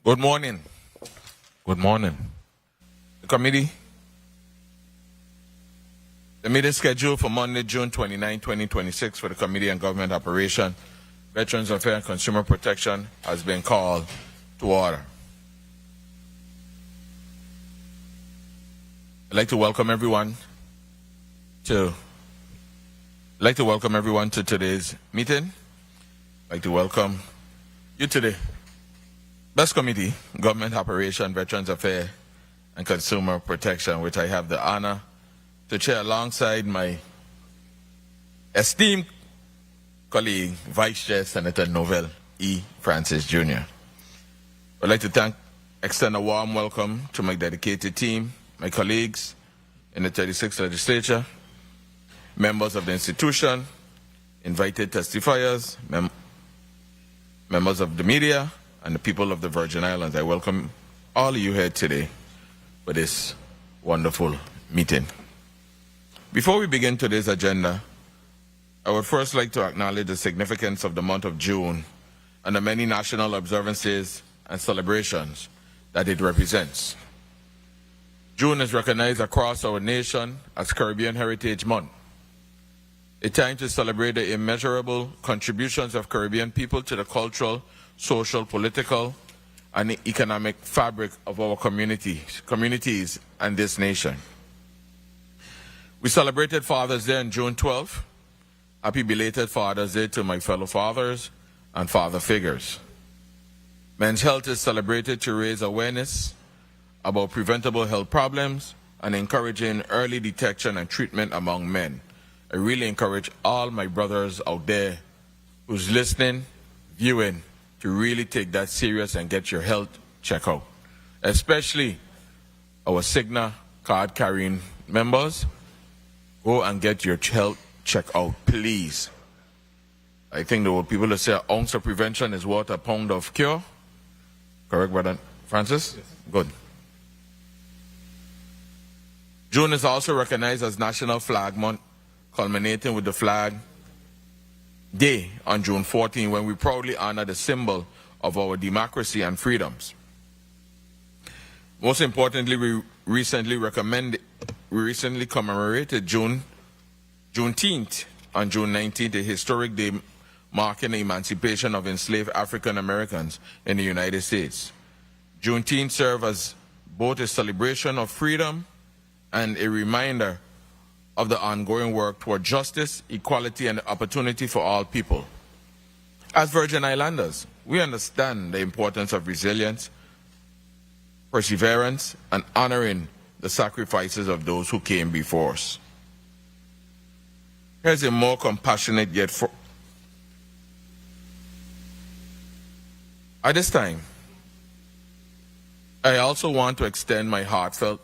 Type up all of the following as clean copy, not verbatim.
Good morning. Good morning. The committee. The meeting scheduled for Monday, June 29, 2026 for the Committee on Government Operation, Veterans Affairs and Consumer Protection has been called to order. I'd like to welcome everyone to today's meeting. I'd like to welcome you to the Best Committee, Government Operation, Veterans Affairs and Consumer Protection, which I have the honor to chair alongside my esteemed colleague, Vice Chair Senator Novell E. Francis Jr. I'd like to extend a warm welcome to my dedicated team, my colleagues in the 36th Legislature, members of the institution, invited testifiers, members of the media, and the people of the Virgin Islands. I welcome all of you here today for this wonderful meeting. Before we begin today's agenda, I would first like to acknowledge the significance of the month of June and the many national observances and celebrations that it represents. June is recognized across our nation as Caribbean Heritage Month, a time to celebrate the immeasurable contributions of Caribbean people to the cultural, social, political, and economic fabric of our communities and this nation. We celebrated Father's Day on June 12th. Happy belated Father's Day to my fellow fathers and father figures. Men's health is celebrated to raise awareness about preventable health problems and encouraging early detection and treatment among men. I really encourage all my brothers out there who's listening, viewing, to really take that serious and get your health checked out. Especially our Cigna card carrying members, go and get your health checked out, please. I think the people that say an ounce of prevention is worth a pound of cure. Correct, Brother Francis? Yes. Good. June is also recognized as National Flag Month, culminating with the Flag Day on June 14, when we proudly honor the symbol of our democracy and freedoms. Most importantly, we recently commemorated Juneteenth on June 19th, a historic day marking the emancipation of enslaved African Americans in the United States. Juneteenth serves as both a celebration of freedom and a reminder of the ongoing work toward justice, equality, and opportunity for all people. As Virgin Islanders, we understand the importance of resilience, perseverance, and honoring the sacrifices of those who came before us. Here's a more compassionate yet At this time, I also want to extend my heartfelt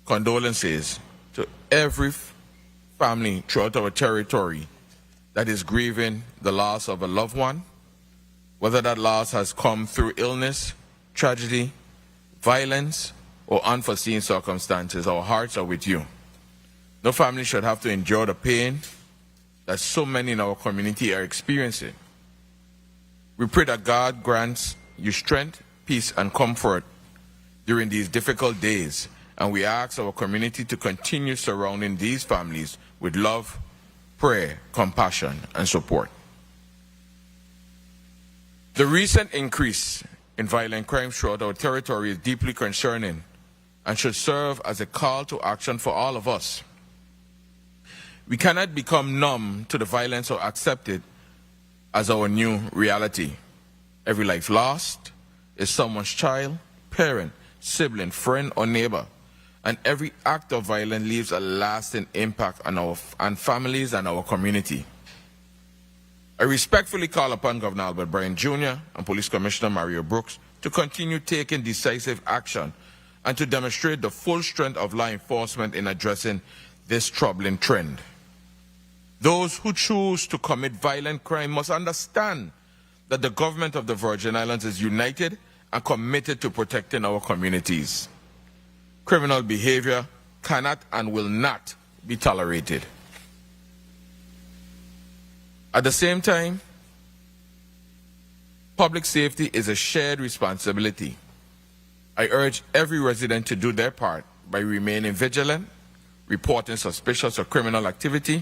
condolences to every family throughout our territory that is grieving the loss of a loved one, whether that loss has come through illness, tragedy, violence, or unforeseen circumstances. Our hearts are with you. No family should have to endure the pain that so many in our community are experiencing. We pray that God grants you strength, peace, and comfort during these difficult days, and we ask our community to continue surrounding these families with love, prayer, compassion, and support. The recent increase in violent crimes throughout our territory is deeply concerning and should serve as a call to action for all of us. We cannot become numb to the violence or accept it as our new reality. Every life lost is someone's child, parent, sibling, friend, or neighbor. And every act of violence leaves a lasting impact on families and our community. I respectfully call upon Governor Albert Bryan Jr. and Police Commissioner Mario Brooks to continue taking decisive action and to demonstrate the full strength of law enforcement in addressing this troubling trend. Those who choose to commit violent crime must understand that the government of the Virgin Islands is united and committed to protecting our communities. Criminal behavior cannot and will not be tolerated. At the same time, Public safety is a shared responsibility. I urge every resident to do their part by remaining vigilant, reporting suspicious or criminal activity,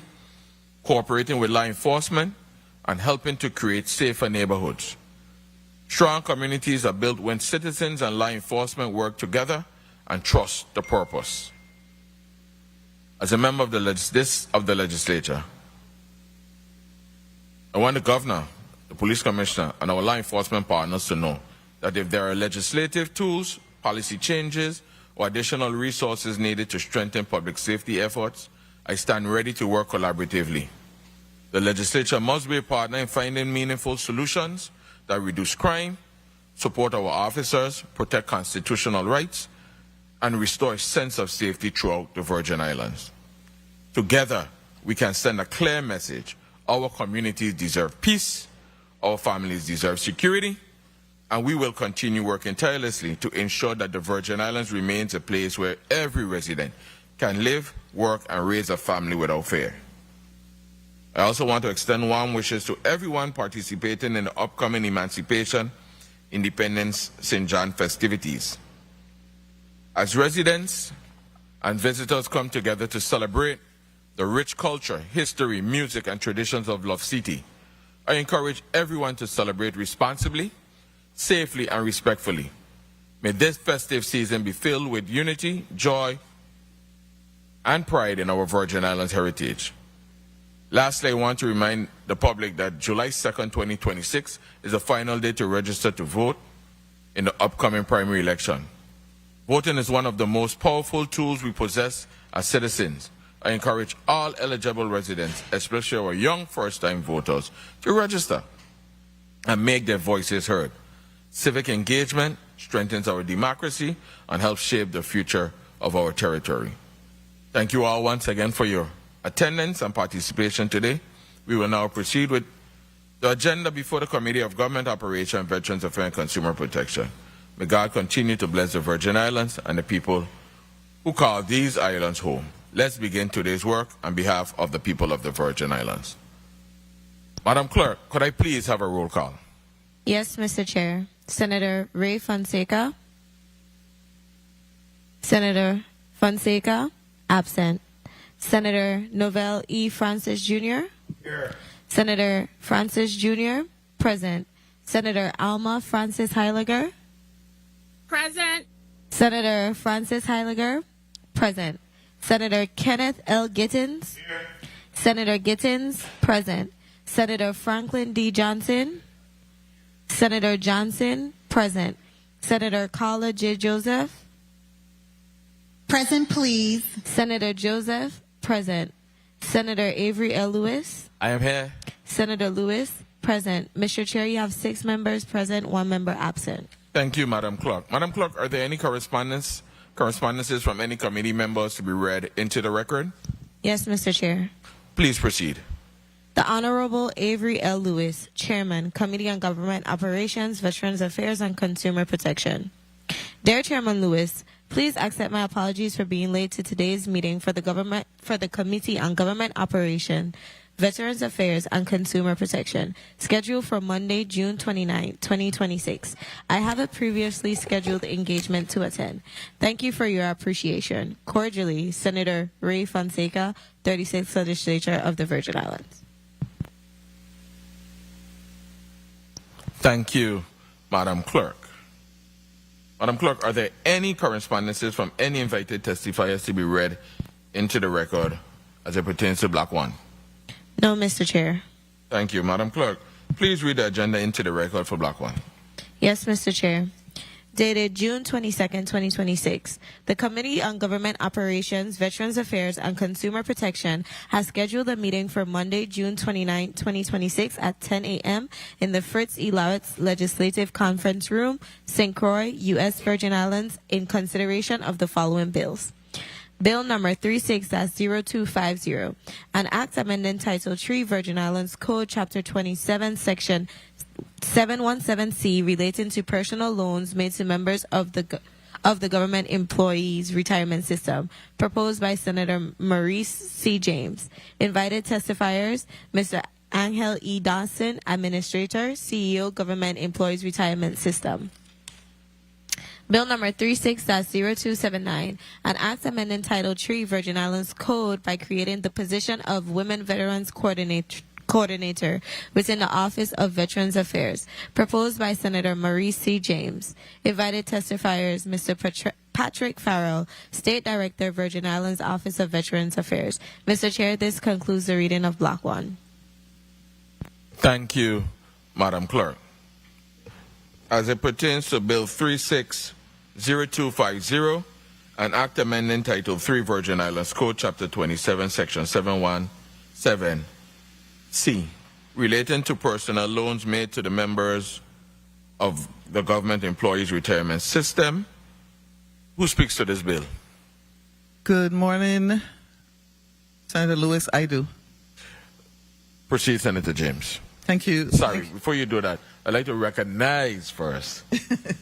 cooperating with law enforcement, and helping to create safer neighborhoods. Strong communities are built when citizens and law enforcement work together and trust the purpose. As a member of the legislature, I want the governor, the police commissioner, and our law enforcement partners to know that if there are legislative tools, policy changes, or additional resources needed to strengthen public safety efforts, I stand ready to work collaboratively. The legislature must be a partner in finding meaningful solutions that reduce crime, support our officers, protect constitutional rights, and restore a sense of safety throughout the Virgin Islands. Together, we can send a clear message. Our communities deserve peace, our families deserve security, and we will continue working tirelessly to ensure that the Virgin Islands remains a place where every resident can live, work, and raise a family without fear. I also want to extend warm wishes to everyone participating in the upcoming Emancipation Independence St. John festivities. As residents and visitors come together to celebrate the rich culture, history, music, and traditions of Love City, I encourage everyone to celebrate responsibly, safely, and respectfully. May this festive season be filled with unity, joy, and pride in our Virgin Islands heritage. Lastly, I want to remind the public that July 2nd, 2026 is the final day to register to vote in the upcoming primary election. Voting is one of the most powerful tools we possess as citizens. I encourage all eligible residents, especially our young first-time voters, to register and make their voices heard. Civic engagement strengthens our democracy and helps shape the future of our territory. Thank you all once again for your attendance and participation today. We will now proceed with the agenda before the Committee of Government Operation, Veterans Affairs and Consumer Protection. May God continue to bless the Virgin Islands and the people who call these islands home. Let's begin today's work on behalf of the people of the Virgin Islands. Madam Clerk, could I please have a roll call? Yes, Mr. Chair. Senator Ray Fonseca. Senator Fonseca, absent. Senator Novell E. Francis Jr. Here. Senator Francis Jr. present. Senator Alma Francis Heiliger. Present. Senator Francis Heiliger, present. Senator Kenneth L. Gittins. Here. Senator Gittins, present. Senator Franklin D. Johnson. Senator Johnson, present. Senator Carla J. Joseph. Present, please. Senator Joseph, present. Senator Avery L. Lewis. I am here. Senator Lewis, present. Mr. Chair, you have 6 members present, 1 member absent. Thank you, Madam Clerk. Madam Clerk, are there any correspondences from any committee members to be read into the record? Yes, Mr. Chair. Please proceed. The Honorable Avery L. Lewis, Chairman, Committee on Government Operations, Veterans Affairs, and Consumer Protection. Dear Chairman Lewis, please accept my apologies for being late to today's meeting for the Committee on Government Operation, Veterans Affairs, and Consumer Protection, scheduled for Monday, June 29, 2026. I have a previously scheduled engagement to attend. Thank you for your appreciation. Cordially, Senator Ray Fonseca, 36th Legislature of the Virgin Islands. Thank you, Madam Clerk. Madam Clerk, are there any correspondences from any invited testifiers to be read into the record as it pertains to Block 1? No, Mr. Chair. Thank you, Madam Clerk. Please read the agenda into the record for Block 1. Yes, Mr. Chair. Dated June 22, 2026, the Committee on Government Operations, Veterans Affairs, and Consumer Protection has scheduled a meeting for Monday, June 29, 2026 at 10 a.m. in the Frits E. Lawaetz Legislative Conference Room, St. Croix, U.S. Virgin Islands, in consideration of the following bills. Bill number 36-0250, an act amending Title 3 Virgin Islands Code, Chapter 27, Section 717C, relating to personal loans made to members of the government employees retirement system, proposed by Senator Marise C. James. Invited testifiers, Mr. Angel E. Dawson, Administrator, CEO, Government Employees Retirement System. Bill number 36-0279, an act amending Title III Virgin Islands Code by creating the position of Women Veterans Coordinator within the Office of Veterans Affairs, proposed by Senator Marise C. James. Invited testifiers, Mr. Patrick Farrell, State Director, Virgin Islands Office of Veterans Affairs. Mr. Chair, this concludes the reading of Block 1. Thank you, Madam Clerk. As it pertains to Bill 36-0250, an act amending Title III Virgin Islands Code, Chapter 27, Section 717C, relating to personal loans made to the members of the Government Employees Retirement System. Who speaks to this bill? Good morning, Senator Lewis. I do. Proceed, Senator James. Thank you. Sorry, before you do that, I'd like to recognize first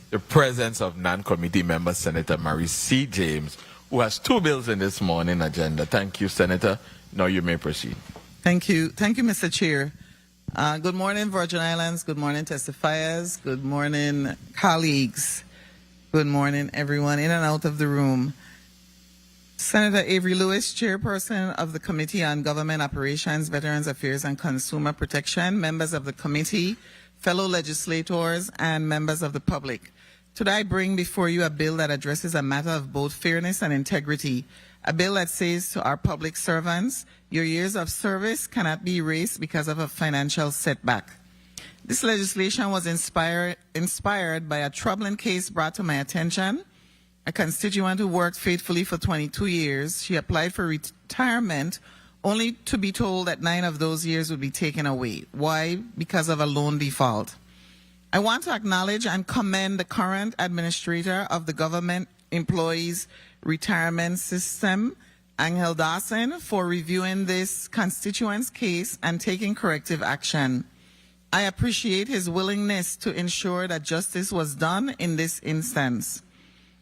the presence of non-committee member Senator Marise C. James, who has 2 bills in this morning agenda. Thank you, Senator. Now you may proceed. Thank you. Thank you, Mr. Chair. Good morning, Virgin Islands. Good morning, testifiers. Good morning, colleagues. Good morning, everyone in and out of the room. Senator Avery Lewis, Chairperson of the Committee on Government Operations, Veterans Affairs, and Consumer Protection, members of the committee, fellow legislators, and members of the public. Today I bring before you a bill that addresses a matter of both fairness and integrity. A bill that says to our public servants, your years of service cannot be erased because of a financial setback. This legislation was inspired by a troubling case brought to my attention. A constituent who worked faithfully for 22 years, she applied for retirement only to be told that 9 of those years would be taken away. Why? Because of a loan default. I want to acknowledge and commend the current administrator of the Government Employees Retirement System, Angel Dawson, for reviewing this constituent's case and taking corrective action. I appreciate his willingness to ensure that justice was done in this instance.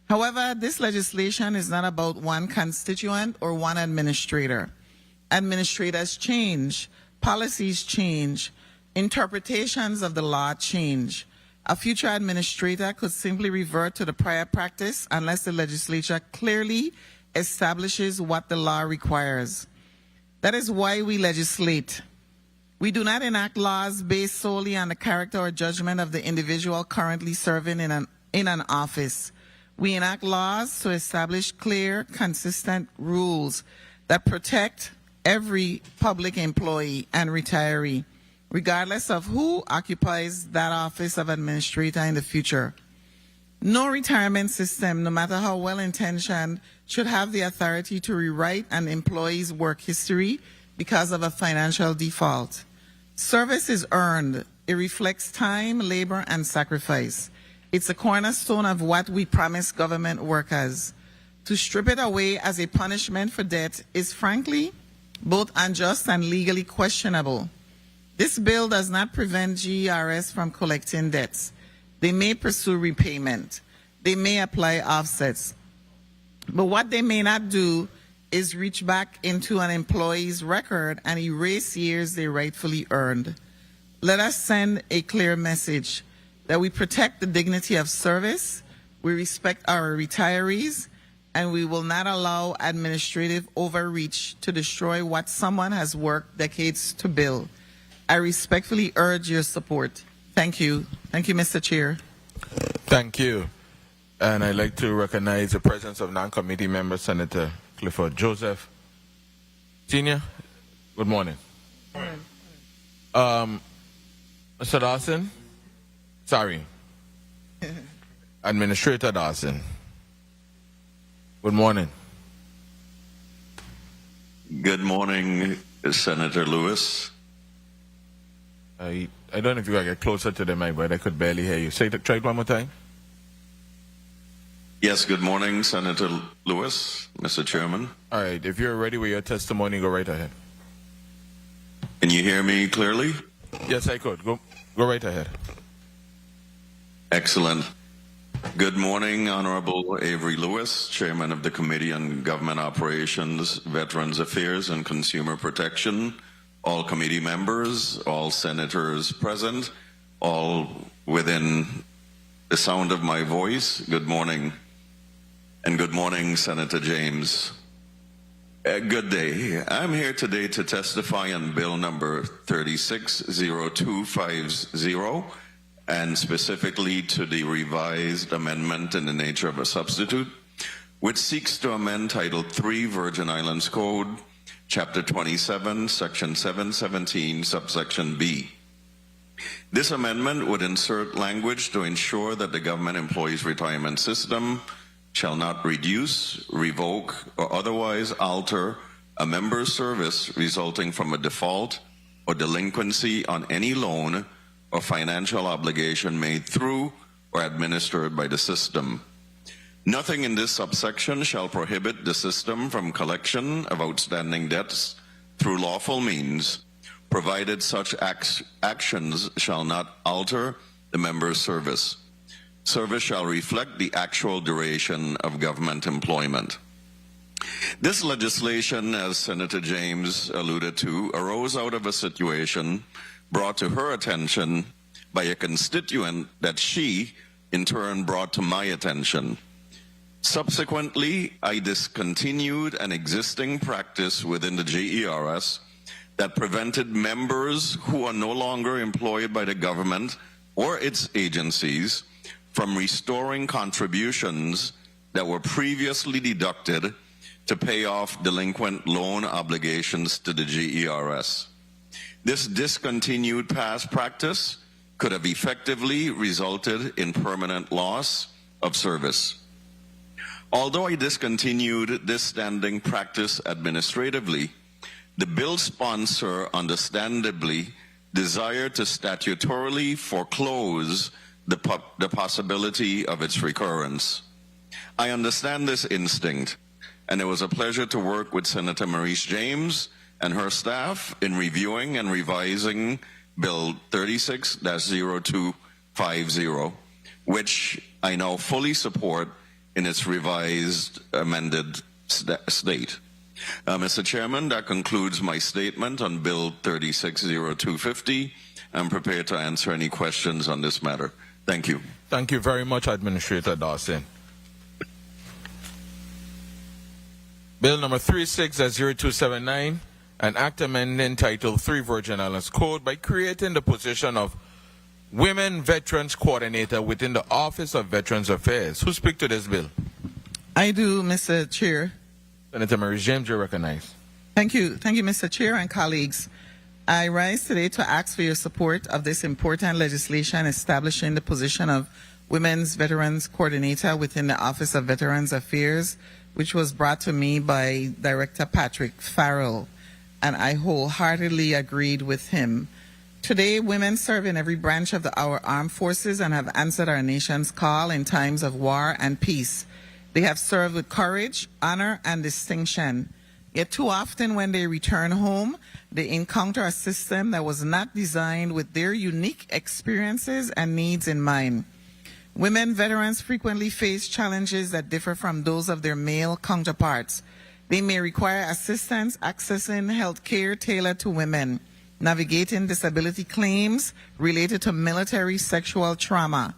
However, this legislation is not about one constituent or one administrator. Administrators change, policies change, interpretations of the law change. A future administrator could simply revert to the prior practice unless the legislature clearly establishes what the law requires. That is why we legislate. We do not enact laws based solely on the character or judgment of the individual currently serving in an office. We enact laws to establish clear, consistent rules that protect every public employee and retiree, regardless of who occupies that office of administrator in the future. No retirement system, no matter how well-intentioned, should have the authority to rewrite an employee's work history because of a financial default. Service is earned. It reflects time, labor, and sacrifice. It's a cornerstone of what we promise government workers. To strip it away as a punishment for debt is frankly both unjust and legally questionable. This bill does not prevent GERS from collecting debts. They may pursue repayment. They may apply offsets. But what they may not do is reach back into an employee's record and erase years they rightfully earned. Let us send a clear message that we protect the dignity of service, we respect our retirees, and we will not allow administrative overreach to destroy what someone has worked decades to build. I respectfully urge your support. Thank you. Thank you, Mr. Chair. Thank you. And I'd like to recognize the presence of non-committee member Senator Clifford Joseph. Senior, good morning. Mr. Dawson? Sorry. Administrator Dawson. Good morning. Good morning, Senator Lewis. I don't know if you gotta get closer to the mic, but I could barely hear you. Try it one more time. Yes, good morning, Senator Lewis, Mr. Chairman. All right, if you're ready with your testimony, go right ahead. Can you hear me clearly? Yes, I could. Go right ahead. Excellent. Good morning, Honorable Avery Lewis, Chairman of the Committee on Government Operations, Veterans Affairs, and Consumer Protection, all committee members, all senators present, all within the sound of my voice. Good morning. And good morning, Senator James. Good day. I'm here today to testify on bill number 360250 and specifically to the revised amendment in the nature of a substitute, which seeks to amend Title III Virgin Islands Code, Chapter 27, Section 717, subsection B. This amendment would insert language to ensure that the government employees' retirement system shall not reduce, revoke, or otherwise alter a member's service resulting from a default or delinquency on any loan or financial obligation made through or administered by the system. Nothing in this subsection shall prohibit the system from collection of outstanding debts through lawful means, provided such actions shall not alter the member's service. Service shall reflect the actual duration of government employment. This legislation, as Senator James alluded to, arose out of a situation brought to her attention by a constituent that she, in turn, brought to my attention. Subsequently, I discontinued an existing practice within the GERS that prevented members who are no longer employed by the government or its agencies from restoring contributions that were previously deducted to pay off delinquent loan obligations to the GERS. This discontinued past practice could have effectively resulted in permanent loss of service. Although I discontinued this standing practice administratively, the bill sponsor understandably desired to statutorily foreclose the possibility of its recurrence. I understand this instinct, and it was a pleasure to work with Senator Marise James and her staff in reviewing and revising Bill 36-0250, which I now fully support in its revised amended state. Mr. Chairman, that concludes my statement on Bill 360250. I'm prepared to answer any questions on this matter. Thank you. Thank you very much, Administrator Dawson. Bill number 36-0279, an act amending Title III Virgin Islands Code by creating the position of Women Veterans Coordinator within the Office of Veterans Affairs. Who speak to this bill? I do, Mr. Chair. Senator Marise James, you recognize. Thank you, Mr. Chair and colleagues. I rise today to ask for your support of this important legislation establishing the position of Women's Veterans Coordinator within the Office of Veterans Affairs, which was brought to me by Director Patrick Farrell, and I wholeheartedly agreed with him. Today, women serve in every branch of our armed forces and have answered our nation's call in times of war and peace. They have served with courage, honor, and distinction. Yet too often when they return home, they encounter a system that was not designed with their unique experiences and needs in mind. Women veterans frequently face challenges that differ from those of their male counterparts. They may require assistance accessing health care tailored to women, navigating disability claims related to military sexual trauma,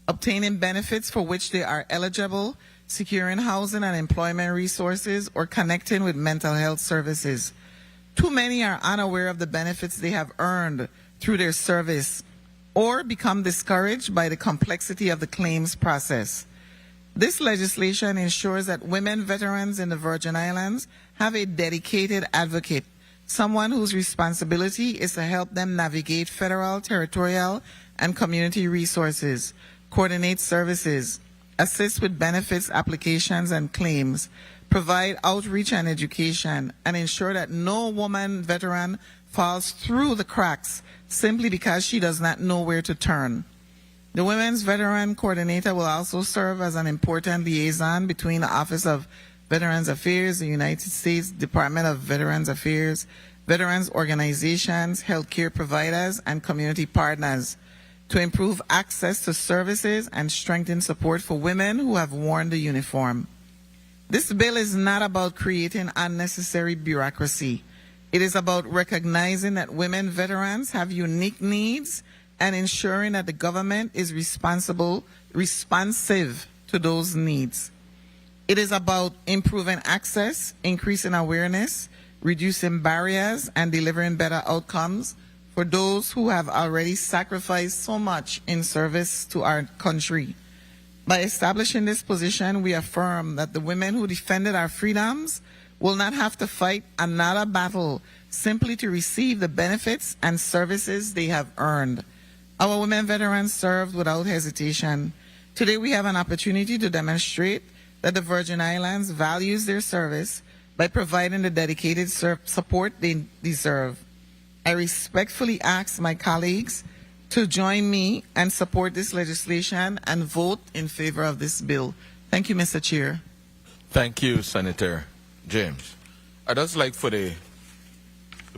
obtaining benefits for which they are eligible, securing housing and employment resources, or connecting with mental health services. Too many are unaware of the benefits they have earned through their service or become discouraged by the complexity of the claims process. This legislation ensures that women veterans in the Virgin Islands have a dedicated advocate, someone whose responsibility is to help them navigate federal, territorial, and community resources, coordinate services, assist with benefits applications and claims, provide outreach and education, and ensure that no woman veteran falls through the cracks simply because she does not know where to turn. The Women's Veteran Coordinator will also serve as an important liaison between the Office of Veterans Affairs, the United States Department of Veterans Affairs, veterans organizations, healthcare providers, and community partners to improve access to services and strengthen support for women who have worn the uniform. This bill is not about creating unnecessary bureaucracy. It is about recognizing that women veterans have unique needs and ensuring that the government is responsive to those needs. It is about improving access, increasing awareness, reducing barriers, and delivering better outcomes for those who have already sacrificed so much in service to our country. By establishing this position, we affirm that the women who defended our freedoms will not have to fight another battle simply to receive the benefits and services they have earned. Our women veterans served without hesitation. Today we have an opportunity to demonstrate that the Virgin Islands values their service by providing the dedicated support they deserve. I respectfully ask my colleagues to join me and support this legislation and vote in favor of this bill. Thank you, Mr. Chair. Thank you, Senator James. I'd just like to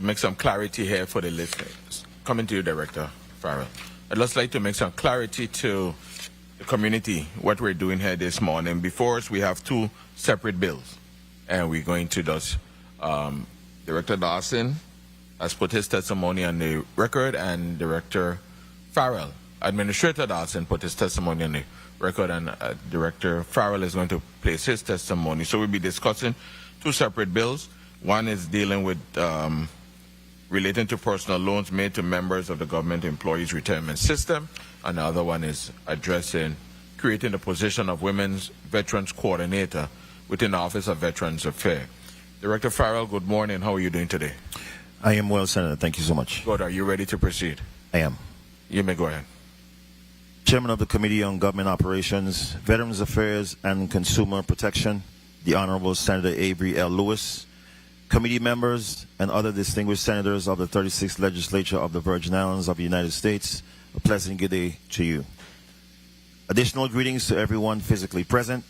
make some clarity here for the listeners. Coming to you, Director Farrell. I'd just like to make some clarity to the community, what we're doing here this morning. Before us, we have two separate bills, and we're going to just, Director Dawson has put his testimony on the record, and Director Farrell, Administrator Dawson, put his testimony on the record, and Director Farrell is going to place his testimony. So we'll be discussing two separate bills. One is dealing with relating to personal loans made to members of the government employees retirement system, and the other one is addressing creating the position of Women's Veterans Coordinator within the Office of Veterans Affairs. Director Farrell, good morning. How are you doing today? I am well, Senator. Thank you so much. Good. Are you ready to proceed? I am. You may go ahead. Chairman of the Committee on Government Operations, Veterans Affairs, and Consumer Protection, the Honorable Senator Avery L. Lewis, committee members, and other distinguished senators of the 36th Legislature of the Virgin Islands of the United States, a pleasant good day to you. Additional greetings to everyone physically present,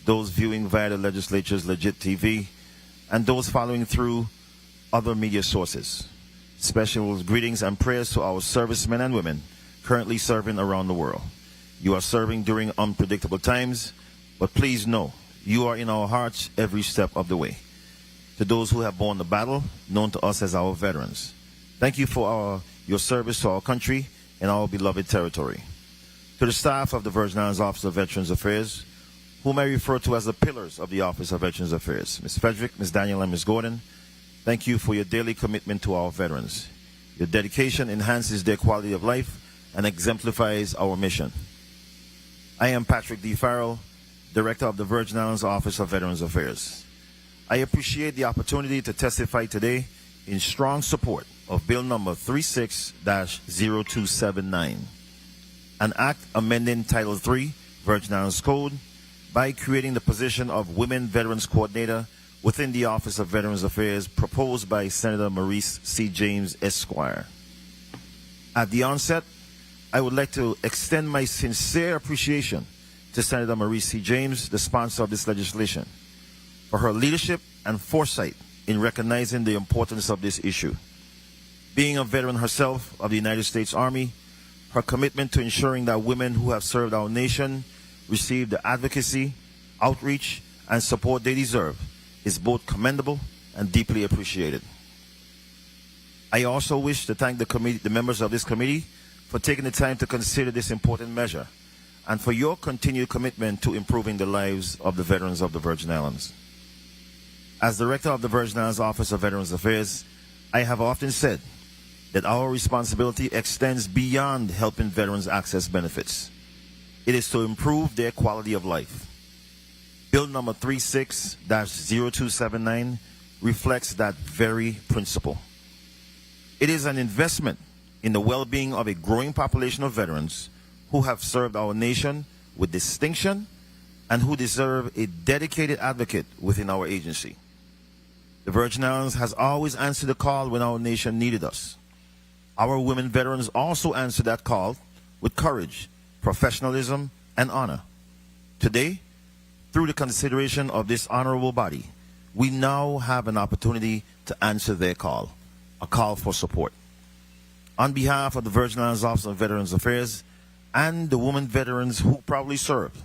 those viewing via the legislature's Legit TV, and those following through other media sources. Special greetings and prayers to our servicemen and women currently serving around the world. You are serving during unpredictable times, but please know you are in our hearts every step of the way. To those who have borne the battle, known to us as our veterans, thank you for your service to our country and our beloved territory. To the staff of the Virgin Islands Office of Veterans Affairs, whom I refer to as the pillars of the Office of Veterans Affairs, Ms. Frederick, Ms. Daniel, and Ms. Gordon, thank you for your daily commitment to our veterans. Your dedication enhances their quality of life and exemplifies our mission. I am Patrick D. Farrell, Director of the Virgin Islands Office of Veterans Affairs. I appreciate the opportunity to testify today in strong support of Bill number 36-0279, an act amending Title III, Virgin Islands Code, by creating the position of Women Veterans Coordinator within the Office of Veterans Affairs, proposed by Senator Marise C. James, Esquire. At the onset, I would like to extend my sincere appreciation to Senator Marise C. James, the sponsor of this legislation, for her leadership and foresight in recognizing the importance of this issue. Being a veteran herself of the United States Army, her commitment to ensuring that women who have served our nation receive the advocacy, outreach, and support they deserve is both commendable and deeply appreciated. I also wish to thank the members of this committee for taking the time to consider this important measure and for your continued commitment to improving the lives of the veterans of the Virgin Islands. As Director of the Virgin Islands Office of Veterans Affairs, I have often said that our responsibility extends beyond helping veterans access benefits. It is to improve their quality of life. Bill number 36-0279 reflects that very principle. It is an investment in the well-being of a growing population of veterans who have served our nation with distinction and who deserve a dedicated advocate within our agency. The Virgin Islands has always answered the call when our nation needed us. Our women veterans also answered that call with courage, professionalism, and honor. Today, through the consideration of this honorable body, we now have an opportunity to answer their call, a call for support. On behalf of the Virgin Islands Office of Veterans Affairs and the women veterans who proudly served,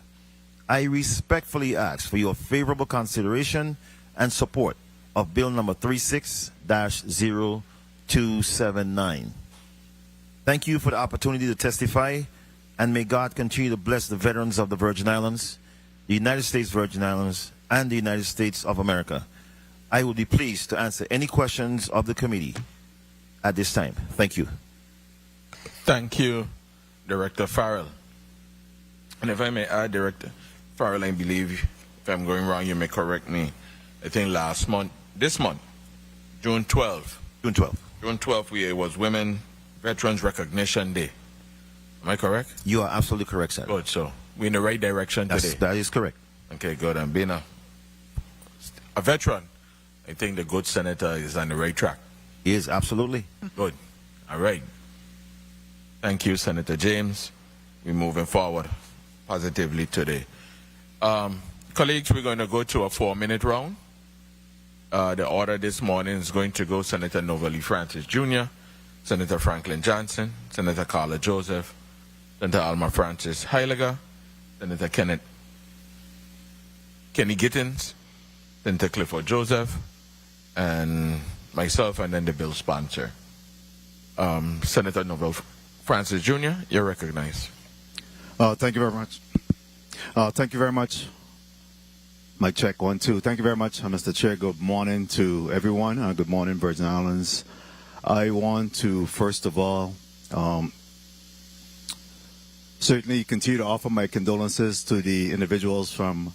I respectfully ask for your favorable consideration and support of Bill number 36-0279. Thank you for the opportunity to testify, and may God continue to bless the veterans of the Virgin Islands, the United States Virgin Islands, and the United States of America. I will be pleased to answer any questions of the committee at this time. Thank you. Thank you, Director Farrell. And if I may add, Director Farrell, I believe, if I'm going wrong, you may correct me. I think this month, June 12th. June 12th. June 12th, it was Women Veterans Recognition Day. Am I correct? You are absolutely correct, sir. Good, so we're in the right direction today. That is correct. Okay, good. And being a veteran, I think the good senator is on the right track. He is, absolutely. Good. All right. Thank you, Senator James. We're moving forward positively today. Colleagues, we're going to go to a 4-minute round. The order this morning is going to go Senator Novalee Francis Jr., Senator Franklin Johnson, Senator Carla Joseph, Senator Alma Francis Heiliger, Senator Kenny Gittins, Senator Clifford Joseph, and myself, and then the bill sponsor. Senator Novalee Francis Jr., you're recognized. Thank you very much. Thank you very much. Mic check 1, 2. Thank you very much, Mr. Chair. Good morning to everyone. Good morning, Virgin Islands. I want to, first of all, certainly continue to offer my condolences to the individuals from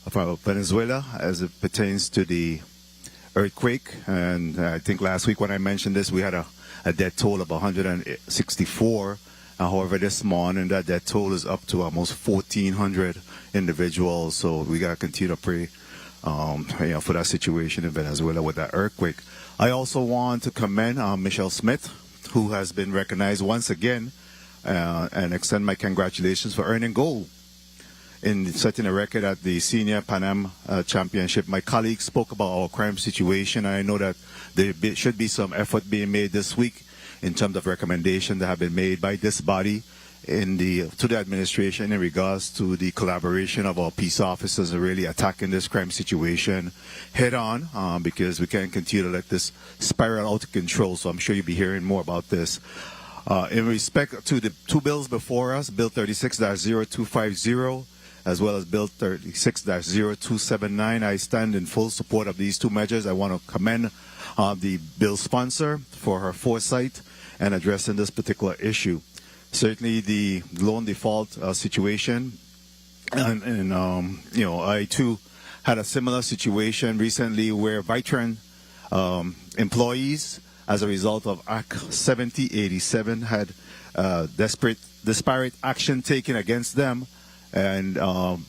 Venezuela as it pertains to the earthquake. And I think last week when I mentioned this, we had a death toll of 164. However, this morning that death toll is up to almost 1,400 individuals. So we got to continue to pray for that situation in Venezuela with that earthquake. I also want to commend Michelle Smith, who has been recognized once again, and extend my congratulations for earning gold in setting a record at the Senior Pan Am Championship. My colleagues spoke about our crime situation, and I know that there should be some effort being made this week in terms of recommendations that have been made by this body to the administration in regards to the collaboration of our peace officers in really attacking this crime situation head on, because we can't continue to let this spiral out of control. So I'm sure you'll be hearing more about this. In respect to the two bills before us, Bill 36-0250, as well as Bill 36-0279, I stand in full support of these two measures. I want to commend the bill sponsor for her foresight and addressing this particular issue. Certainly the loan default situation, and I too had a similar situation recently where veteran employees, as a result of Act 7087, had disparate action taken against them, and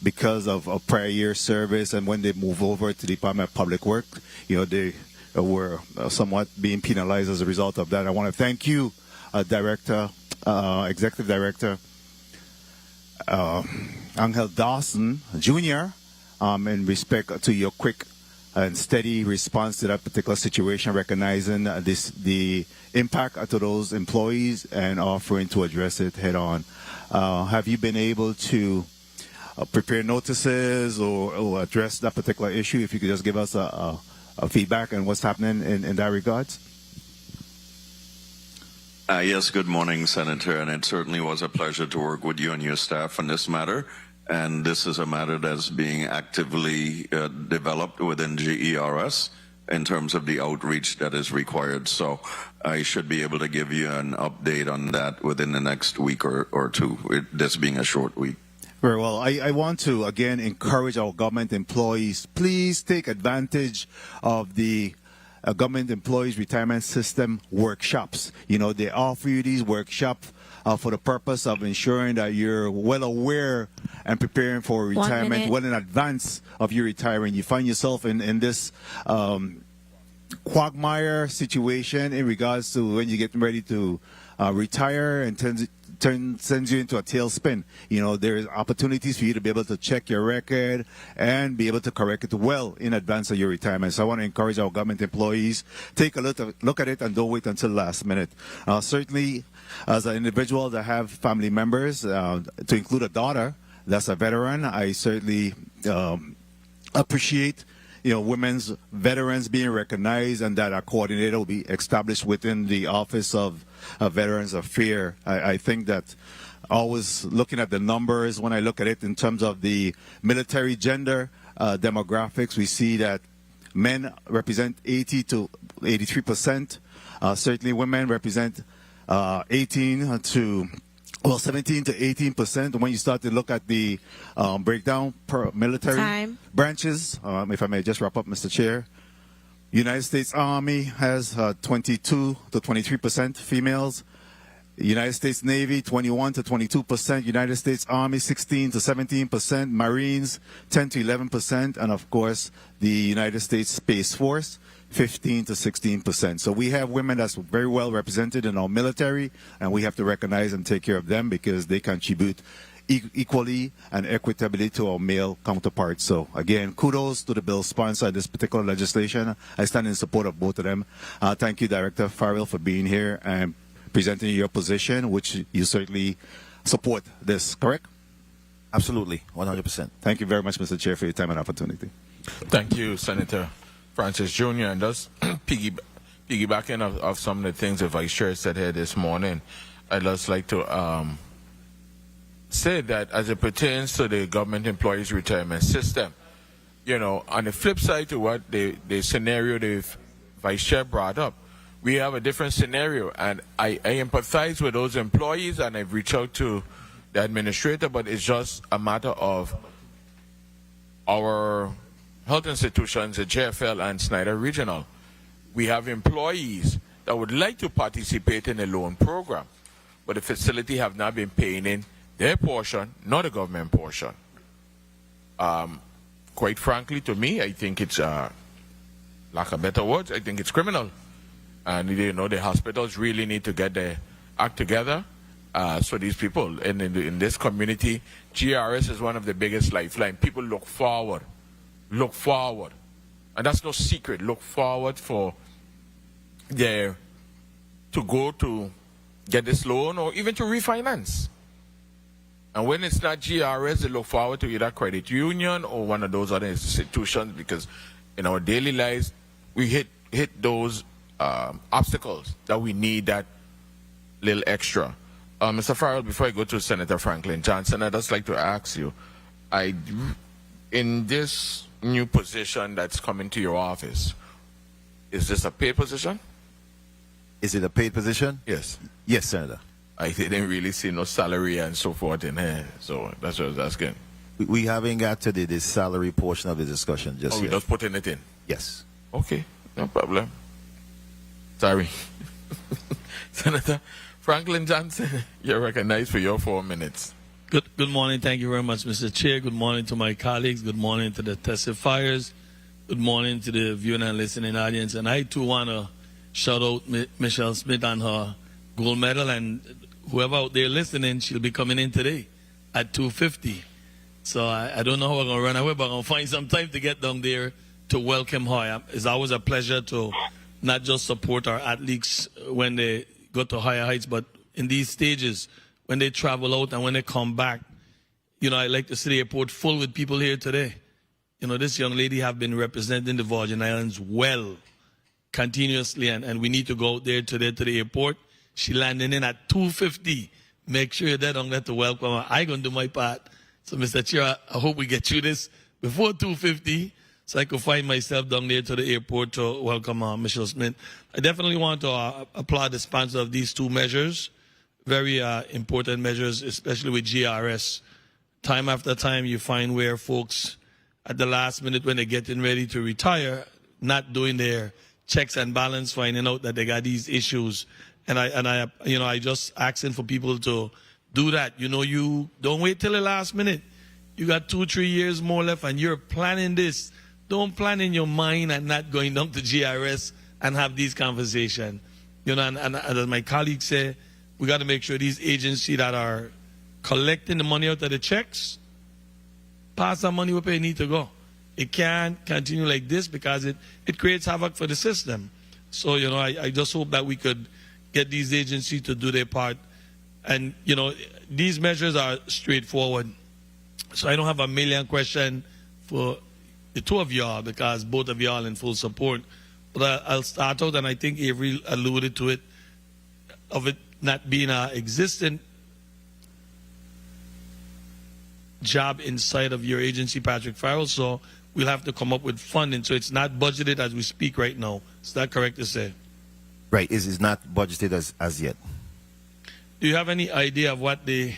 because of prior year service, and when they move over to the Department of Public Work, they were somewhat being penalized as a result of that. I want to thank you, Executive Director Angel Dawson Jr., in respect to your quick and steady response to that particular situation, recognizing the impact to those employees and offering to address it head on. Have you been able to prepare notices or address that particular issue? If you could just give us a feedback on what's happening in that regards. Yes, good morning, Senator, and it certainly was a pleasure to work with you and your staff on this matter. And this is a matter that's being actively developed within GERS in terms of the outreach that is required. So I should be able to give you an update on that within the next week or two, this being a short week. Very well. I want to, again, encourage our government employees. Please take advantage of the government employees retirement system workshops. They offer you these workshops for the purpose of ensuring that you're well aware and preparing for retirement well in advance of your retiring. You find yourself in this quagmire situation in regards to when you're getting ready to retire, and sends you into a tailspin. There's opportunities for you to be able to check your record and be able to correct it well in advance of your retirement. So I want to encourage our government employees, take a look at it and don't wait until last minute. Certainly, as an individual that have family members, to include a daughter that's a veteran, I certainly appreciate women's veterans being recognized, and that a coordinator will be established within the Office of Veterans Affairs. I think that always looking at the numbers, when I look at it in terms of the military gender demographics, we see that men represent 80 to 83%. Certainly women represent 17 to 18%. When you start to look at the breakdown per military branches, if I may just wrap up, Mr. Chair, United States Army has 22 to 23% females. United States Navy 21 to 22%, United States Army 16 to 17%, Marines 10 to 11%, and of course the United States Space Force 15 to 16%. So we have women that's very well represented in our military, and we have to recognize and take care of them because they contribute equally and equitably to our male counterparts. So again, kudos to the bill sponsor of this particular legislation. I stand in support of both of them. Thank you, Director Farrell, for being here and presenting your position, which you certainly support this, correct? Absolutely, 100%. Thank you very much, Mr. Chair, for your time and opportunity. Thank you, Senator Francis Jr. And just piggybacking of some of the things the Vice Chair said here this morning, I'd just like to say that as it pertains to the government employees retirement system, on the flip side to what the scenario the Vice Chair brought up, we have a different scenario, and I empathize with those employees, and I've reached out to the administrator, but it's just a matter of our health institutions, the JFL and Snyder Regional. We have employees that would like to participate in a loan program, but the facility have not been paying in their portion, not the government portion. Quite frankly, to me, I think it's, lack of better words, I think it's criminal. And the hospitals really need to get their act together. So these people in this community, GERS is one of the biggest lifeline. People look forward, and that's no secret. Look forward for to go to get this loan or even to refinance. And when it's not GERS, they look forward to either credit union or one of those other institutions, because in our daily lives we hit those obstacles that we need that little extra. Mr. Farrell, before I go to Senator Franklin Johnson, I'd just like to ask you, in this new position that's coming to your office, is this a paid position? Is it a paid position? Yes. Yes, Senator. I didn't really see no salary and so forth in here, so that's what I was asking. We haven't got to the salary portion of the discussion just yet. We're just putting it in? Yes. Okay, no problem. Sorry. Senator Franklin Johnson, you're recognized for your 4 minutes. Good morning. Thank you very much, Mr. Chair. Good morning to my colleagues. Good morning to the testifiers. Good morning to the viewing and listening audience. And I, too, want to shout out Michelle Smith on her gold medal. And whoever out there listening, she'll be coming in today at 2:50. So I don't know how we're going to run away, but I'm going to find some time to get down there to welcome her. It's always a pleasure to not just support our athletes when they go to higher heights, but in these stages, when they travel out and when they come back. I like to see the airport full with people here today. This young lady have been representing the Virgin Islands well, continuously, and we need to go out there today to the airport. She landing in at 2:50. Make sure you're there down there to welcome her. I'm going to do my part. So, Mr. Chair, I hope we get through this before 2:50. So I could find myself down there to the airport to welcome Michelle Smith. I definitely want to applaud the sponsor of these two measures. Very important measures, especially with GERS. Time after time, you find where folks at the last minute when they're getting ready to retire, not doing their checks and balance, finding out that they got these issues. And I just asking for people to do that. You don't wait till the last minute. You got 2-3 years more left and you're planning this. Don't plan in your mind and not going down to GERS and have these conversations. And as my colleagues say, we got to make sure these agencies that are collecting the money out of the checks, pass that money where it need to go. It can't continue like this because it creates havoc for the system. So, I just hope that we could get these agencies to do their part. And, these measures are straightforward. So I don't have a million questions for the two of y'all, because both of y'all in full support. But I'll start out, and I think Avery alluded to it, of it not being an existing job inside of your agency, Patrick Farrell, so we'll have to come up with funding. So it's not budgeted as we speak right now. Is that correct to say? Right, it is not budgeted as yet. Do you have any idea of what the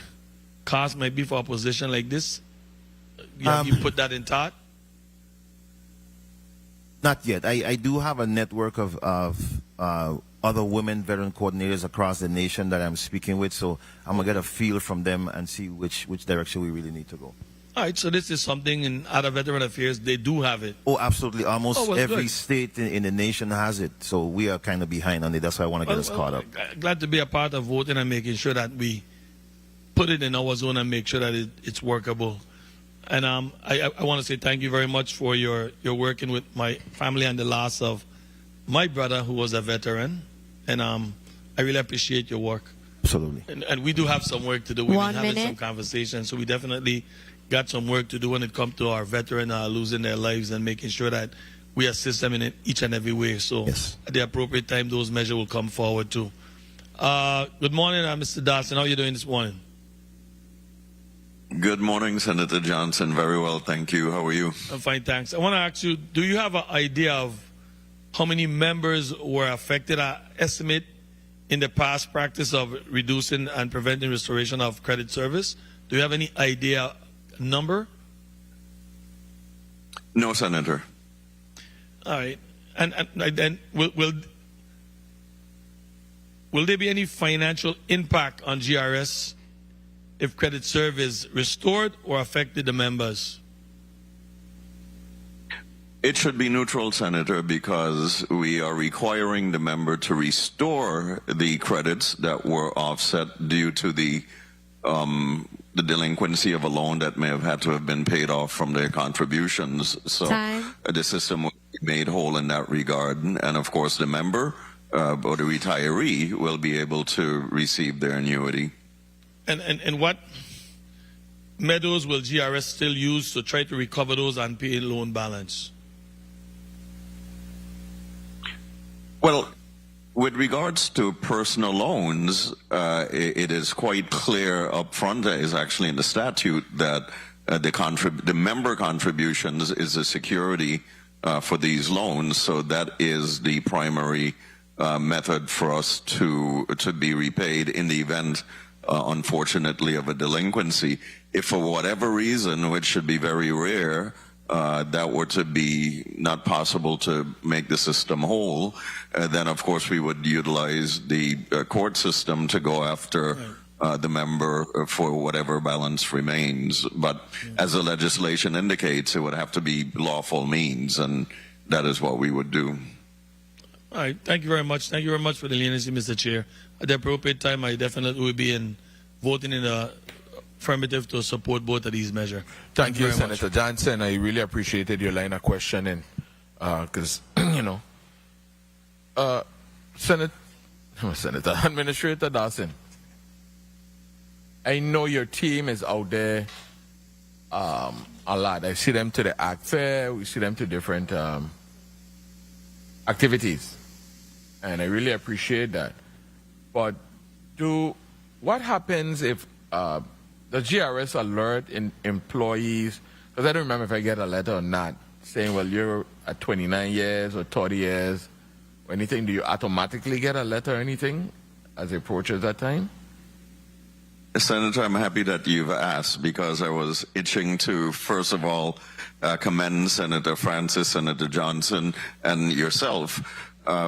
cost might be for a position like this? Have you put that in thought? Not yet. I do have a network of other women veteran coordinators across the nation that I'm speaking with, so I'm going to get a feel from them and see which direction we really need to go. All right, so this is something in other veteran affairs, they do have it. Oh, absolutely. Almost every good. state in the nation has it, so we are kind of behind on it. That's why I want to get us caught up. Glad to be a part of voting and making sure that we put it in our zone and make sure that it's workable. And I want to say thank you very much for your working with my family and the loss of my brother who was a veteran. And I really appreciate your work. Absolutely. And we do have some work to do. We've been having some minute. conversations, so we definitely got some work to do when it comes to our veterans losing their lives and making sure that we assist them in each and every way. So yes, at the appropriate time, those measures will come forward too. Good morning, Mr. Dawson. How are you doing this morning? Good morning, Senator Johnson. Very well, thank you. How are you? I'm fine, thanks. I want to ask you, do you have an idea of how many members were affected? I estimate in the past practice of reducing and preventing restoration of credit service. Do you have any idea number? No, Senator. All right. And then will there be any financial impact on GRS if credit service is restored or affected the members? It should be neutral, Senator, because we are requiring the member to restore the credits that were offset due to the delinquency of a loan that may have had to have been paid off from their contributions. So the system will be made whole in that regard. And of course, the member or the retiree will be able to receive their annuity. And what measures will GRS still use to try to recover those unpaid loan balance? Well, with regards to personal loans, it is quite clear up front, is actually in the statute, that the member contributions is a security for these loans. So that is the primary method for us to be repaid in the event, unfortunately, of a delinquency. If for whatever reason, which should be very rare, that were to be not possible to make the system whole, then of course we would utilize the court system to go after the member for whatever balance remains. But as the legislation indicates, it would have to be lawful means, and that is what we would do. All right. Thank you very much. Thank you very much for the leniency, Mr. Chair. At the appropriate time, I definitely will be voting in the affirmative to support both of these measures. Thank you, very much. Senator Johnson. I really appreciated your line of questioning because, Senator Administrator Dawson, I know your team is out there a lot. I see them to the ACT Fair. We see them to different activities. And I really appreciate that. But what happens if the GRS alert in employees, because I don't remember if I get a letter or not, saying, well, you're at 29 years or 30 years or anything. Do you automatically get a letter or anything as it approaches that time? Senator, I'm happy that you've asked, because I was itching to, first of all, commend Senator Francis, Senator Johnson, and yourself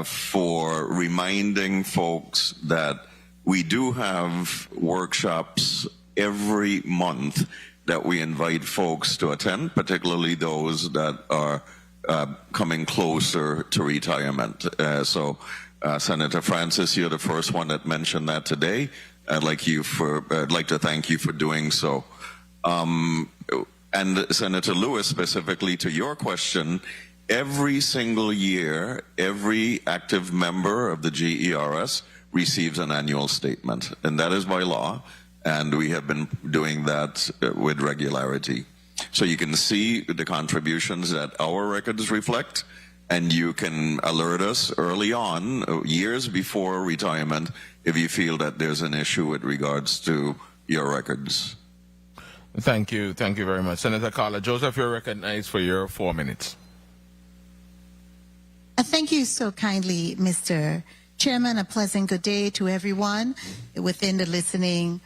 for reminding folks that we do have workshops every month that we invite folks to attend, particularly those that are coming closer to retirement. Senator Francis, you're the first one that mentioned that today. I'd like to thank you for doing so. And Senator Lewis, specifically to your question, every single year, every active member of the GERS receives an annual statement, and that is by law, and we have been doing that with regularity. So you can see the contributions that our records reflect, and you can alert us early on, years before retirement, if you feel that there's an issue with regards to your records. Thank you very much. Senator Carla Joseph, you're recognized for your 4 minutes. Thank you so kindly, Mr. Chairman. A pleasant good day to everyone within the listening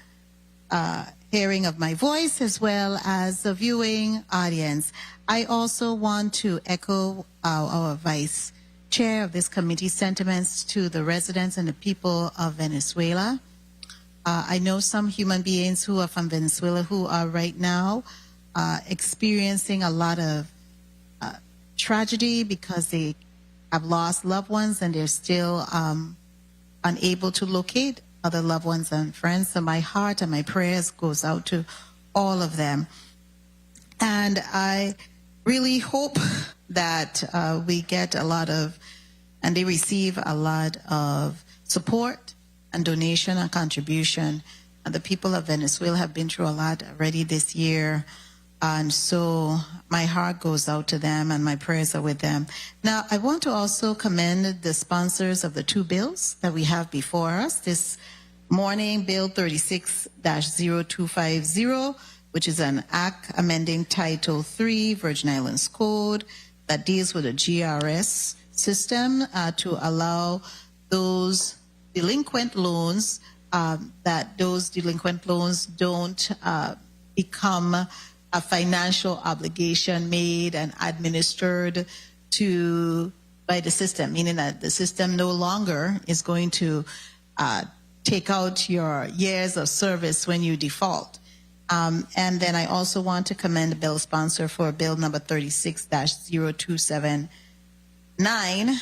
hearing of my voice, as well as the viewing audience. I also want to echo our Vice Chair of this committee's sentiments to the residents and the people of Venezuela. I know some human beings who are from Venezuela who are right now experiencing a lot of tragedy because they have lost loved ones and they're still unable to locate other loved ones and friends. So my heart and my prayers goes out to all of them. And I really hope that we get a lot of, and they receive a lot of support and donation and contribution. And the people of Venezuela have been through a lot already this year. And so my heart goes out to them and my prayers are with them. Now, I want to also commend the sponsors of the two bills that we have before us this morning. Bill 36-0250, which is an act amending Title III Virgin Islands Code that deals with a GERS system to allow those delinquent loans, that those delinquent loans don't become a financial obligation made and administered by the system, meaning that the system no longer is going to take out your years of service when you default. And then I also want to commend the bill sponsor for bill number 36-0279,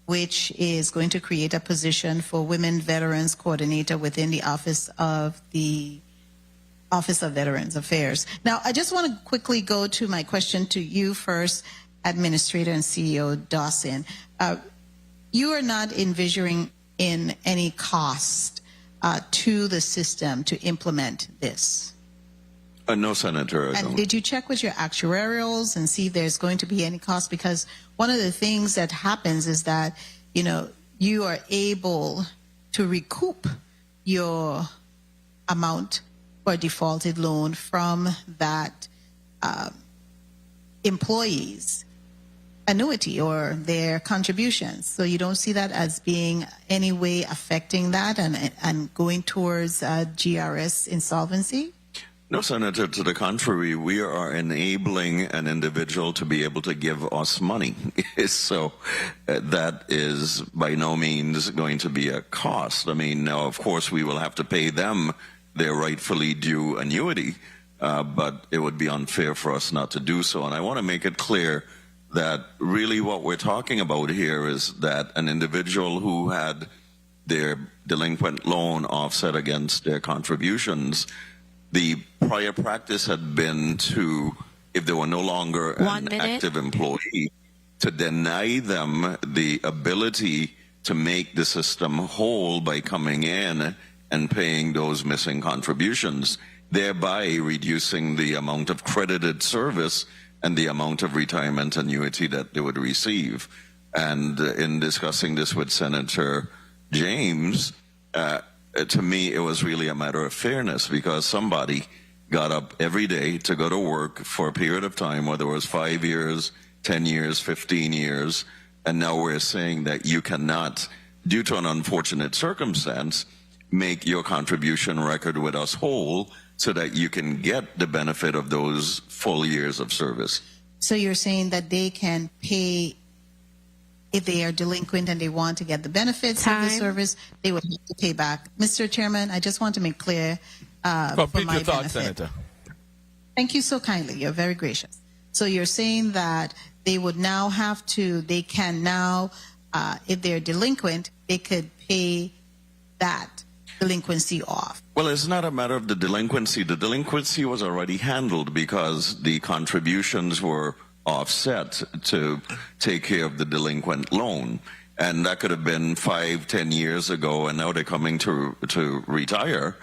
which is going to create a position for Women Veterans Coordinator within the Office of Veterans Affairs. Now, I just want to quickly go to my question to you first, Administrator and CEO Dawson. You are not envisioning in any cost to the system to implement this? No, Senator. And did you check with your actuarials and see if there's going to be any cost? Because one of the things that happens is that, you are able to recoup your amount for a defaulted loan from that employee's annuity or their contributions. So you don't see that as being any way affecting that and going towards GRS insolvency? No, Senator, to the contrary, we are enabling an individual to be able to give us money. So that is by no means going to be a cost. I mean, now, of course, we will have to pay them their rightfully due annuity, but it would be unfair for us not to do so. And I want to make it clear that really what we're talking about here is that an individual who had their delinquent loan offset against their contributions, the prior practice had been to, if they were no longer an active employee, to deny them the ability to make the system whole by coming in and paying those missing contributions, thereby reducing the amount of credited service and the amount of retirement annuity that they would receive. And in discussing this with Senator James, to me, it was really a matter of fairness, because somebody got up every day to go to work for a period of time, whether it was 5 years, 10 years, 15 years, and now we're saying that you cannot, due to an unfortunate circumstance, make your contribution record with us whole so that you can get the benefit of those full years of service. So you're saying that they can pay, if they are delinquent and they want to get the benefits of the service, they would have to pay back. Mr. Chairman, I just want to make clear for my benefit. Senator. Thank you so kindly. You're very gracious. So you're saying that they would now have to, they can now, if they're delinquent, they could pay that delinquency off. Well, it's not a matter of the delinquency. The delinquency was already handled because the contributions were offset to take care of the delinquent loan. And that could have been 5, 10 years ago, and now they're coming to retire.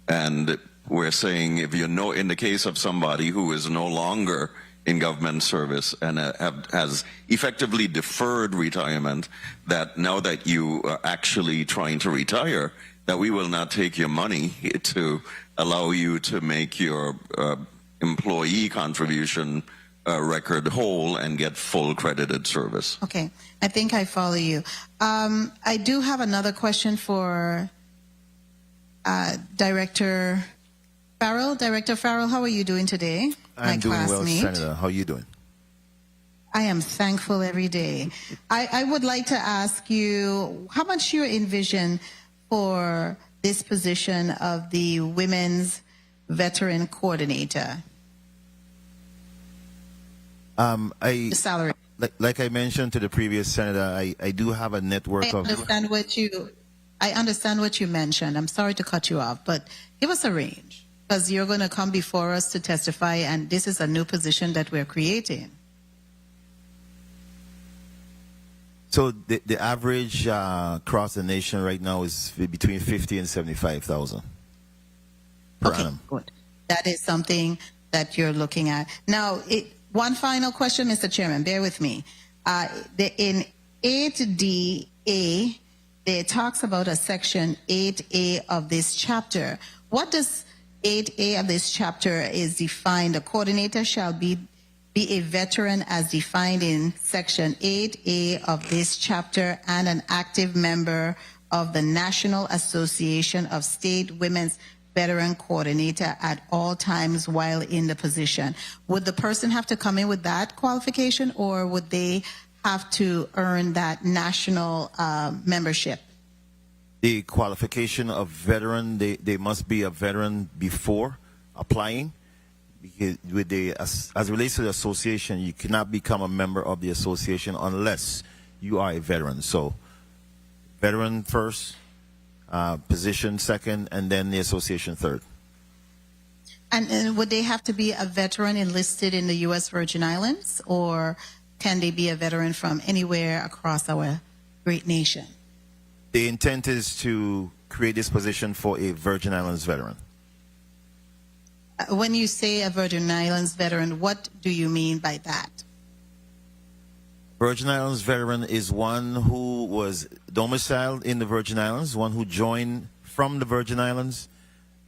And we're saying if you know, in the case of somebody who is no longer in government service and has effectively deferred retirement, that now that you are actually trying to retire, that we will not take your money to allow you to make your employee contribution record whole and get full credited service. Okay, I think I follow you. I do have another question for Director Farrell. Director Farrell, how are you doing today? I'm doing well, Senator. How are you doing? I am thankful every day. I would like to ask you how much you envision for this position of the Women's Veteran Coordinator. The salary. Like I mentioned to the previous senator, I do have a network I understand what you mentioned. I'm sorry to cut you off, but give us a range, because you're going to come before us to testify, and this is a new position that we're creating. So the average across the nation right now is between 50 and 75,000 per annum. Good. That is something that you're looking at. Now, one final question, Mr. Chairman. Bear with me. In 8DA, it talks about a section 8A of this chapter. What does 8A of this chapter is defined? The coordinator shall be a veteran as defined in section 8A of this chapter and an active member of the National Association of State Women's Veteran Coordinator at all times while in the position. Would the person have to come in with that qualification, or would they have to earn that national membership? The qualification of veteran, they must be a veteran before applying. Because with as it relates to the association, you cannot become a member of the association unless you are a veteran. So, veteran first, position second, and then the association third. And would they have to be a veteran enlisted in the U.S. Virgin Islands, or can they be a veteran from anywhere across our great nation? The intent is to create this position for a Virgin Islands veteran. When you say a Virgin Islands veteran, what do you mean by that? Virgin Islands veteran is one who was domiciled in the Virgin Islands, one who joined from the Virgin Islands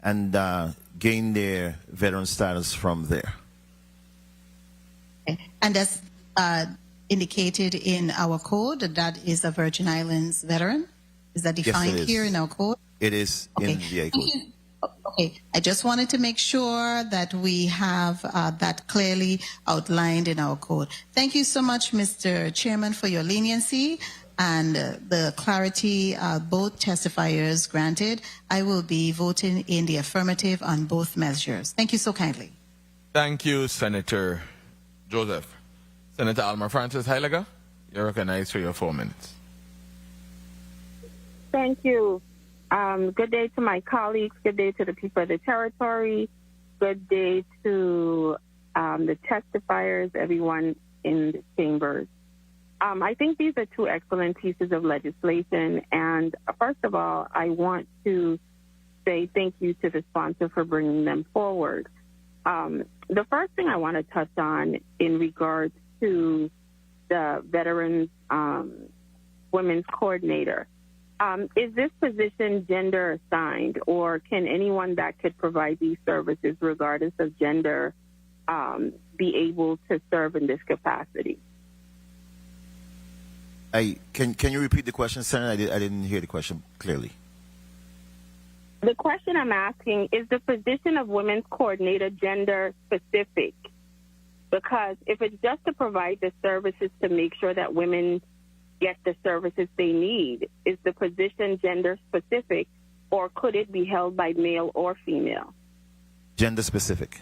and gained their veteran status from there. Okay. And that's indicated in our code that is a Virgin Islands veteran? Is that defined here in our code? It is in the VA code. Okay, I just wanted to make sure that we have that clearly outlined in our code. Thank you so much, Mr. Chairman, for your leniency and the clarity both testifiers granted. I will be voting in the affirmative on both measures. Thank you so kindly. Thank you, Senator Joseph. Senator Alma Francis Heiliger, you're recognized for your 4 minutes. Thank you. Good day to my colleagues. Good day to the people of the territory. Good day to the testifiers, everyone in the chambers. I think these are two excellent pieces of legislation. And first of all, I want to say thank you to the sponsor for bringing them forward. The first thing I want to touch on in regards to the Veterans Women's Coordinator. Is this position gender assigned, or can anyone that could provide these services, regardless of gender, be able to serve in this capacity? Can you repeat the question, Senator? I didn't hear the question clearly. The question I'm asking is the position of Women's Coordinator gender specific? Because if it's just to provide the services to make sure that women get the services they need, is the position gender specific, or could it be held by male or female? Gender specific.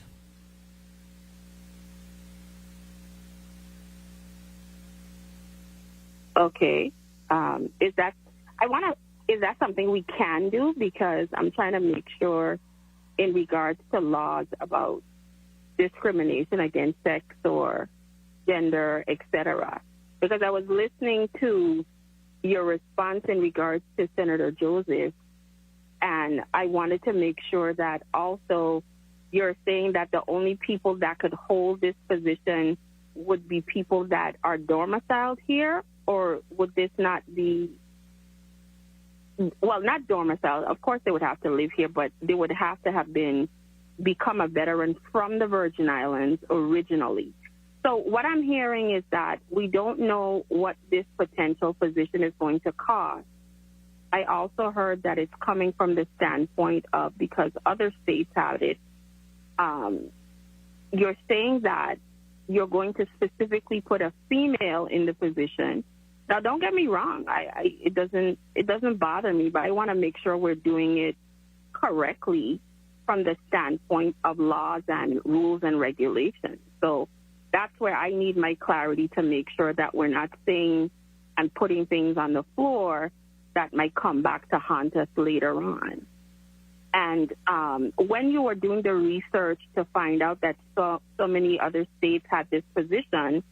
Okay. Is that something we can do? Because I'm trying to make sure in regards to laws about discrimination against sex or gender, etc. Because I was listening to your response in regards to Senator Joseph, And I wanted to make sure that also you're saying that the only people that could hold this position would be people that are domiciled here, or would this not be, well, not domiciled. Of course they would have to live here, but they would have to have become a veteran from the Virgin Islands originally. So what I'm hearing is that we don't know what this potential position is going to cost. I also heard that it's coming from the standpoint of, because other states have it, you're saying that you're going to specifically put a female in the position. Now, don't get me wrong. It doesn't bother me, but I want to make sure we're doing it correctly from the standpoint of laws and rules and regulations. So that's where I need my clarity to make sure that we're not saying and putting things on the floor that might come back to haunt us later on. And when you were doing the research to find out that so many other states had this position,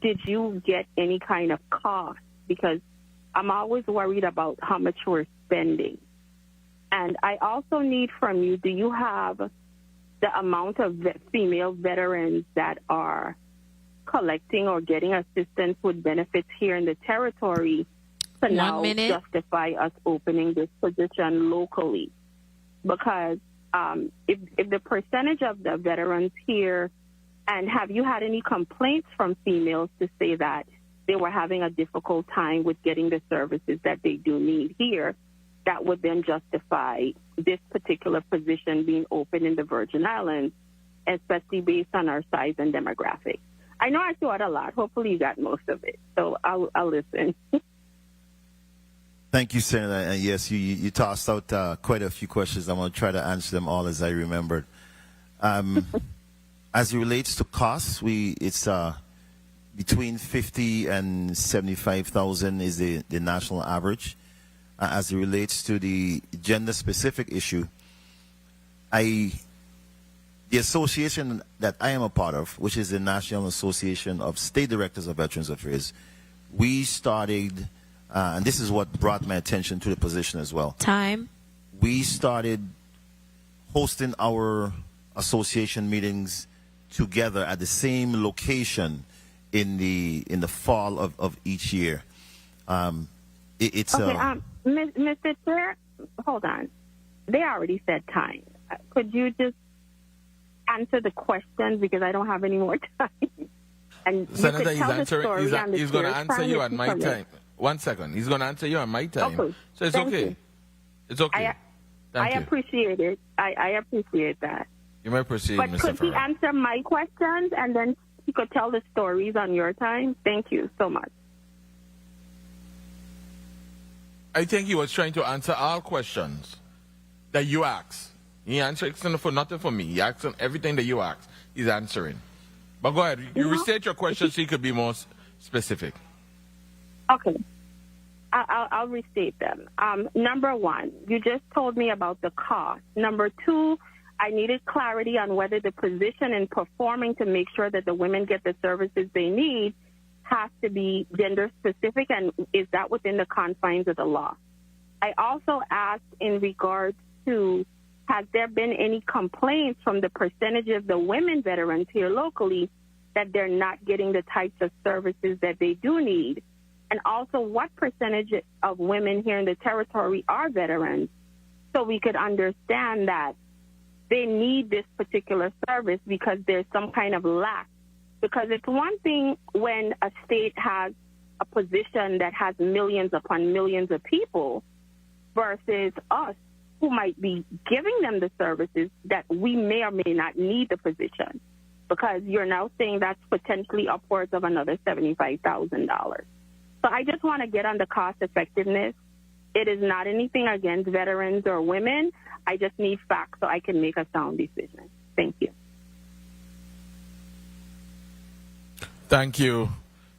did you get any kind of cost? Because I'm always worried about how much we're spending. And I also need from you, do you have the amount of female veterans that are collecting or getting assistance with benefits here in the territory to now justify us opening this position locally? Because if the percentage of the veterans here, and have you had any complaints from females to say that they were having a difficult time with getting the services that they do need here, that would then justify this particular position being open in the Virgin Islands, especially based on our size and demographic? I know I thought a lot. Hopefully you got most of it. So I'll listen. Thank you, Senator. And yes, you tossed out quite a few questions. I'm going to try to answer them all as I remembered. As it relates to costs, it's between 50 and 75,000 is the national average. As it relates to the gender-specific issue, the association that I am a part of, which is the National Association of State Directors of Veterans Affairs, we started, and this is what brought my attention to the position as well. Time. We started hosting our association meetings together at the same location in the fall of each year. It's okay, Mr. Chair, hold on. They already said time. Could you just answer the question, because I don't have any more time? And Senator, he's going to answer you at my time. 1 second. He's going to answer you at my time. Okay. So it's okay. You. It's okay. I appreciate it. I appreciate that. You may proceed, but Mr. could he answer my questions and then he could tell the stories on your time? Thank you so much. I think he was trying to answer all questions that you asked. He answered for nothing for me. He asked on everything that you asked. He's answering. But go ahead. You restate your question so you could be more specific. Okay. I'll restate them. Number one, you just told me about the cost. Number two, I needed clarity on whether the position in performing to make sure that the women get the services they need has to be gender specific, and is that within the confines of the law? I also asked in regards to, has there been any complaints from the percentage of the women veterans here locally that they're not getting the types of services that they do need? And also, what percentage of women here in the territory are veterans, so we could understand that they need this particular service because there's some kind of lack. Because it's one thing when a state has a position that has millions upon millions of people versus us who might be giving them the services that we may or may not need the position, because you're now saying that's potentially upwards of another $75,000. So I just want to get on the cost effectiveness. It is not anything against veterans or women. I just need facts so I can make a sound decision. Thank you. Thank you,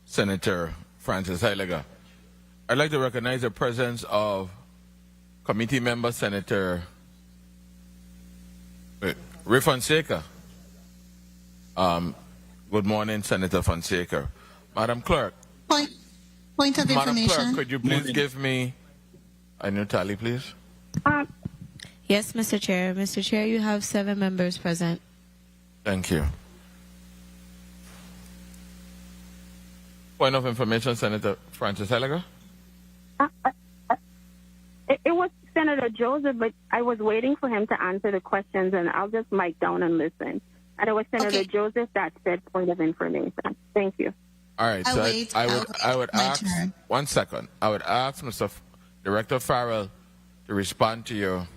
Senator Francis Heilega. I'd like to recognize the presence of committee member Senator Fonseca. Good morning, Senator Fonseca. Madam Clerk. Point of Madam information. Clerk, could you please give me A new tally, please. Yes, Mr. Chair. Mr. Chair, you have 7 members present. Thank you. Point of information, Senator Francis Heliger. It was Senator Joseph, but I was waiting for him to answer the questions, and I'll just mic down and listen. And it was Senator Joseph that said point of information. Thank you. All right, so I would ask, 1 second, I would ask Mr. Director Farrell to respond to your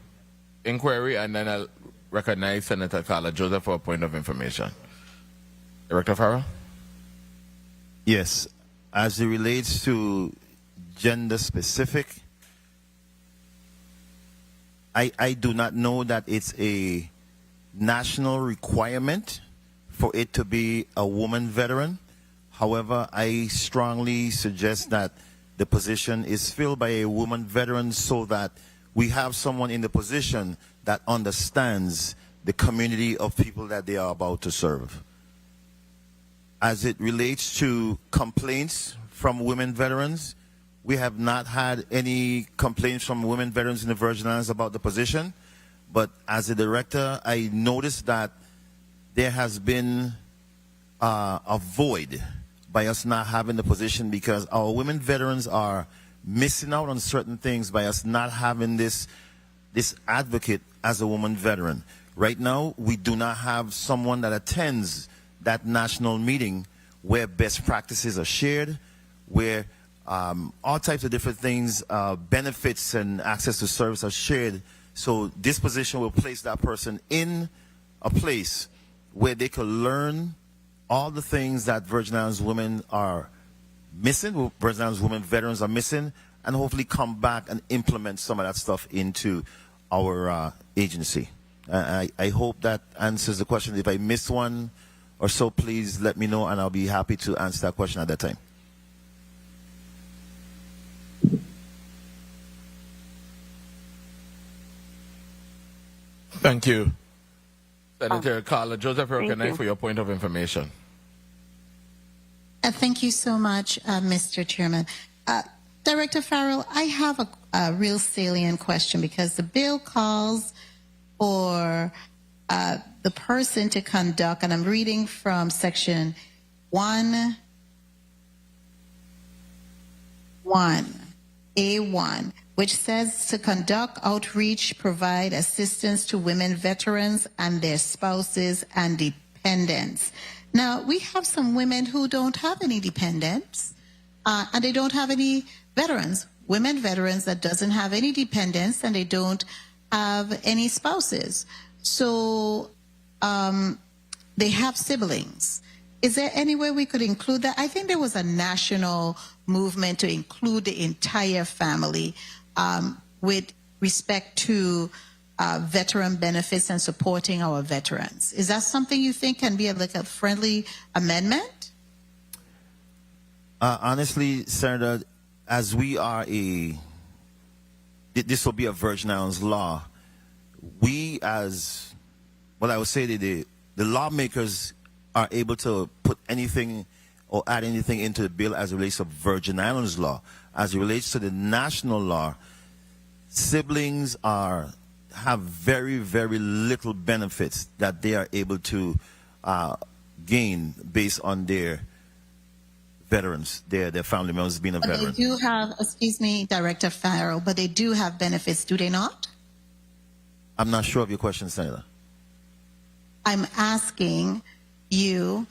inquiry, and then I'll recognize Senator Carla Joseph for a point of information. Director Farrell? Yes, as it relates to gender specific, I do not know that it's a national requirement for it to be a woman veteran. However, I strongly suggest that the position is filled by a woman veteran so that we have someone in the position that understands the community of people that they are about to serve. As it relates to complaints from women veterans, we have not had any complaints from women veterans in the Virgin Islands about the position. But as a director, I noticed that there has been a void by us not having the position because our women veterans are missing out on certain things by us not having this advocate as a woman veteran. Right now, we do not have someone that attends that national meeting where best practices are shared, where all types of different things, benefits and access to service are shared. So this position will place that person in a place where they can learn all the things that Virgin Islands women are missing, Virgin Islands women veterans are missing, and hopefully come back and implement some of that stuff into our agency. I hope that answers the question. If I missed one or so, please let me know, and I'll be happy to answer that question at that time. Thank you. Senator Carla Joseph, Thank recognized you. for your point of information. Thank you so much, Mr. Chairman. Director Farrell, I have a real salient question because the bill calls for the person to conduct, and I'm reading from section 1A1, which says to conduct outreach, provide assistance to women veterans and their spouses and dependents. Now, we have some women who don't have any dependents, and they don't have any veterans, women veterans that doesn't have any dependents, and they don't have any spouses. So they have siblings. Is there any way we could include that? I think there was a national movement to include the entire family with respect to veteran benefits and supporting our veterans. Is that something you think can be like a friendly amendment? Honestly, Senator, as we are this will be a Virgin Islands law. We as, well, I would say that the lawmakers are able to put anything or add anything into the bill as it relates to Virgin Islands law. As it relates to the national law, siblings have very, very little benefits that they are able to gain based on their veterans, their family members being a veteran. They do have, excuse me, Director Farrell, but they do have benefits, do they not? I'm not sure of your question, Senator. I'm asking you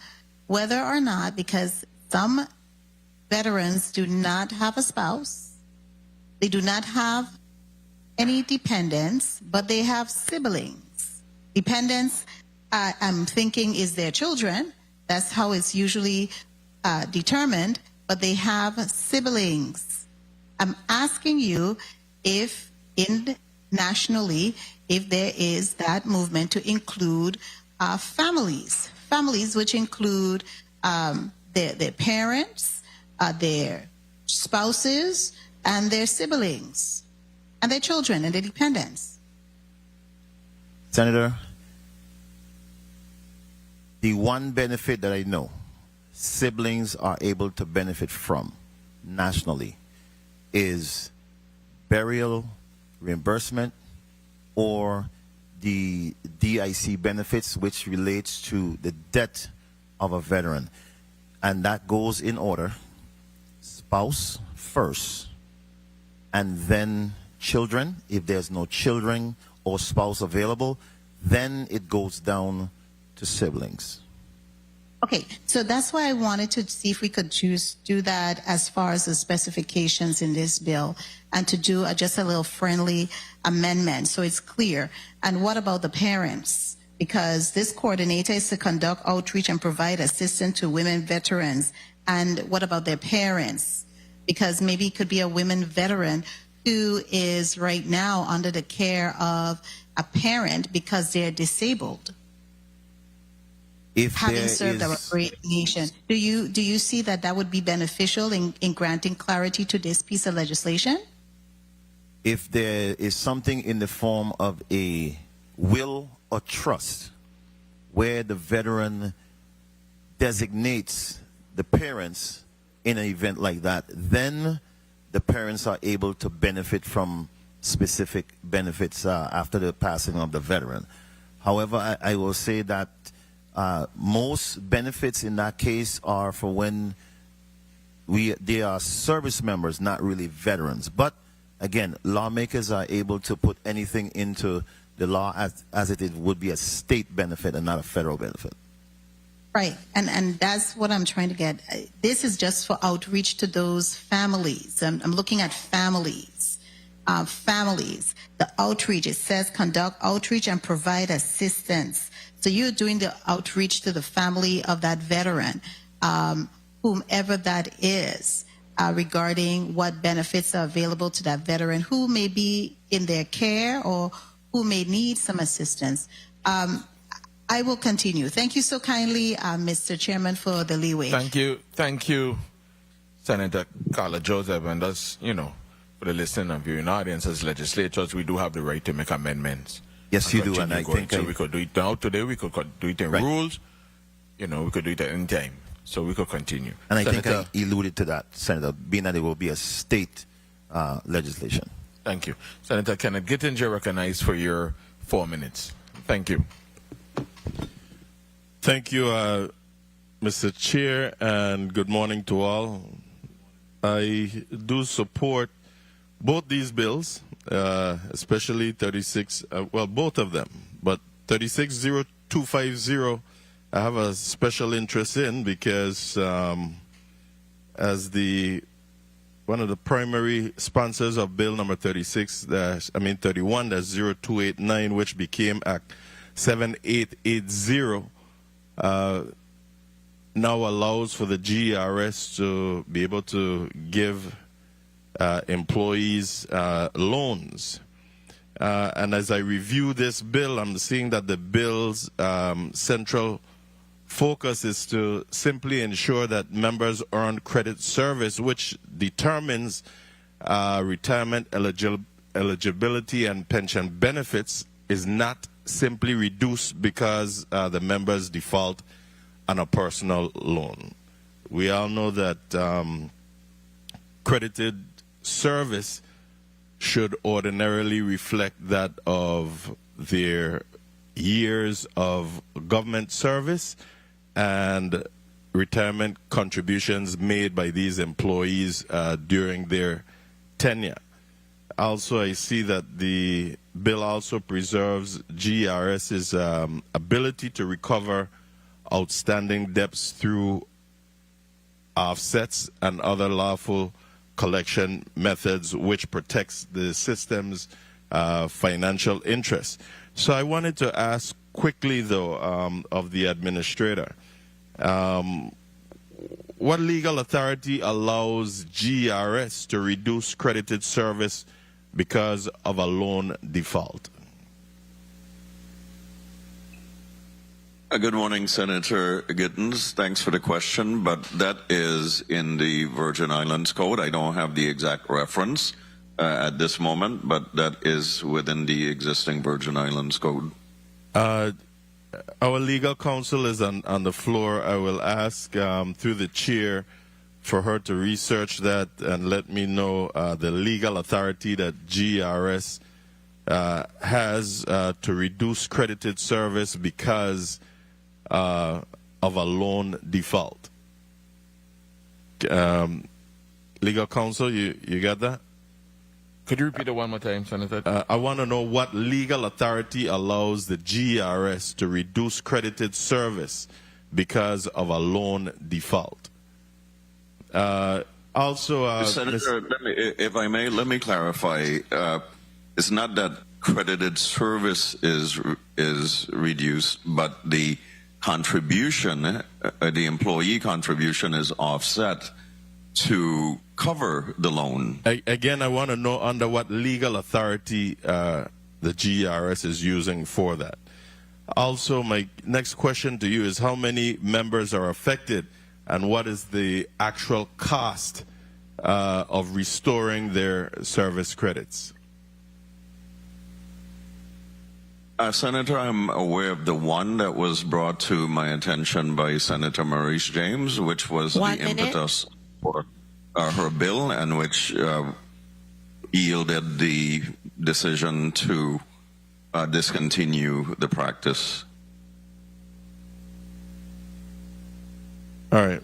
whether or not, because some veterans do not have a spouse, they do not have any dependents, but they have siblings. Dependents, I'm thinking, is their children. That's how it's usually determined, but they have siblings. I'm asking you if nationally, if there is that movement to include families which include their parents, their spouses, and their siblings, and their children and their dependents. Senator, the one benefit that I know siblings are able to benefit from nationally is burial reimbursement or the DIC benefits, which relates to the death of a veteran. And that goes in order: spouse first, and then children. If there's no children or spouse available, then it goes down to siblings. Okay, so that's why I wanted to see if we could do that as far as the specifications in this bill, and to do just a little friendly amendment so it's clear. And what about the parents? Because this coordinator is to conduct outreach and provide assistance to women veterans. And what about their parents? Because maybe it could be a women veteran who is right now under the care of a parent because they're disabled. If having served our great nation. Do you see that would be beneficial in granting clarity to this piece of legislation? If there is something in the form of a will or trust where the veteran designates the parents in an event like that, then the parents are able to benefit from specific benefits after the passing of the veteran. However, I will say that most benefits in that case are for when they are service members, not really veterans. But again, lawmakers are able to put anything into the law as it would be a state benefit and not a federal benefit. Right, and that's what I'm trying to get. This is just for outreach to those families. I'm looking at families. Families. The outreach, it says conduct outreach and provide assistance. So you're doing the outreach to the family of that veteran, whomever that is, regarding what benefits are available to that veteran who may be in their care or who may need some assistance. I will continue. Thank you so kindly, Mr. Chairman, for the leeway. Thank you, Senator Carla Joseph. And as you know, for the listening and viewing audience, as legislators, we do have the right to make amendments. Yes, you do, and I think so. We could do it now today. We could do it in rules. You know, we could do it at any time. So we could continue. And Senator, I think I alluded to that, Senator, being that it will be a state legislation. Thank you, Senator Kenneth Gittinger, recognized for your 4 minutes. Thank you. Thank you, Mr. Chair, and good morning to all. I do support both these bills, especially 36, well, both of them, but 360250 I have a special interest in because as one of the primary sponsors of bill number 31-0289, which became Act 7880, now allows for the GERS to be able to give employees loans. And as I review this bill, I'm seeing that the bill's central focus is to simply ensure that members earn credit service, which determines retirement eligibility and pension benefits, is not simply reduced because the members default on a personal loan. We all know that credited service should ordinarily reflect that of their years of government service and retirement contributions made by these employees during their tenure. Also, I see that the bill also preserves GERS's ability to recover outstanding debts through offsets and other lawful collection methods, which protects the system's financial interests. So I wanted to ask quickly, though, of the administrator, what legal authority allows GERS to reduce credited service because of a loan default? Good morning, Senator Gittins. Thanks for the question, but that is in the Virgin Islands Code. I don't have the exact reference at this moment, but that is within the existing Virgin Islands Code. Our legal counsel is on the floor. I will ask through the chair for her to research that and let me know the legal authority that GERS has to reduce credited service because of a loan default. Legal counsel, you got that? Could you repeat it one more time, Senator? I want to know what legal authority allows the GERS to reduce credited service because of a loan default. Also, Senator, if I may, let me clarify. It's not that credited service is reduced, but the contribution, the employee contribution, is offset to cover the loan. Again, I want to know under what legal authority the GERS is using for that. Also, my next question to you is how many members are affected and what is the actual cost of restoring their service credits? Senator, I'm aware of the one that was brought to my attention by Senator Marise James, which was the impetus for her bill and which yielded the decision to discontinue the practice. All right.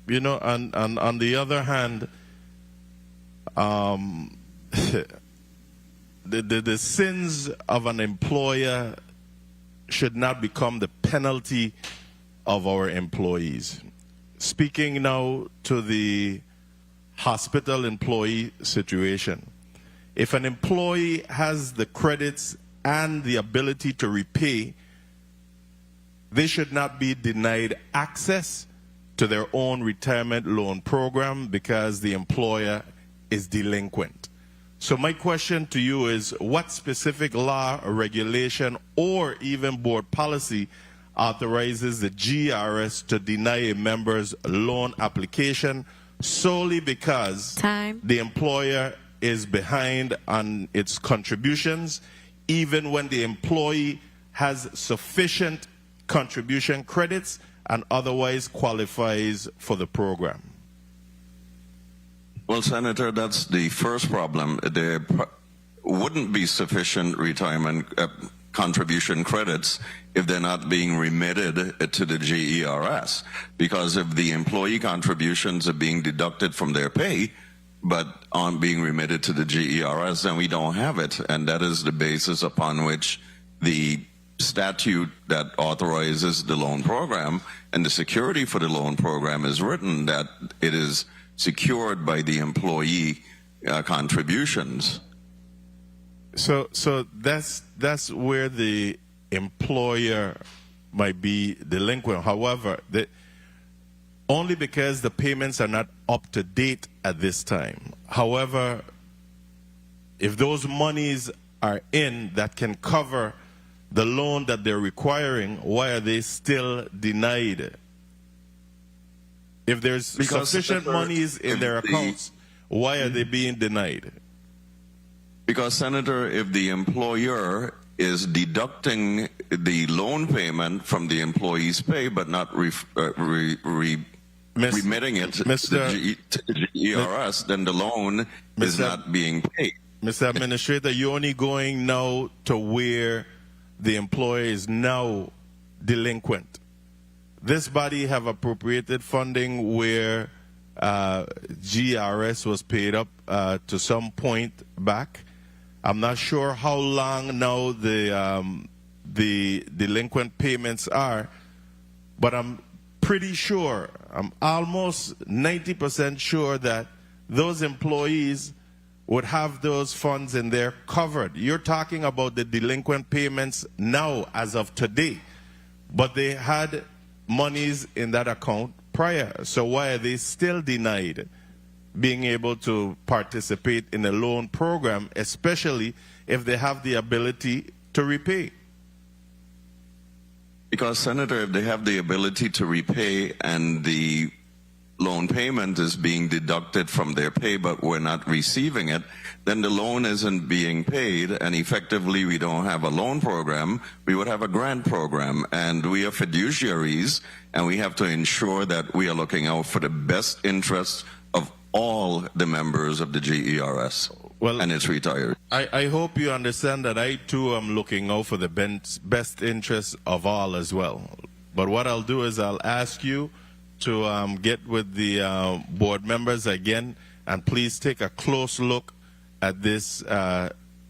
You know, and on the other hand, the sins of an employer should not become the penalty of our employees. Speaking now to the hospital employee situation, if an employee has the credits and the ability to repay, they should not be denied access to their own retirement loan program because the employer is delinquent. So my question to you is, what specific law or regulation or even board policy authorizes the GERS to deny a member's loan application solely because the employer is behind on its contributions, even when the employee has sufficient contribution credits and otherwise qualifies for the program? Well, Senator, that's the first problem. There wouldn't be sufficient retirement contribution credits if they're not being remitted to the GERS. Because if the employee contributions are being deducted from their pay, but aren't being remitted to the GERS, then we don't have it. And that is the basis upon which the statute that authorizes the loan program and the security for the loan program is written, that it is secured by the employee contributions. So that's where the employer might be delinquent. However, only because the payments are not up to date at this time. However, if those monies are in that can cover the loan that they're requiring, why are they still denied? If there's sufficient monies in their accounts, why are they being denied? Because, Senator, if the employer is deducting the loan payment from the employee's pay but not remitting it to the GERS, then the loan is not being paid. Mr. Administrator, you're only going now to where the employer is now delinquent. This body have appropriated funding where GERS was paid up to some point back. I'm not sure how long now the delinquent payments are, but I'm pretty sure, I'm almost 90% sure that those employees would have those funds in there covered. You're talking about the delinquent payments now as of today, but they had monies in that account prior. So why are they still denied being able to participate in a loan program, especially if they have the ability to repay? Because, Senator, if they have the ability to repay and the loan payment is being deducted from their pay, but we're not receiving it, then the loan isn't being paid, and effectively we don't have a loan program. We would have a grant program, and we are fiduciaries, and we have to ensure that we are looking out for the best interests of all the members of the GERS and its retirees. I hope you understand that I too am looking out for the best interests of all as well. But what I'll do is I'll ask you to get with the board members again, and please take a close look at this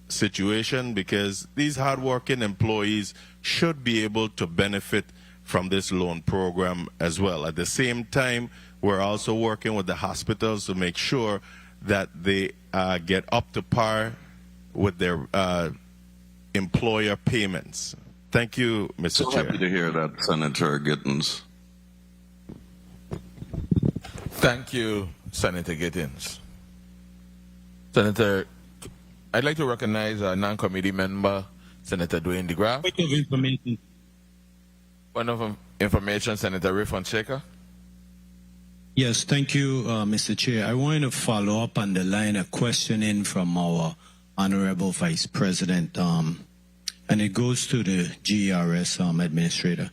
situation, because these hardworking employees should be able to benefit from this loan program as well. At the same time, we're also working with the hospitals to make sure that they get up to par with their employer payments. Thank you, Mr. Chair. Happy to hear that, Senator Gittins. Thank you, Senator Gittins. Senator, I'd like to recognize a non-committee member, Senator Dwayne DeGraff. Point of information. Point of information, Senator Ray Fonseca. Yes, thank you, Mr. Chair. I wanted to follow up on the line of questioning from our Honorable Vice President, and it goes to the GERS administrator.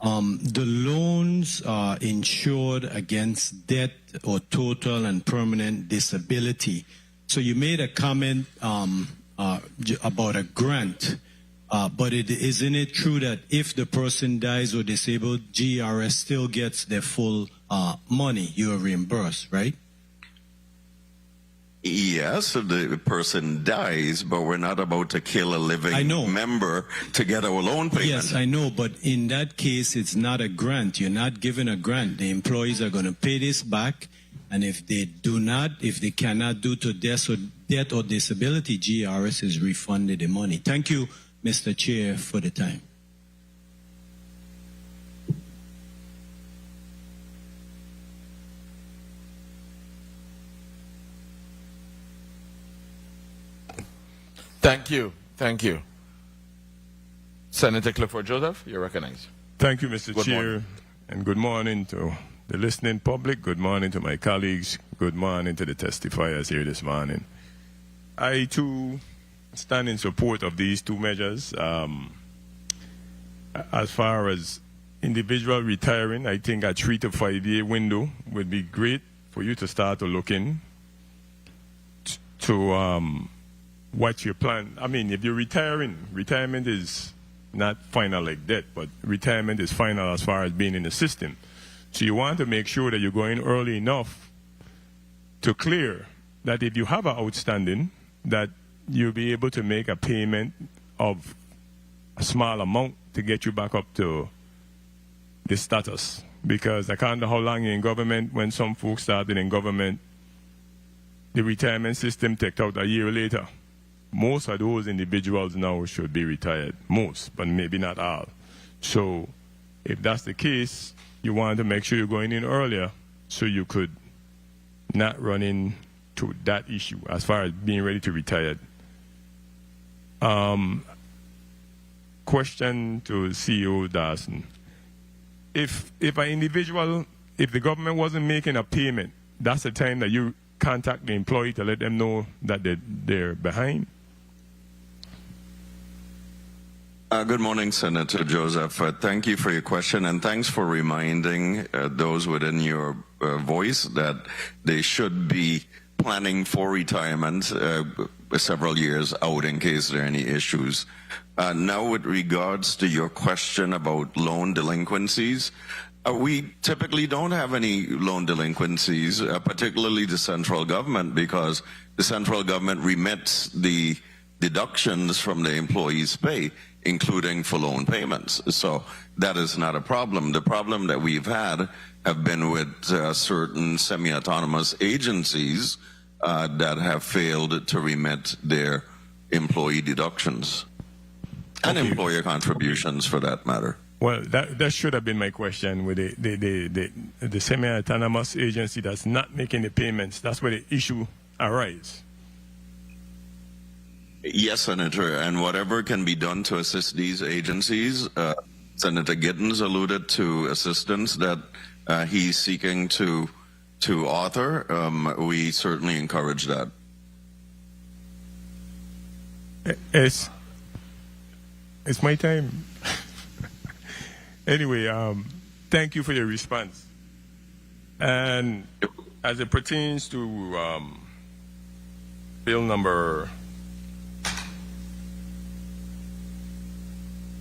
The loans are insured against death or total and permanent disability. So you made a comment about a grant, but isn't it true that if the person dies or disabled, GERS still gets their full money? You are reimbursed, right? Yes, if the person dies, but we're not about to kill a living member to get our loan payment. Yes, I know, but in that case, it's not a grant. You're not given a grant. The employees are going to pay this back, and if they cannot due to death or disability, GERS is refunded the money. Thank you, Mr. Chair, for the time. Thank you. Thank you. Senator Clifford Joseph, you're recognized. Thank you, Mr. Good Chair, morning. and good morning to the listening public. Good morning to my colleagues. Good morning to the testifiers here this morning. I, too, stand in support of these two measures. As far as individual retiring, I think a 3 to 5 year window would be great for you to start to look in to what your plan. I mean, if you're retiring, retirement is not final like death, but retirement is final as far as being in the system. So you want to make sure that you're going early enough to clear that if you have an outstanding, that you'll be able to make a payment of a small amount to get you back up to the status. Because I can't know how long you're in government. When some folks started in government, the retirement system takes out a year later. Most of those individuals now should be retired. Most, but maybe not all. So if that's the case, you want to make sure you're going in earlier so you could not run into that issue as far as being ready to retire. Question to CEO Dawson. If an individual, if the government wasn't making a payment, that's the time that you contact the employee to let them know that they're behind? Good morning, Senator Joseph. Thank you for your question, and thanks for reminding those within your voice that they should be planning for retirement several years out in case there are any issues. Now, with regards to your question about loan delinquencies, we typically don't have any loan delinquencies, particularly the central government, because the central government remits the deductions from the employee's pay, including for loan payments. So that is not a problem. The problem that we've had have been with certain semi-autonomous agencies that have failed to remit their employee deductions and employer contributions, for that matter. Well, that should have been my question with the semi-autonomous agency that's not making the payments. That's where the issue arises. Yes, Senator, and whatever can be done to assist these agencies, Senator Gittins alluded to assistance that he's seeking to author, we certainly encourage that. It's my time. Anyway, thank you for your response. And as it pertains to bill number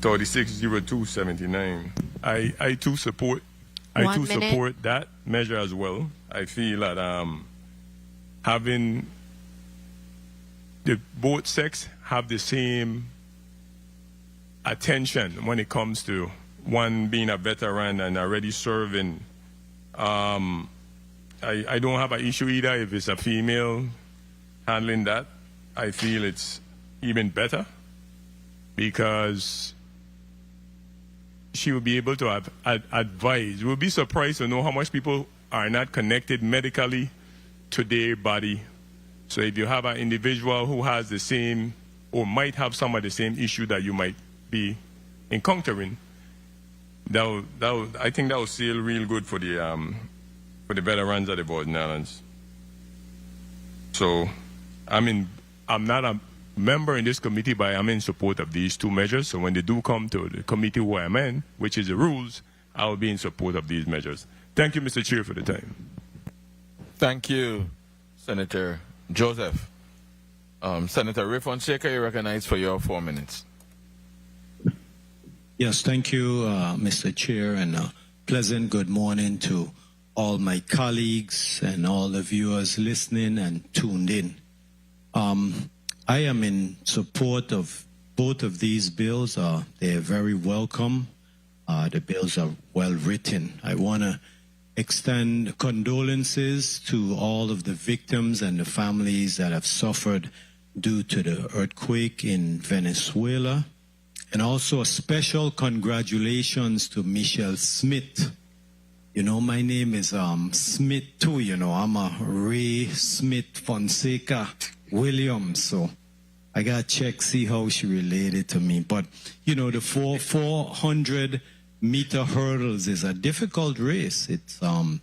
360279, I too support that measure as well. I feel that having both sex have the same attention when it comes to one being a veteran and already serving. I don't have an issue either if it's a female handling that. I feel it's even better because she will be able to advise. We'll be surprised to know how much people are not connected medically to their body. So if you have an individual who has the same or might have some of the same issue that you might be encountering, I think that will seal real good for the veterans of the Virgin Islands. So, I'm not a member in this committee, but I'm in support of these two measures. So when they do come to the committee where I'm in, which is the rules, I will be in support of these measures. Thank you, Mr. Chair, for the time. Thank you, Senator Joseph. Senator Ray Fonseca, you recognized for your 4 minutes. Yes, thank you, Mr. Chair, and pleasant good morning to all my colleagues and all the viewers listening and tuned in. I am in support of both of these bills. They're very welcome. The bills are well written. I want to extend condolences to all of the victims and the families that have suffered due to the earthquake in Venezuela. And also a special congratulations to Michelle Smith. You know, my name is Smith too, you know. I'm a Ray Smith Fonseca Williams, so I got to check, see how she related to me. But, you know, the 400-meter hurdles is a difficult race. It's 10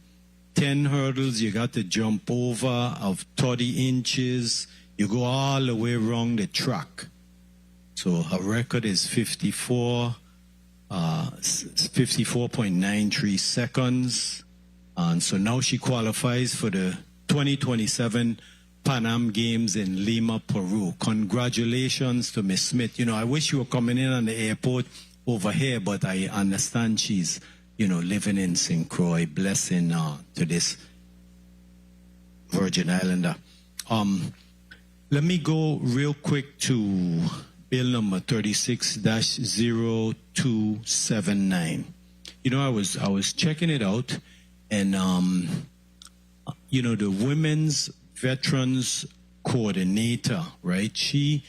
hurdles you got to jump over of 30 inches. You go all the way around the track. So her record is 54.93 seconds. And so now she qualifies for the 2027 Pan Am Games in Lima, Peru. Congratulations to Miss Smith. You know, I wish you were coming in on the airport over here, but I understand she's, you know, living in St. Croix. Blessing to this Virgin Islander. Let me go real quick to Bill number 36-0279. You know, I was checking it out, and you know, the Women's Veterans Coordinator, right? She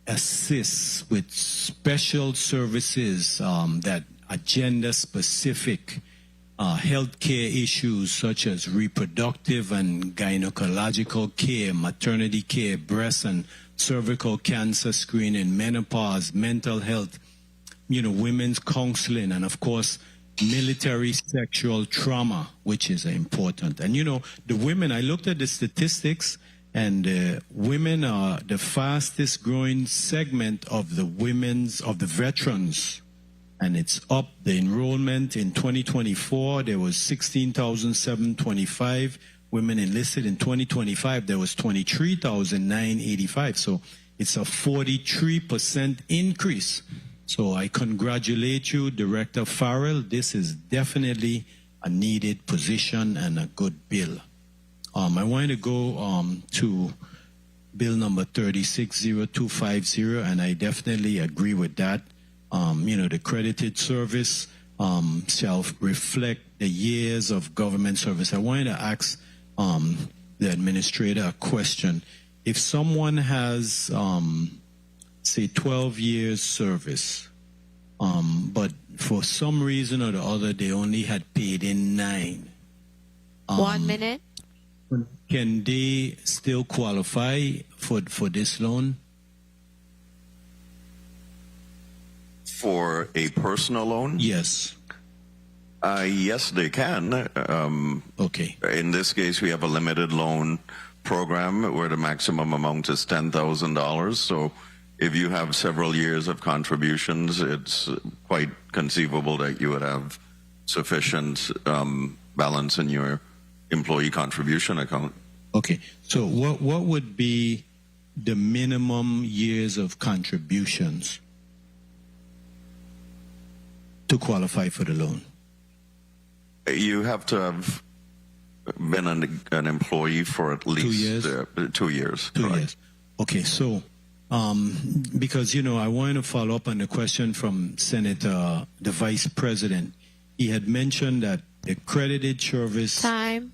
assists with special services that are gender specific healthcare issues such as reproductive and gynecological care, maternity care, breast and cervical cancer screening, menopause, mental health, you know, women's counseling, and of course, military sexual trauma, which is important. And you know, the women, I looked at the statistics, and women are the fastest growing segment of the veterans. And it's up. The enrollment in 2024, there was 16,725 women enlisted. In 2025, there was 23,985. So it's a 43% increase. So I congratulate you, Director Farrell. This is definitely a needed position and a good bill. I want to go to bill number 360250, and I definitely agree with that. You know, the credited service shall reflect the years of government service. I wanted to ask the administrator a question. If someone has, say, 12 years service, but for some reason or the other, they only had paid in 9. 1 minute. Can they still qualify for this loan? For a personal loan? Yes. Yes, they can. Okay. In this case, we have a limited loan program where the maximum amount is $10,000. So if you have several years of contributions, it's quite conceivable that you would have sufficient balance in your employee contribution account. Okay. So what would be the minimum years of contributions to qualify for the loan? You have to have been an employee for at least 2 years. 2 years. 2 correct. years. Okay. So because I wanted to follow up on the question from Senator, the Vice President. He had mentioned that the credited service Time.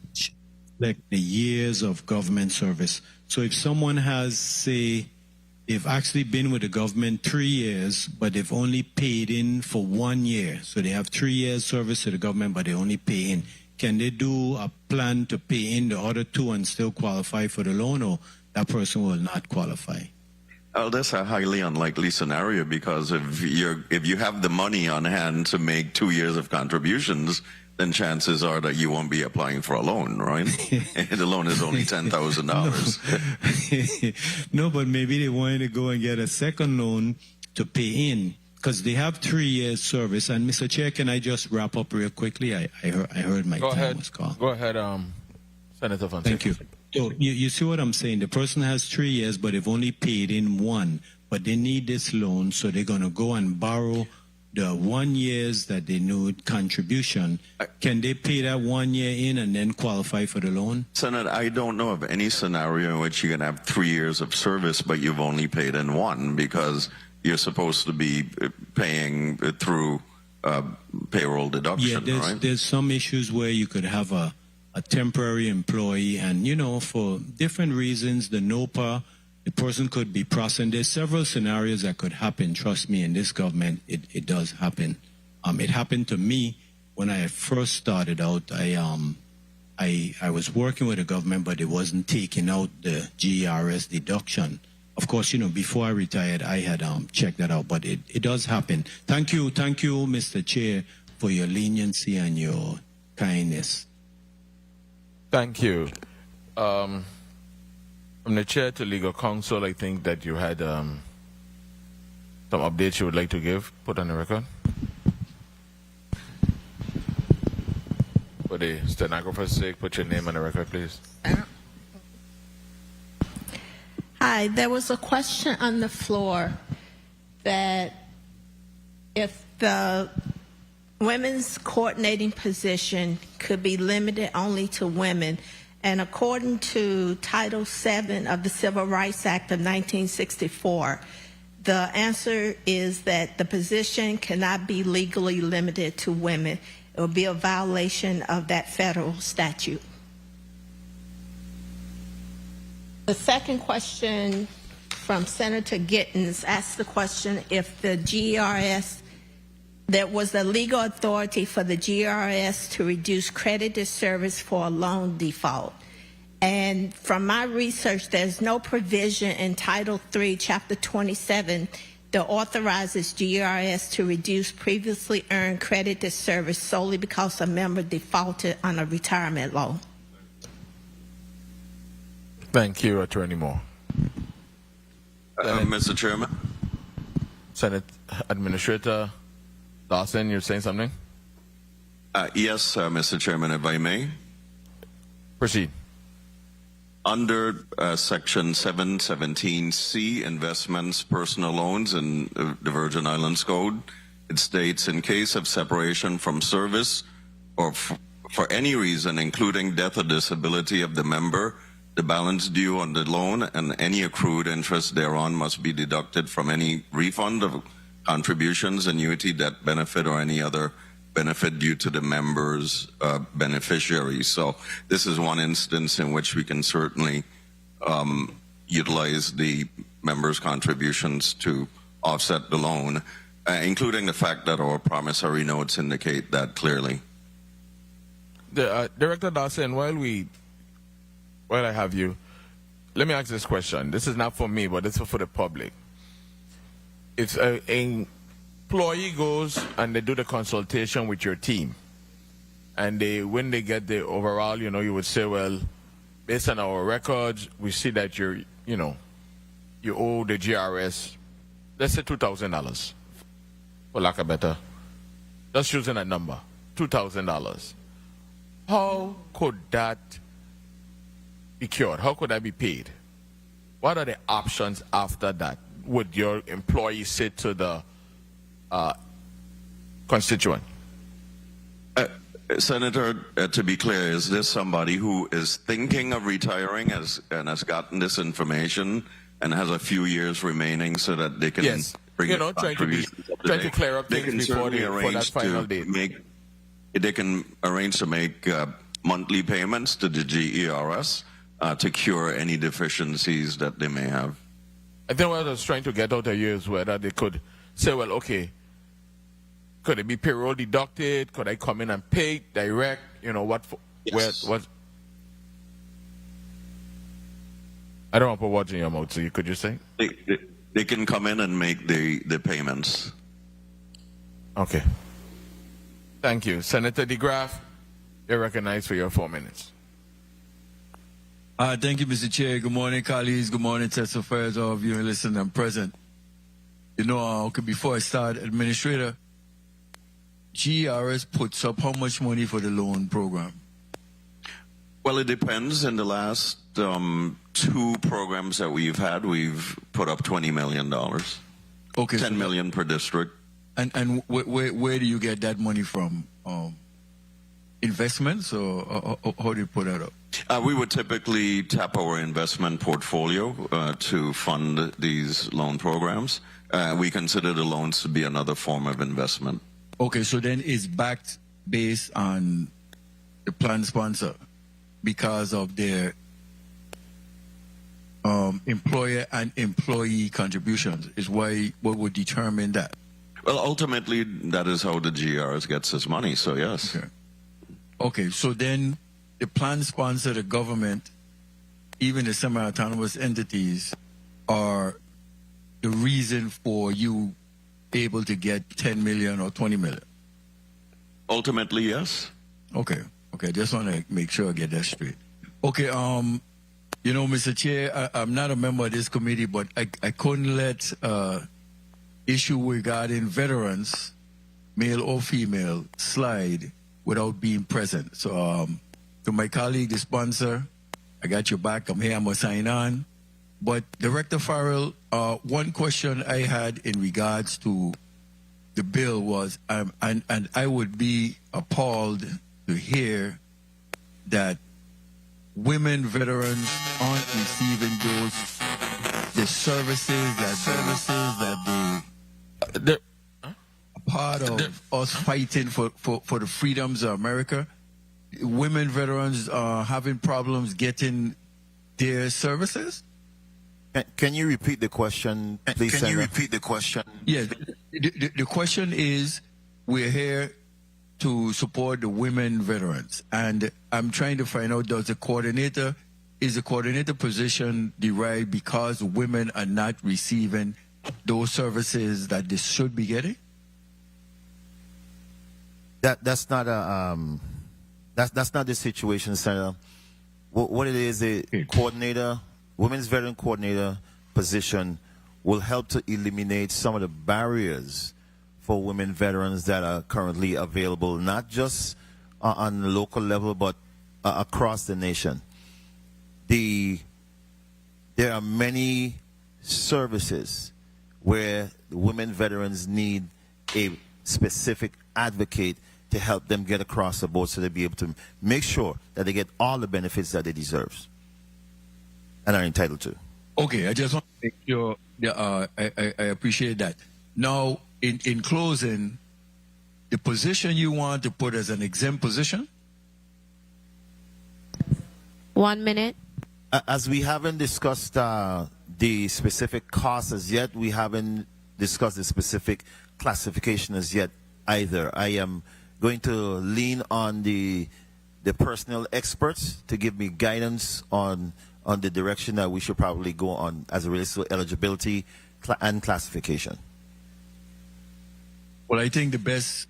like the years of government service. So if someone has, say, they've actually been with the government 3 years, but they've only paid in for 1 year. So they have 3 years service to the government, but they only pay in. Can they do a plan to pay in the other 2 and still qualify for the loan, or that person will not qualify? Well, that's a highly unlikely scenario, because if you have the money on hand to make 2 years of contributions, then chances are that you won't be applying for a loan, right? The loan is only $10,000. No, but maybe they wanted to go and get a second loan to pay in, because they have 3 years service. And Mr. Chair, can I just wrap up real quickly? I heard my time was called. Go ahead, Senator Fonseca. Thank you. So you see what I'm saying? The person has 3 years, but they've only paid in 1. But they need this loan, so they're going to go and borrow the 1 years that they need contribution. Can they pay that 1 year in and then qualify for the loan? Senator, I don't know of any scenario in which you can have 3 years of service, but you've only paid in 1, because you're supposed to be paying through payroll deduction, right? There's some issues where you could have a temporary employee, and for different reasons, the NOPA, the person could be processed. There's several scenarios that could happen. Trust me, in this government, it does happen. It happened to me when I first started out. I was working with the government, but it wasn't taking out the GERS deduction. Of course, before I retired, I had checked that out, but it does happen. Thank you, Mr. Chair, for your leniency and your kindness. Thank you. From the chair to legal counsel, I think that you had some updates you would like to give. Put on the record. For the stenographer's sake, put your name on the record, please. Hi, there was a question on the floor that if the women's coordinating position could be limited only to women, and according to Title VII of the Civil Rights Act of 1964, the answer is that the position cannot be legally limited to women. It would be a violation of that federal statute. The second question from Senator Gittens asked the question if the GERS, there was a legal authority for the GERS to reduce credited service for a loan default. And from my research, there's no provision in Title III, Chapter 27, that authorizes GERS to reduce previously earned credited service solely because a member defaulted on a retirement loan. Thank you, Attorney Moore. Mr. Chairman? Senate Administrator Dawson, you're saying something? Yes, Mr. Chairman, if I may. Proceed. Under Section 717C, investments, personal loans in the Virgin Islands Code, it states, in case of separation from service or for any reason, including death or disability of the member, the balance due on the loan and any accrued interest thereon must be deducted from any refund of contributions, annuity, death benefit, or any other benefit due to the member's beneficiaries. So this is one instance in which we can certainly utilize the member's contributions to offset the loan, including the fact that our promissory notes indicate that clearly. Director Dawson, while I have you, let me ask this question. This is not for me, but this is for the public. If an employee goes and they do the consultation with your team, and when they get the overall, you would say, well, based on our records, we see that you owe the GRS, let's say $2,000, for lack of better, just using a number, $2,000. How could that be cured? How could that be paid? What are the options after that? Would your employee say to the constituent? Senator, to be clear, is this somebody who is thinking of retiring and has gotten this information and has a few years remaining so that they can bring trying to clear up things before that final date? They can arrange to make monthly payments to the GERS to cure any deficiencies that they may have. I think what I was trying to get out of you is whether they could say, well, okay, could it be payroll deducted? Could I come in and pay direct? Yes. What? I don't want to put words in your mouth, so could you say? They can come in and make the payments. Okay. Thank you. Senator DeGraff, you're recognized for your 4 minutes. Thank you, Mr. Chair. Good morning, colleagues. Good morning, testifiers, all of you listening and present. Before I start, Administrator, GERS puts up how much money for the loan program? Well, it depends. In the last 2 programs that we've had, we've put up $20 million. Okay, $10 million per district. And where do you get that money from? Investments, or how do you put that up? We would typically tap our investment portfolio to fund these loan programs. We consider the loans to be another form of investment. Okay, so then it's backed based on the plan sponsor because of their employer and employee contributions is what would determine that. Well, ultimately, that is how the GERS gets its money, so yes. Okay, so then the plan sponsor, the government, even the semi-autonomous entities are the reason for you able to get 10 million or 20 million? Ultimately, yes. Okay, just want to make sure I get that straight. Okay, Mr. Chair, I'm not a member of this committee, but I couldn't let issue regarding veterans, male or female, slide without being present. So to my colleague, the sponsor, I got your back. I'm here. I'm going to sign on. But Director Farrell, one question I had in regards to the bill was, and I would be appalled to hear that women veterans aren't receiving the services that they are part of us fighting for the freedoms of America. Women veterans are having problems getting their services. Can you repeat the question, please, Senator? Can you repeat the question? Yes. The question is, we're here to support the women veterans, and I'm trying to find out, is the coordinator position derived because women are not receiving those services that they should be getting? That's not the situation, Senator. What it is, a coordinator, women's veteran coordinator position will help to eliminate some of the barriers for women veterans that are currently available, not just on the local level, but across the nation. There are many services where women veterans need a specific advocate to help them get across the board so they'll be able to make sure that they get all the benefits that they deserve and are entitled to. Okay, I just want to make sure, I appreciate that. Now, in closing, the position you want to put as an exempt position? 1 minute. As we haven't discussed the specific costs as yet, we haven't discussed the specific classification as yet either. I am going to lean on the personnel experts to give me guidance on the direction that we should probably go on as it relates to eligibility and classification. Well, I think the best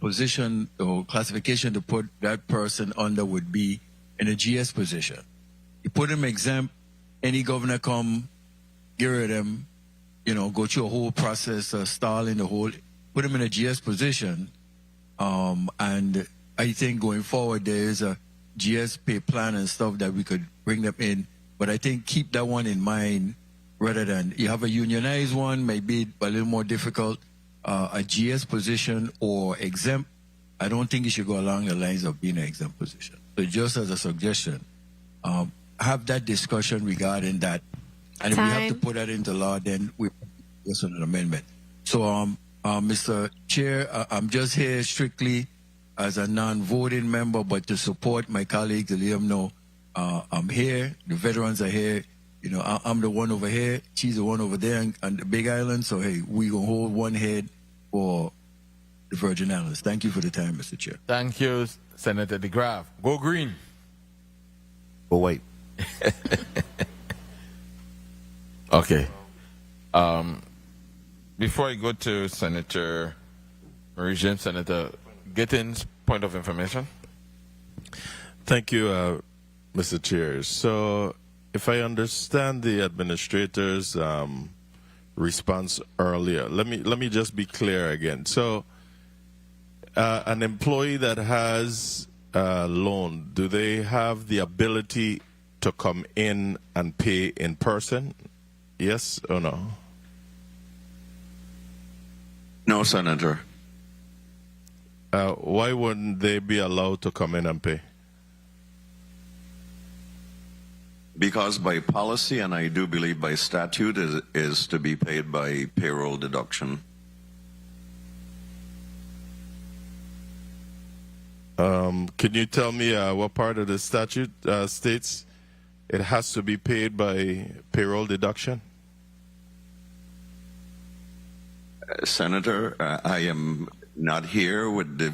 position or classification to put that person under would be in a GS position. You put him exempt, any governor come, get rid of him, go through a whole process, stalling the whole, put him in a GS position. And I think going forward, there is a GS pay plan and stuff that we could bring them in. But I think keep that one in mind rather than you have a unionized one, maybe a little more difficult. A GS position or exempt, I don't think you should go along the lines of being an exempt position. So just as a suggestion, have that discussion regarding that. And if we have to put that into law, then we just an amendment. So, Mr. Chair, I'm just here strictly as a non-voting member, but to support my colleagues, to let them know I'm here. The veterans are here. I'm the one over here. She's the one over there on the Big Island. So, hey, we're going to hold one head for the Virgin Islands. Thank you for the time, Mr. Chair. Thank you, Senator DeGraaf. Go green. Go white. Okay. Before I go to Senator Marise, Senator Gittins, point of information. Thank you, Mr. Chair. So, if I understand the administrator's response earlier, let me just be clear again. So, an employee that has a loan, do they have the ability to come in and pay in person? Yes or no? No, Senator. Why wouldn't they be allowed to come in and pay? Because by policy, and I do believe by statute, is to be paid by payroll deduction. Can you tell me what part of the statute states it has to be paid by payroll deduction? Senator, I am not here with the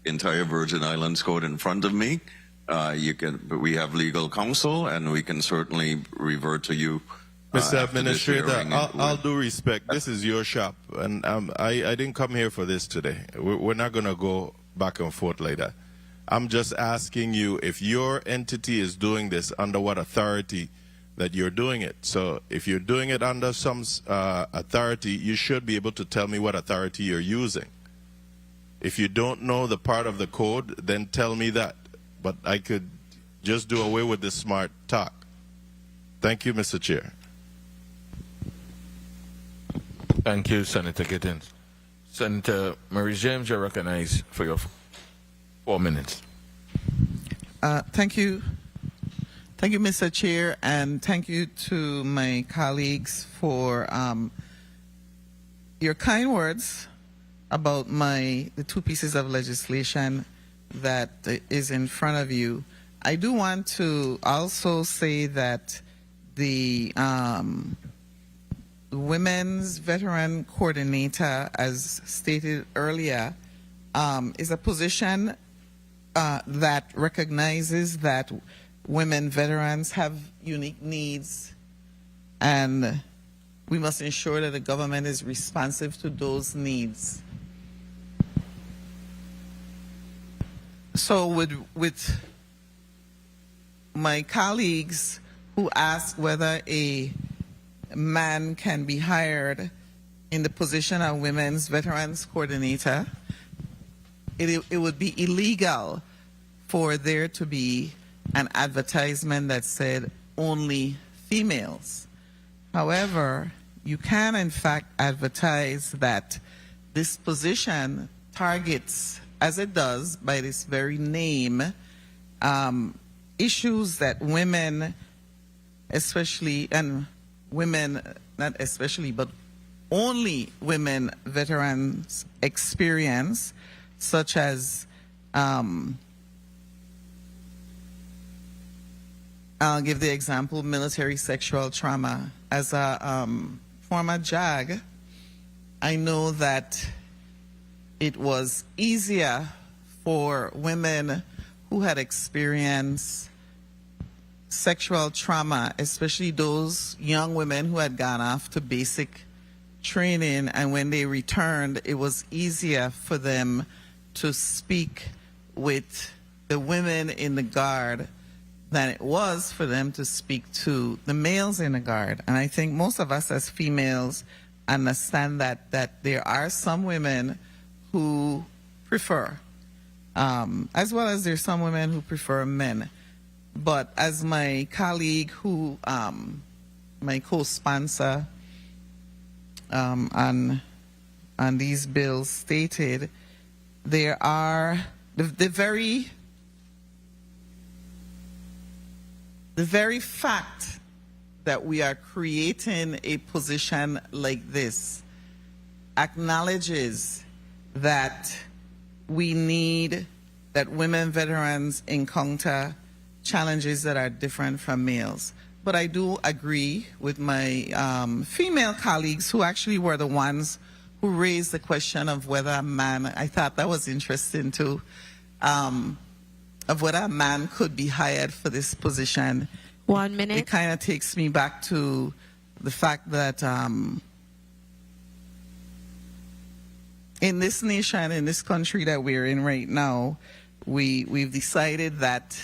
entire Virgin Islands Code in front of me. We have legal counsel, and we can certainly revert to you. Mr. Administrator, all due respect, this is your shop, and I didn't come here for this today. We're not going to go back and forth like that. I'm just asking you if your entity is doing this, under what authority that you're doing it. So if you're doing it under some authority, you should be able to tell me what authority you're using. If you don't know the part of the code, then tell me that. But I could just do away with this smart talk. Thank you, Mr. Chair. Thank you, Senator Gittins. Senator Marise James, you're recognized for your 4 minutes. Thank you. Thank you, Mr. Chair, and thank you to my colleagues for your kind words about the two pieces of legislation that is in front of you. I do want to also say that the Women's Veteran Coordinator, as stated earlier, is a position that recognizes that women veterans have unique needs, and we must ensure that the government is responsive to those needs. So with my colleagues who ask whether a man can be hired in the position of Women's Veterans Coordinator, it would be illegal for there to be an advertisement that said only females. However, you can in fact advertise that this position targets, as it does by this very name, issues that women, especially, and women, not especially, but only women veterans experience, such as I'll give the example, military sexual trauma. As a former JAG, I know that it was easier for women who had experienced sexual trauma, especially those young women who had gone off to basic training, and when they returned, it was easier for them to speak with the women in the Guard than it was for them to speak to the males in the Guard. And I think most of us as females understand that there are some women who prefer, as well as there's some women who prefer men. But as my colleague who, my co-sponsor on these bills stated, there are the very fact that we are creating a position like this acknowledges that we need that women veterans encounter challenges that are different from males. But I do agree with my female colleagues who actually were the ones who raised the question of whether a man, I thought that was interesting too, of whether a man could be hired for this position. 1 minute. It kind of takes me back to the fact that in this nation, in this country that we're in right now, we've decided that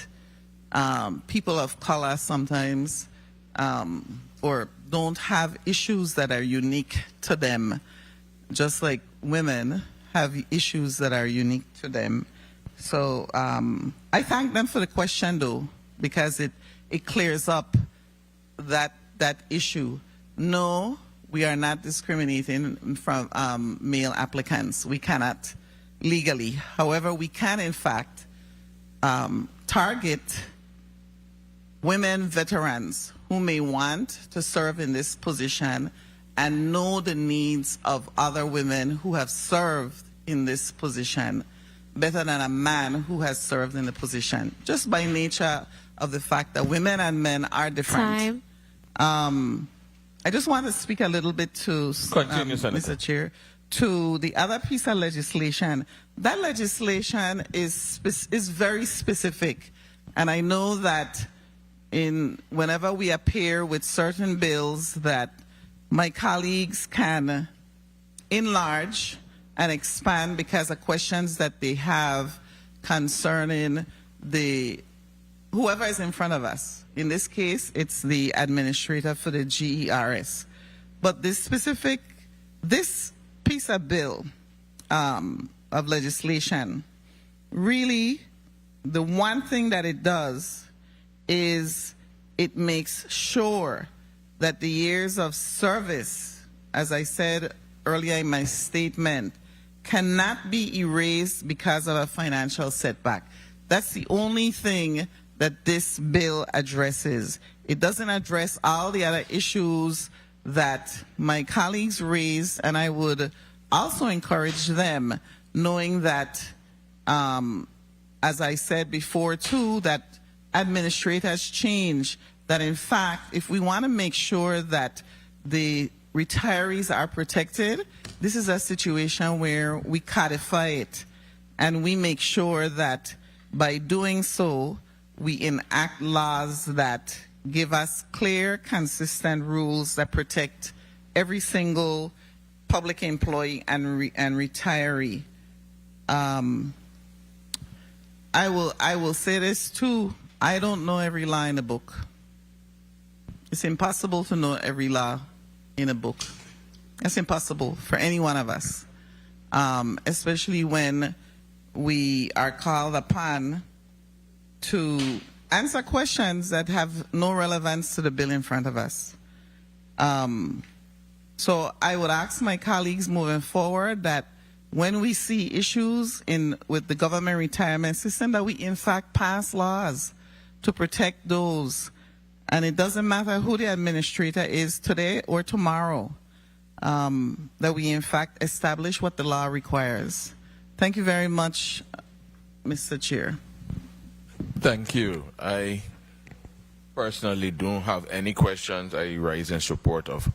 people of color sometimes or don't have issues that are unique to them, just like women have issues that are unique to them. So I thank them for the question, though, because it clears up that issue. No, we are not discriminating from male applicants. We cannot legally. However, we can, in fact, target women veterans who may want to serve in this position and know the needs of other women who have served in this position better than a man who has served in the position, just by nature of the fact that women and men are different. Time. I just want to speak a little bit to Continue, Senator. Mr. Chair, to the other piece of legislation. That legislation is very specific, and I know that whenever we appear with certain bills that my colleagues can enlarge and expand because of questions that they have concerning whoever is in front of us. In this case, it's the administrator for the GERS. But this piece of bill of legislation, really, the one thing that it does is it makes sure that the years of service, as I said earlier in my statement, cannot be erased because of a financial setback. That's the only thing that this bill addresses. It doesn't address all the other issues that my colleagues raised, and I would also encourage them, knowing that, as I said before too, that administrators change, that in fact, if we want to make sure that the retirees are protected, this is a situation where we codify it and we make sure that by doing so, we enact laws that give us clear, consistent rules that protect every single public employee and retiree. I will say this too. I don't know every law in the book. It's impossible to know every law in a book. It's impossible for any one of us, especially when we are called upon to answer questions that have no relevance to the bill in front of us. So I would ask my colleagues moving forward that when we see issues with the government retirement system, that we in fact pass laws to protect those. And it doesn't matter who the administrator is today or tomorrow, that we in fact establish what the law requires. Thank you very much, Mr. Chair. Thank you. I personally don't have any questions. I rise in support of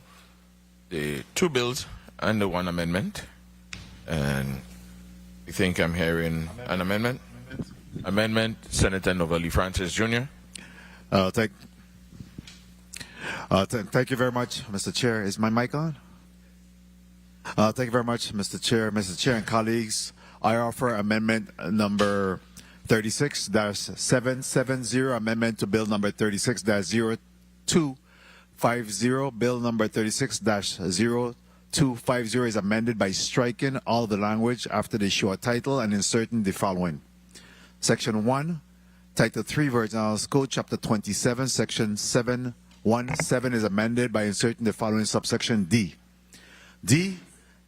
the two bills and the one amendment. And I think I'm hearing an amendment. Amendment, Senator Novelli Francis Jr. Thank you very much, Mr. Chair. Is my mic on? Thank you very much, Mr. Chair. Mr. Chair and colleagues, I offer amendment number 36-770, amendment to bill number 36-0250. Bill number 36-0250 is amended by striking all the language after the short title and inserting the following. Section 1, Title 3, Virgin Islands Code, Chapter 27, Section 717 is amended by inserting the following subsection D. D,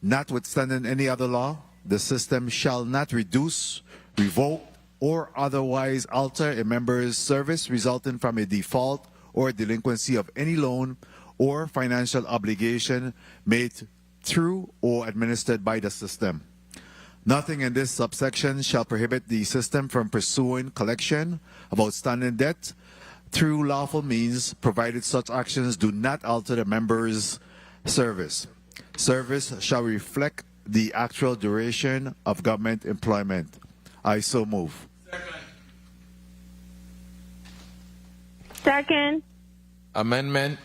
notwithstanding any other law, the system shall not reduce, revoke, or otherwise alter a member's service resulting from a default or delinquency of any loan or financial obligation made through or administered by the system. Nothing in this subsection shall prohibit the system from pursuing collection of outstanding debt through lawful means, provided such actions do not alter the member's service. Service shall reflect the actual duration of government employment. I so move. Second. Amendment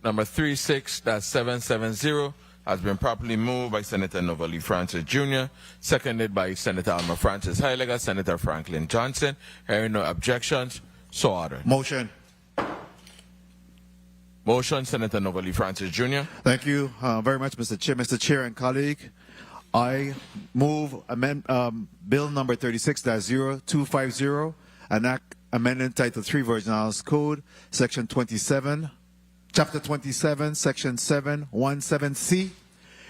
number 36-770 has been properly moved by Senator Novalee Francis Jr., seconded by Senator Alma Francis Heiliger, Senator Franklin Johnson. Hearing no objections, so ordered. Motion. Motion, Senator Novalee Francis Jr. Thank you very much, Mr. Chair. Mr. Chair and colleague, I move bill number 36-0250, an act amending Title 3 Virgin Islands Code, Section 27, Chapter 27, Section 717C,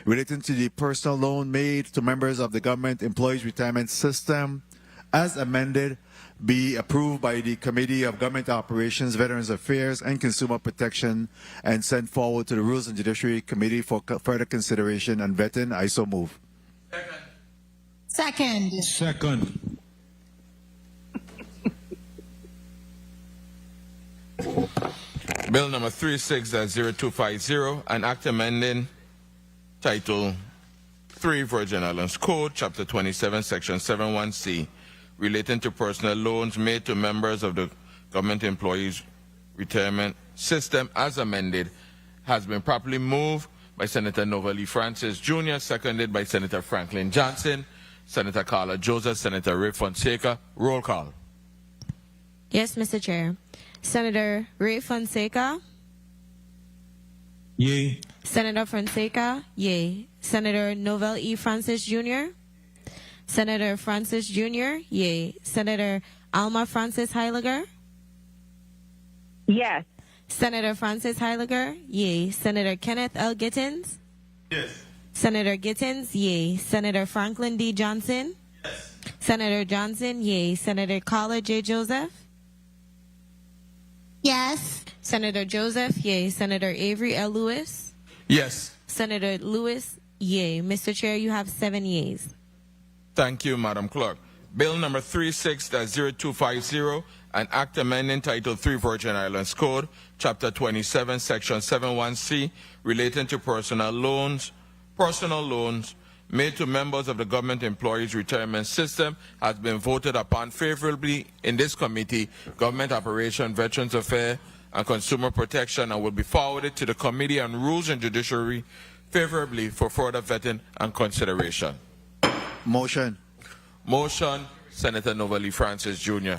relating to the personal loan made to members of the Government Employees Retirement System, as amended, be approved by the Committee of Government Operations, Veterans Affairs, and Consumer Protection, and sent forward to the Rules and Judiciary Committee for further consideration and vetting. I so move. Second. Second. Bill number 36-0250, an act amending Title 3 Virgin Islands Code, Chapter 27, Section 71C, relating to personal loans made to members of the Government Employees Retirement System, as amended, has been properly moved by Senator Novalee Francis Jr., seconded by Senator Franklin Johnson, Senator Carla Joseph, Senator Ray Fonseca. Roll call. Yes, Mr. Chair. Senator Ray Fonseca? Yay. Senator Fonseca? Yay. Senator Novalee E. Francis Jr.? Senator Francis Jr.? Yay. Senator Alma Francis Heiliger? Yes. Senator Francis Heiliger? Yay. Senator Kenneth L. Gittins? Yes. Senator Gittins? Yay. Senator Franklin D. Johnson? Yes. Senator Johnson? Yay. Senator Carla J. Joseph? Yes. Senator Joseph? Yay. Senator Avery L. Lewis? Yes. Senator Lewis? Yay. Mr. Chair, you have 7 yeas. Thank you, Madam Clerk. Bill number 36-0250, an act amending Title 3 Virgin Islands Code, Chapter 27, Section 71C, relating to personal loans made to members of the Government Employees Retirement System, has been voted upon favorably in this committee, Government Operation, Veterans Affairs, and Consumer Protection, and will be forwarded to the Committee on Rules and Judiciary favorably for further vetting and consideration. Motion. Motion, Senator Novalee Francis Jr.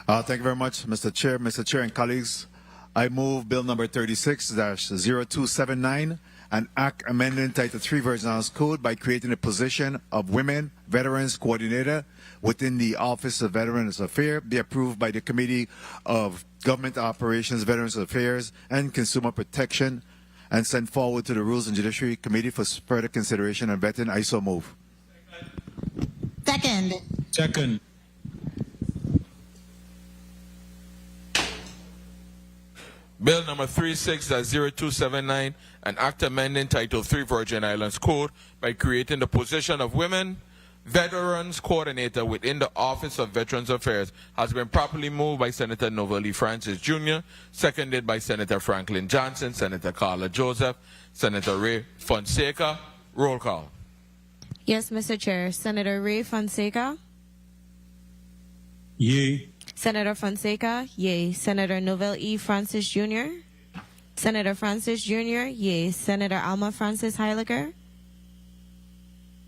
Thank you very much, Mr. Chair. Mr. Chair and colleagues, I move bill number 36-0279, an act amending Title 3 Virgin Islands Code by creating a position of Women Veterans Coordinator within the Office of Veterans Affairs, be approved by the Committee of Government Operations, Veterans Affairs, and Consumer Protection, and sent forward to the Rules and Judiciary Committee for further consideration and vetting. I so move. Second. Second. Bill number 36-0279, an act amending Title 3 Virgin Islands Code by creating the position of Women Veterans Coordinator within the Office of Veterans Affairs, has been properly moved by Senator Novalee Francis Jr., seconded by Senator Franklin Johnson, Senator Carla Joseph, Senator Ray Fonseca. Roll call. Yes, Mr. Chair. Senator Ray Fonseca? Yay. Senator Fonseca? Yay. Senator Novalee E. Francis Jr.? Senator Francis Jr.? Yay. Senator Alma Francis Heiliger?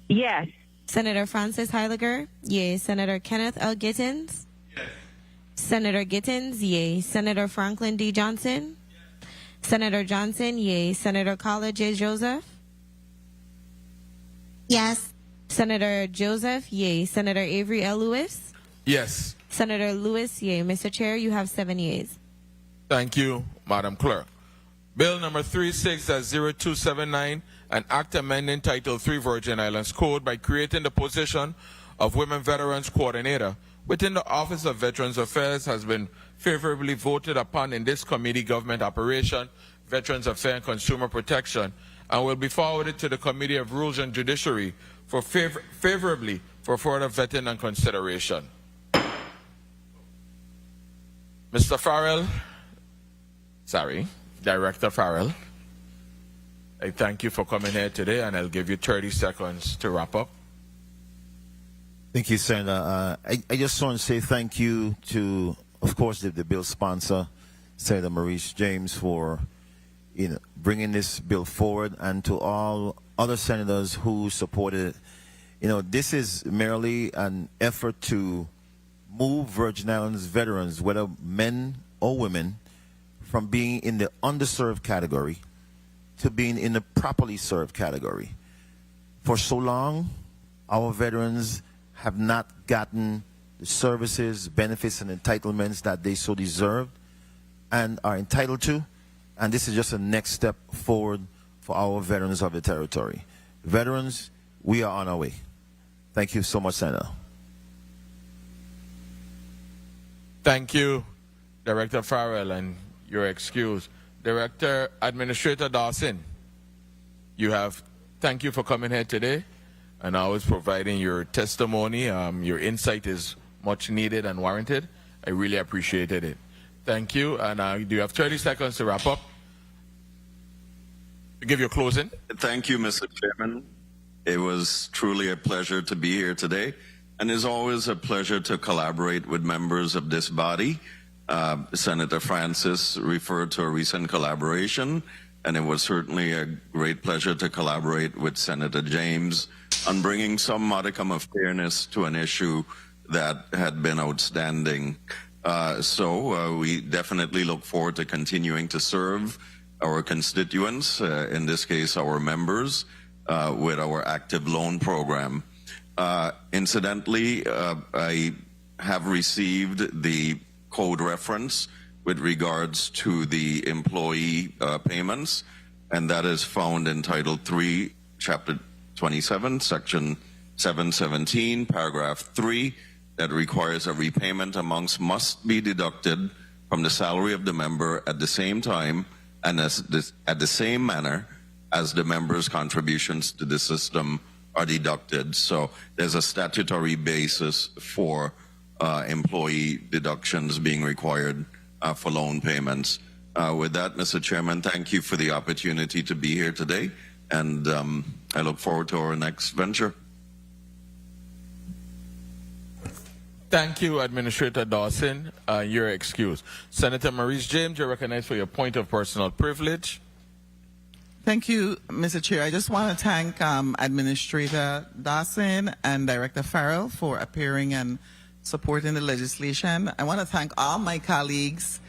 Yes. Senator Francis Heiliger, yay. Senator Kenneth L. Gittins? Yes. Senator Gittins, yay. Senator Franklin D. Johnson? Yes. Senator Johnson, yay. Senator Carla J. Joseph? Yes. Senator Joseph, yay. Senator Avery L. Lewis? Yes. Senator Lewis, yay. Mr. Chair, you have 7 yeas. Thank you, Madam Clerk. Bill number 36-0279, an act amending Title III Virgin Islands Code by creating the position of Women Veterans Coordinator within the Office of Veterans Affairs has been favorably voted upon in this committee, Government Operation, Veterans Affairs and Consumer Protection, and will be forwarded to the Committee of Rules and Judiciary for favorably for further vetting and consideration. Mr. Farrell, Director Farrell, I thank you for coming here today, and I'll give you 30 seconds to wrap up. Thank you, Senator. I just want to say thank you to, of course, the bill sponsor, Senator Marise James, for bringing this bill forward, and to all other senators who supported it. This is merely an effort to move Virgin Islands veterans, whether men or women, from being in the underserved category to being in the properly served category. For so long, our veterans have not gotten the services, benefits, and entitlements that they so deserve and are entitled to. And this is just a next step forward for our veterans of the territory. Veterans, we are on our way. Thank you so much, Senator. Thank you, Director Farrell, and your excuse. Director Administrator Dawson, thank you for coming here today and always providing your testimony. Your insight is much needed and warranted. I really appreciated it. Thank you. And do you have 30 seconds to wrap up? To give your closing. Thank you, Mr. Chairman. It was truly a pleasure to be here today, and it's always a pleasure to collaborate with members of this body. Senator Francis referred to a recent collaboration, and it was certainly a great pleasure to collaborate with Senator James on bringing some modicum of fairness to an issue that had been outstanding. So we definitely look forward to continuing to serve our constituents, in this case our members, with our active loan program. Incidentally, I have received the code reference with regards to the employee payments, and that is found in Title 3, Chapter 27, Section 717, Paragraph 3, that requires a repayment amounts must be deducted from the salary of the member at the same time and at the same manner as the member's contributions to the system are deducted. So there's a statutory basis for employee deductions being required for loan payments. With that, Mr. Chairman, thank you for the opportunity to be here today, and I look forward to our next venture. Thank you, Administrator Dawson. You're excused. Senator Marise James, you're recognized for your point of personal privilege. Thank you, Mr. Chair. I just want to thank Administrator Dawson and Director Farrell for appearing and supporting the legislation. I want to thank all my colleagues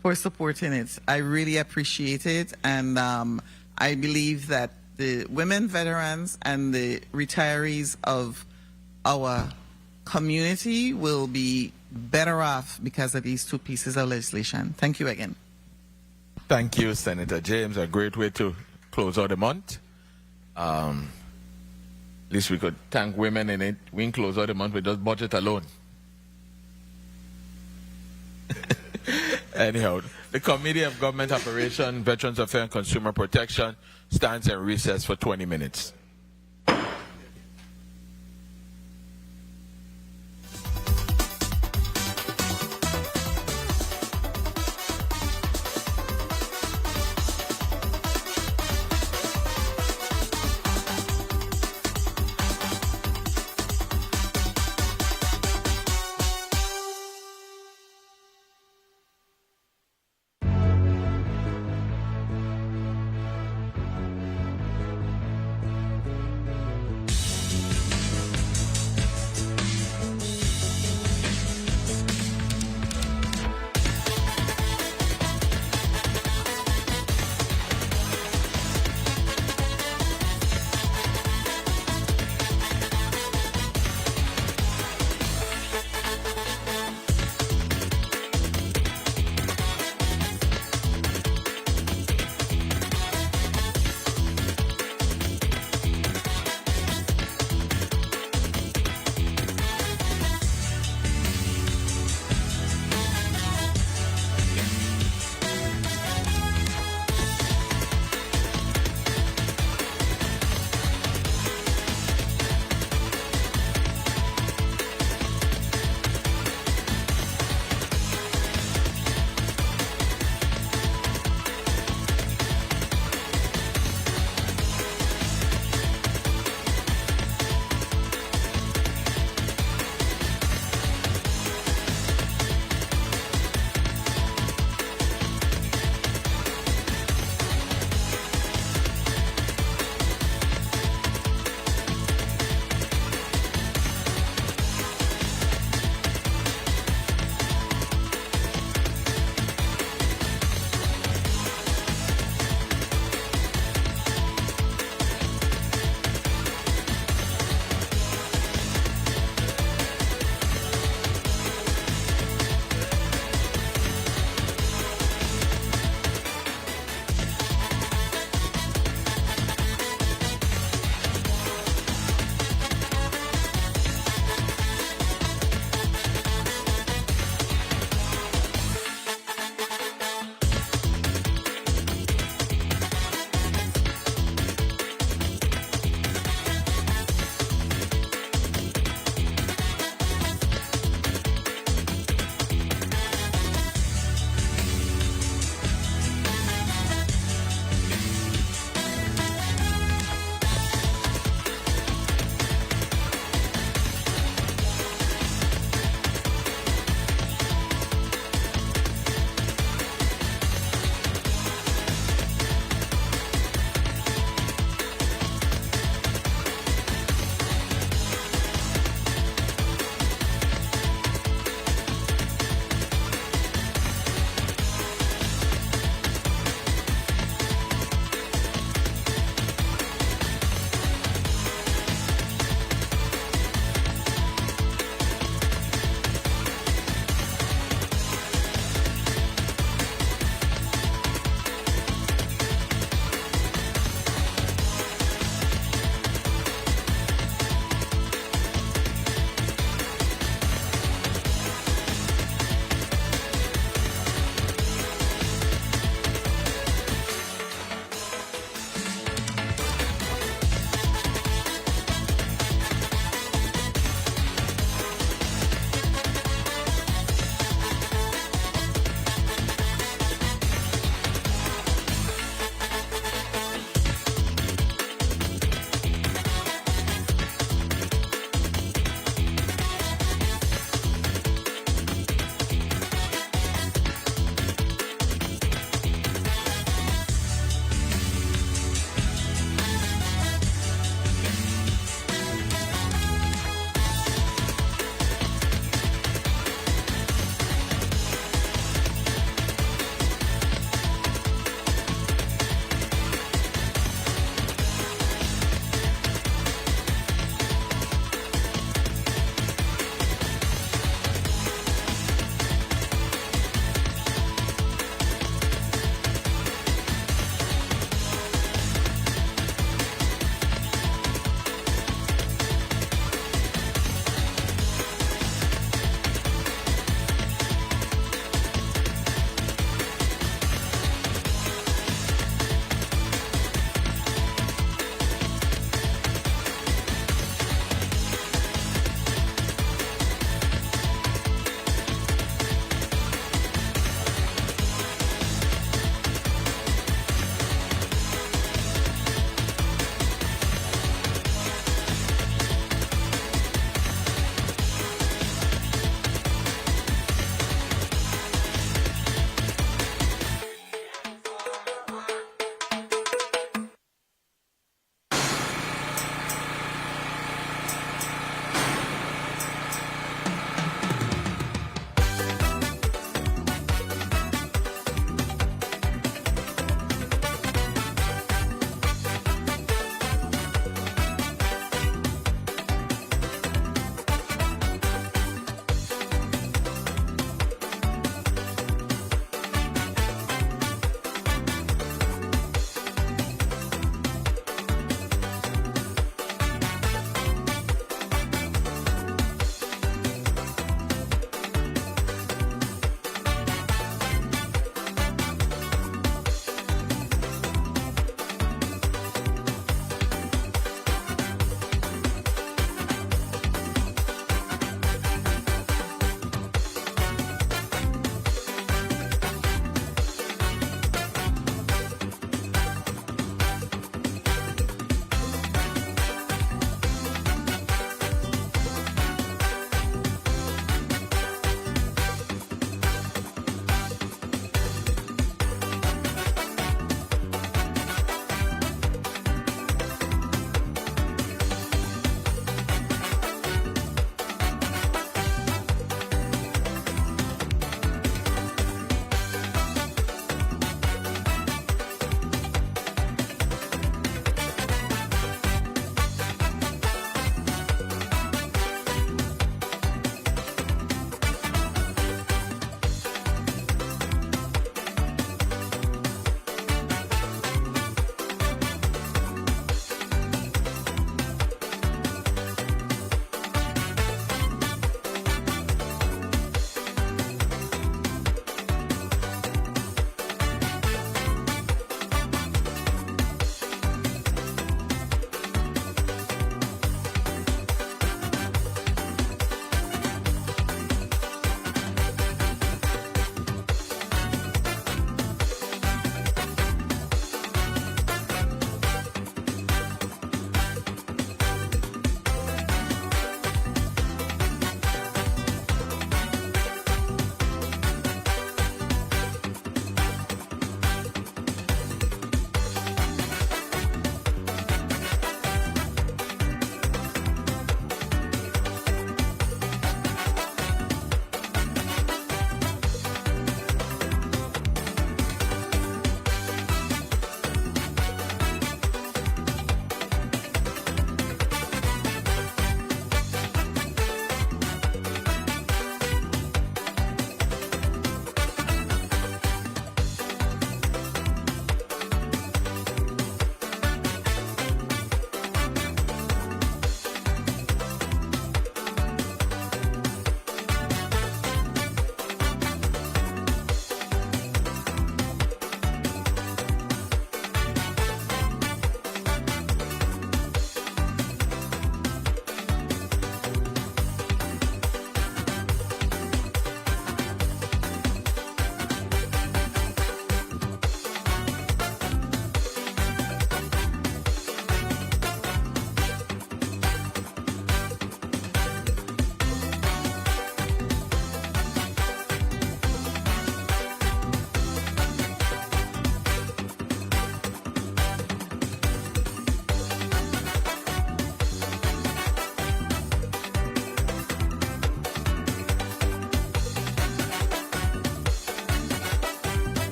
for supporting it. I really appreciate it, and I believe that the women veterans and the retirees of our community will be better off because of these two pieces of legislation. Thank you again. Thank you, Senator James. A great way to close out the month. At least we could thank women in it. We can close out the month with just budget alone. Anyhow, the Committee of Government Operation, Veterans Affairs and Consumer Protection stands in recess for 20 minutes.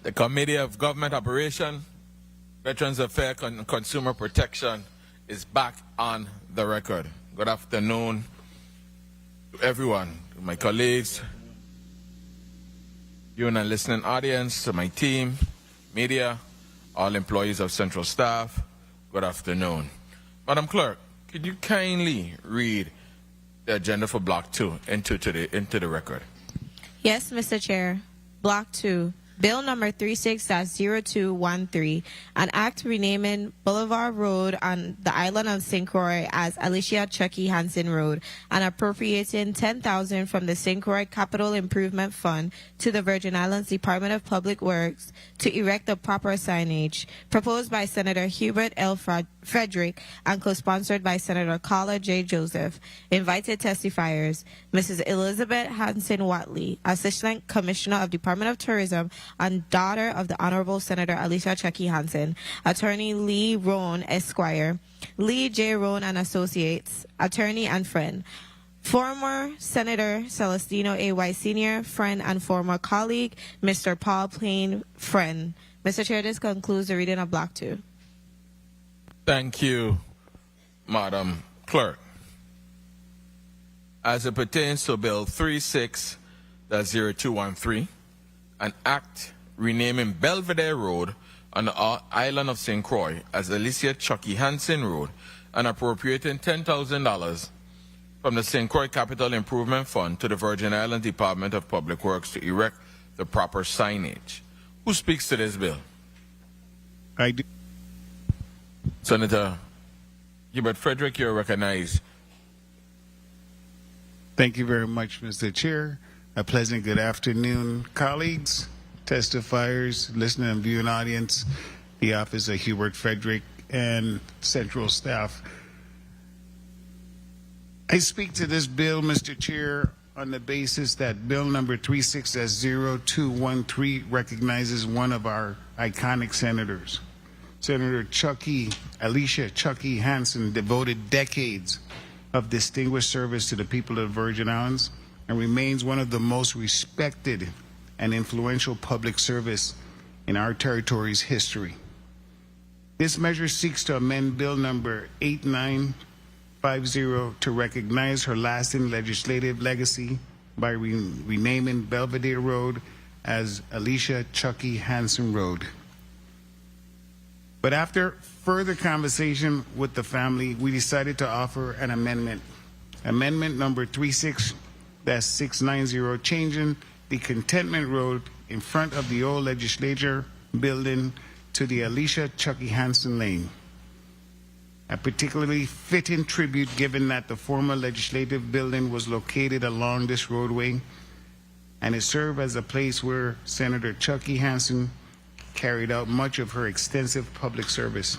The Committee of Government Operation, Veterans Affairs and Consumer Protection is back on the record. Good afternoon to everyone, to my colleagues, you and the listening audience, to my team, media, all employees of Central Staff. Good afternoon. Madam Clerk, could you kindly read the agenda for Block 2 into the record? Yes, Mr. Chair. Block 2. Bill number 36-0213, an act renaming Boulevard Road on the island of St. Croix as Alicia Chucky Hansen Road and appropriating $10,000 from the St. Croix Capital Improvement Fund to the Virgin Islands Department of Public Works to erect the proper signage, proposed by Senator Hubert L. Frederick and co-sponsored by Senator Carla J. Joseph. Invited testifiers, Mrs. Elizabeth Hansen Watley, Assistant Commissioner of Department of Tourism and daughter of the Honorable Senator Alicia Chucky Hansen, Attorney Lee Rohn, Esquire, Lee J. Rohn and Associates, attorney and friend, former Senator Celestino A. White Sr., friend and former colleague, Mr. Paul Plain, friend. Mr. Chair, this concludes the reading of Block 2. Thank you, Madam Clerk. As it pertains to Bill 36-0213, an act renaming Belvedere Road on the island of St. Croix as Alicia Chucky Hansen Road and appropriating $10,000 from the St. Croix Capital Improvement Fund to the Virgin Islands Department of Public Works to erect the proper signage. Who speaks to this bill? I do. Senator Hubert Frederick, you're recognized. Thank you very much, Mr. Chair. A pleasant good afternoon, colleagues, testifiers, listening and viewing audience, the Office of Hubert Frederick, and Central Staff. I speak to this bill, Mr. Chair, on the basis that Bill number 36-0213 recognizes one of our iconic senators. Senator Alicia Chucky Hansen devoted decades of distinguished service to the people of the Virgin Islands and remains one of the most respected and influential public service in our territory's history. This measure seeks to amend Bill number 8950 to recognize her lasting legislative legacy by renaming Belvedere Road as Alicia Chucky Hansen Road. But after further conversation with the family, we decided to offer an amendment. Amendment number 36-690, changing the Contentment Road in front of the old legislature building to the Alicia Chucky Hansen Lane. A particularly fitting tribute given that the former legislative building was located along this roadway and it served as a place where Senator Chucky Hansen carried out much of her extensive public service.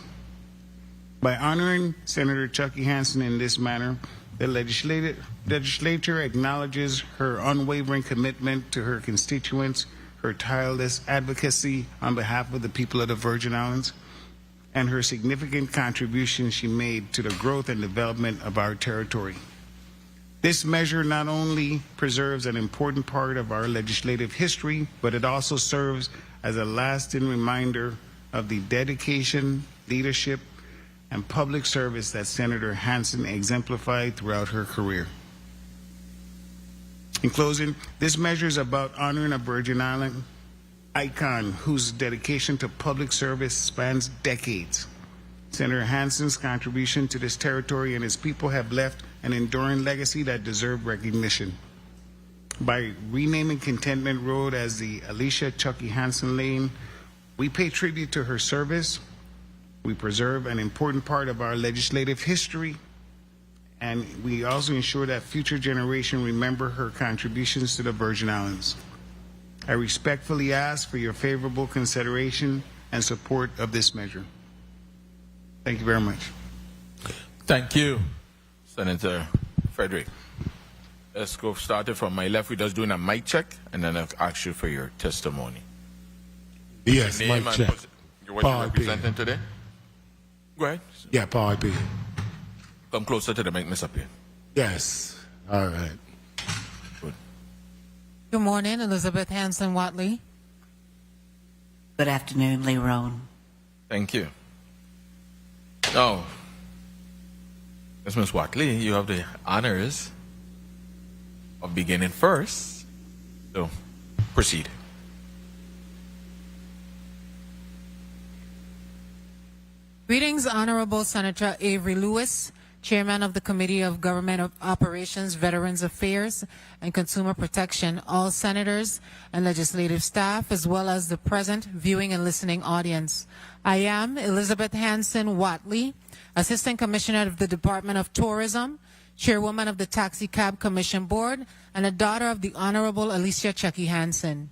By honoring Senator Chucky Hansen in this manner, the legislature acknowledges her unwavering commitment to her constituents, her tireless advocacy on behalf of the people of the Virgin Islands, and her significant contributions she made to the growth and development of our territory. This measure not only preserves an important part of our legislative history, but it also serves as a lasting reminder of the dedication, leadership, and public service that Senator Hansen exemplified throughout her career. In closing, this measure is about honoring a Virgin Island icon whose dedication to public service spans decades. Senator Hansen's contribution to this territory and its people have left an enduring legacy that deserves recognition. By renaming Contentment Road as the Alicia Chucky Hansen Lane, we pay tribute to her service, we preserve an important part of our legislative history, and we also ensure that future generations remember her contributions to the Virgin Islands. I respectfully ask for your favorable consideration and support of this measure. Thank you very much. Thank you, Senator Frederick. Let's go started from my left. We're just doing a mic check, and then I'll ask you for your testimony. Yes, your name mic and check. What you're representing today? Go ahead. Yeah, Paul B. Come closer to the mic, Miss Appiah. Yes. All right. Good morning, Elizabeth Hansen Watley. Good afternoon, Lee Roan. Thank you. Now, Ms. Watley, you have the honors of beginning first. So, proceed. Greetings, Honorable Senator Avery Lewis, Chairman of the Committee of Government Operations, Veterans Affairs, and Consumer Protection, all senators and legislative staff, as well as the present viewing and listening audience. I am Elizabeth Hanson Watley, Assistant Commissioner of the Department of Tourism, Chairwoman of the Taxi Cab Commission Board, and a daughter of the Honorable Alicia Chucky Hansen.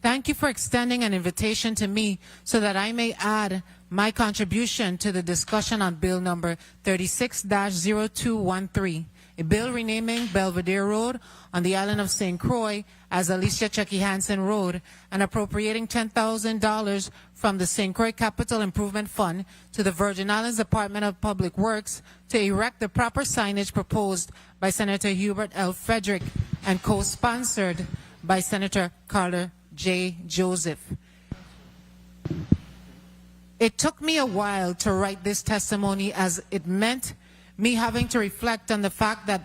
Thank you for extending an invitation to me so that I may add my contribution to the discussion on Bill number 36-0213, a bill renaming Belvedere Road on the island of St. Croix as Alicia Chucky Hansen Road and appropriating $10,000 from the St. Croix Capital Improvement Fund to the Virgin Islands Department of Public Works to erect the proper signage proposed by Senator Hubert L. Frederick and co-sponsored by Senator Carter J. Joseph. It took me a while to write this testimony, as it meant me having to reflect on the fact that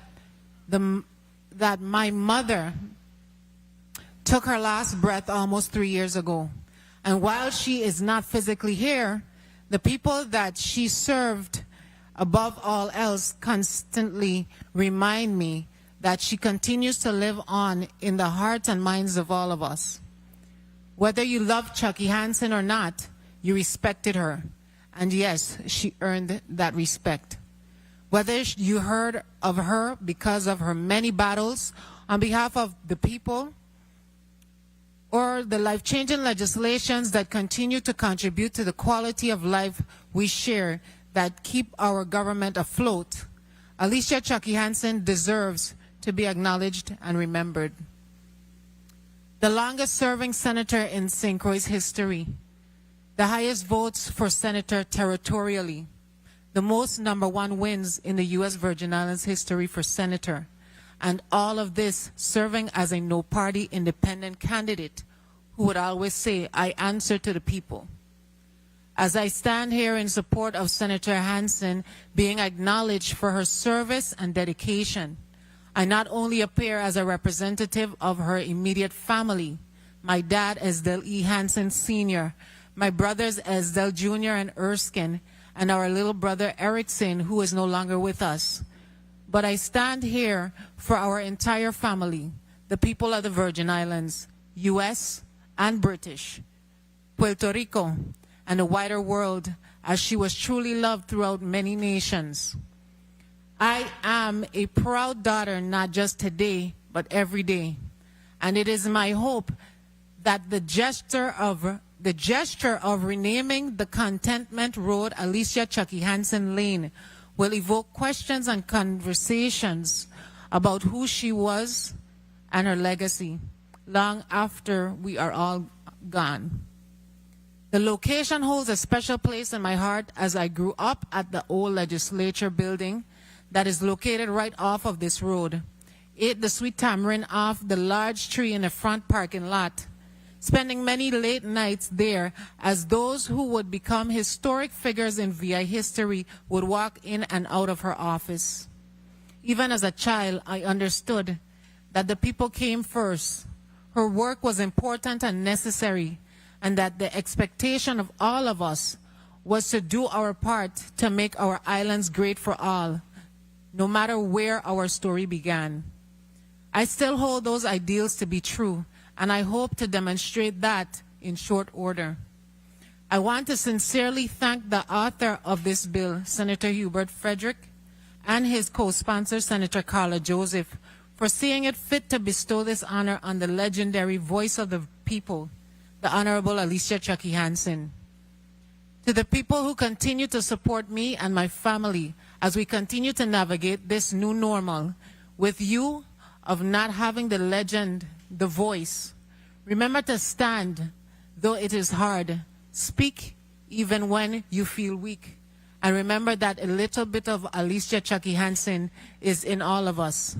my mother took her last breath almost 3 years ago. And while she is not physically here, the people that she served above all else constantly remind me that she continues to live on in the hearts and minds of all of us. Whether you love Chucky Hansen or not, you respected her. And yes, she earned that respect. Whether you heard of her because of her many battles on behalf of the people, or the life-changing legislations that continue to contribute to the quality of life we share that keep our government afloat, Alicia Chucky Hansen deserves to be acknowledged and remembered. The longest-serving senator in St. Croix's history, the highest votes for senator territorially, the most #1 wins in the U.S. Virgin Islands history for senator, and all of this serving as a no-party independent candidate who would always say, I answer to the people. As I stand here in support of Senator Hansen being acknowledged for her service and dedication, I not only appear as a representative of her immediate family, my dad, Esdel E. Hansen Sr., my brothers, Esdel Jr. and Erskine, and our little brother, Erickson, who is no longer with us. But I stand here for our entire family, the people of the Virgin Islands, U.S. and British, Puerto Rico, and the wider world, as she was truly loved throughout many nations. I am a proud daughter, not just today, but every day. And it is my hope that the gesture of renaming the Contentment Road Alicia Chucky Hansen Lane will evoke questions and conversations about who she was and her legacy long after we are all gone. The location holds a special place in my heart, as I grew up at the old legislature building that is located right off of this road. Ate the sweet tamarind off the large tree in the front parking lot, spending many late nights there as those who would become historic figures in VI history would walk in and out of her office. Even as a child, I understood that the people came first. Her work was important and necessary, and that the expectation of all of us was to do our part to make our islands great for all, no matter where our story began. I still hold those ideals to be true, and I hope to demonstrate that in short order. I want to sincerely thank the author of this bill, Senator Hubert Frederick, and his co-sponsor, Senator Carla Joseph, for seeing it fit to bestow this honor on the legendary voice of the people, the Honorable Alicia Chucky Hansen. To the people who continue to support me and my family as we continue to navigate this new normal, with you of not having the legend, the voice, remember to stand, though it is hard. Speak even when you feel weak. And remember that a little bit of Alicia Chucky Hansen is in all of us.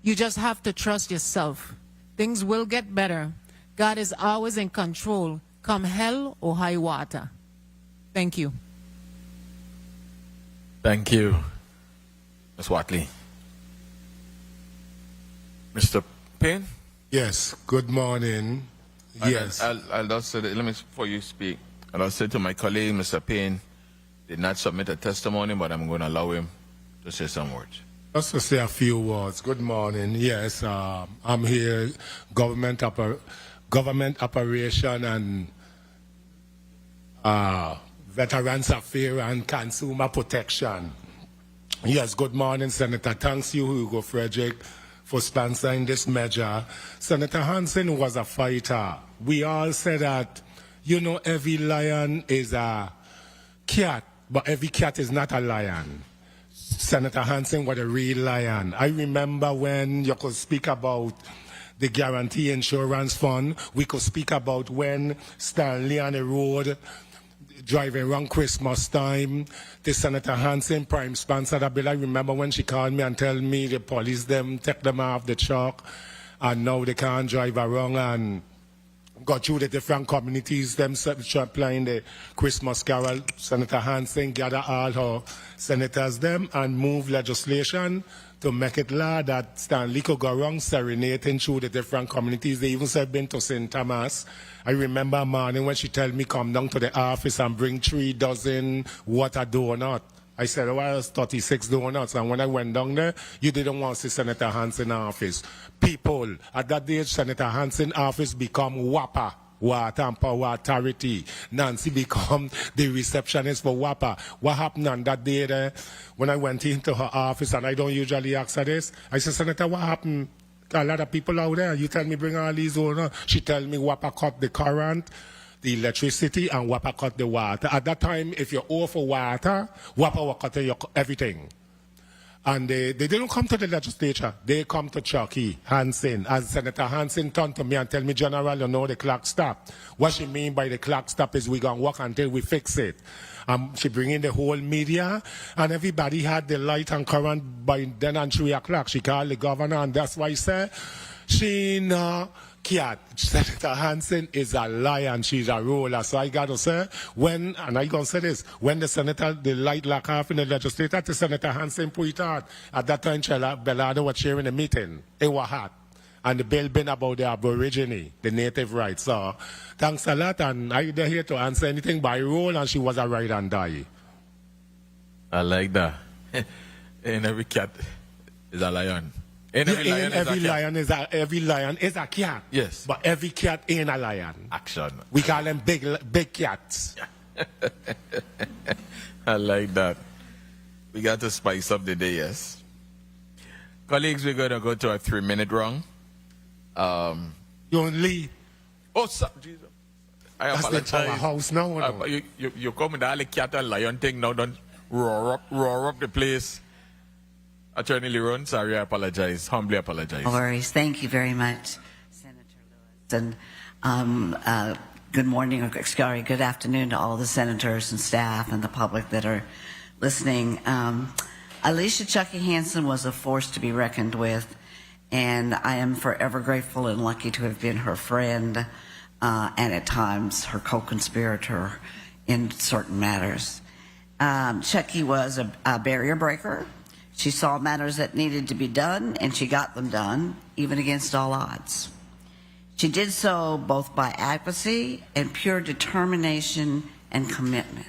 You just have to trust yourself. Things will get better. God is always in control. come hell or high water. Thank you. Thank you, Ms. Watley. Mr. Payne? Yes, good morning. Yes. I'll just say that, before you speak, I'll say to my colleague, Mr. Payne, did not submit a testimony, but I'm going to allow him to say some words. Just to say a few words. Good morning. Yes, I'm here, government operation and Veterans Affairs and Consumer Protection. Yes, good morning, Senator. Thanks you, Hugo Frederick, for sponsoring this measure. Senator Hansen was a fighter. We all say that, every lion is a cat, but every cat is not a lion. Senator Hansen was a real lion. I remember when you could speak about the Guarantee Insurance Fund. We could speak about when Stanley on the road driving around Christmas time. The Senator Hansen prime sponsor that bill. I remember when she called me and tell me the police take them off the truck and now they can't drive around and go through the different communities, them playing the Christmas carol. Senator Hansen gather all her senators them and move legislation to make it law that Stanley could go around serenading through the different communities. They even said been to St. Thomas. I remember a morning when she told me come down to the office and bring 3 dozen water donut. I said, oh, well, it's 36 donuts. And when I went down there, you didn't want to see Senator Hansen office. People, at that age, Senator Hansen office become WAPA, Water and Power Authority. Nancy become the receptionist for WAPA. What happened on that day there, when I went into her office, and I don't usually ask her this, I said, Senator, what happened? A lot of people out there, you tell me bring all these donuts. She tell me WAPA cut the current, the electricity, and WAPA cut the water. At that time, if you're over for water, WAPA will cut everything. And they didn't come to the legislature. They come to Chucky Hansen. As Senator Hansen turned to me and tell me, General, the clock stopped. What she mean by the clock stop is we're going to work until we fix it. She bring in the whole media, and everybody had the light and current by then and 3 o'clock. She called the governor, and that's why I said, she cat. Senator Hansen is a lion. She's a ruler. So I got to say, and I going to say this, when the light lock off in the legislature, the Senator Hansen put it out. At that time, Bellardo was chairing the meeting. It was hot. And the bill been about the Aborigine, the native rights. So thanks a lot. And I'm here to answer anything by rule, and she was a ride and die. I like that. And every cat is a lion. Every lion is a cat. Yes. But every cat ain't a lion. Action. We call them big cats. I like that. We got to spice up the day, yes. Colleagues, we're going to go to a 3-minute round. You only. Oh, Jesus. I apologize. That's our house now. You come with all the cat and lion thing now, don't roar up the place. Attorney Leron, sorry, I apologize. Humbly apologize. No worries. Thank you very much, Senator Lewis. And good morning, or sorry, good afternoon to all the senators and staff and the public that are listening. Alicia Chucky Hansen was a force to be reckoned with, and I am forever grateful and lucky to have been her friend and at times her co-conspirator in certain matters. Chucky was a barrier breaker. She saw matters that needed to be done, and she got them done, even against all odds. She did so both by advocacy and pure determination and commitment.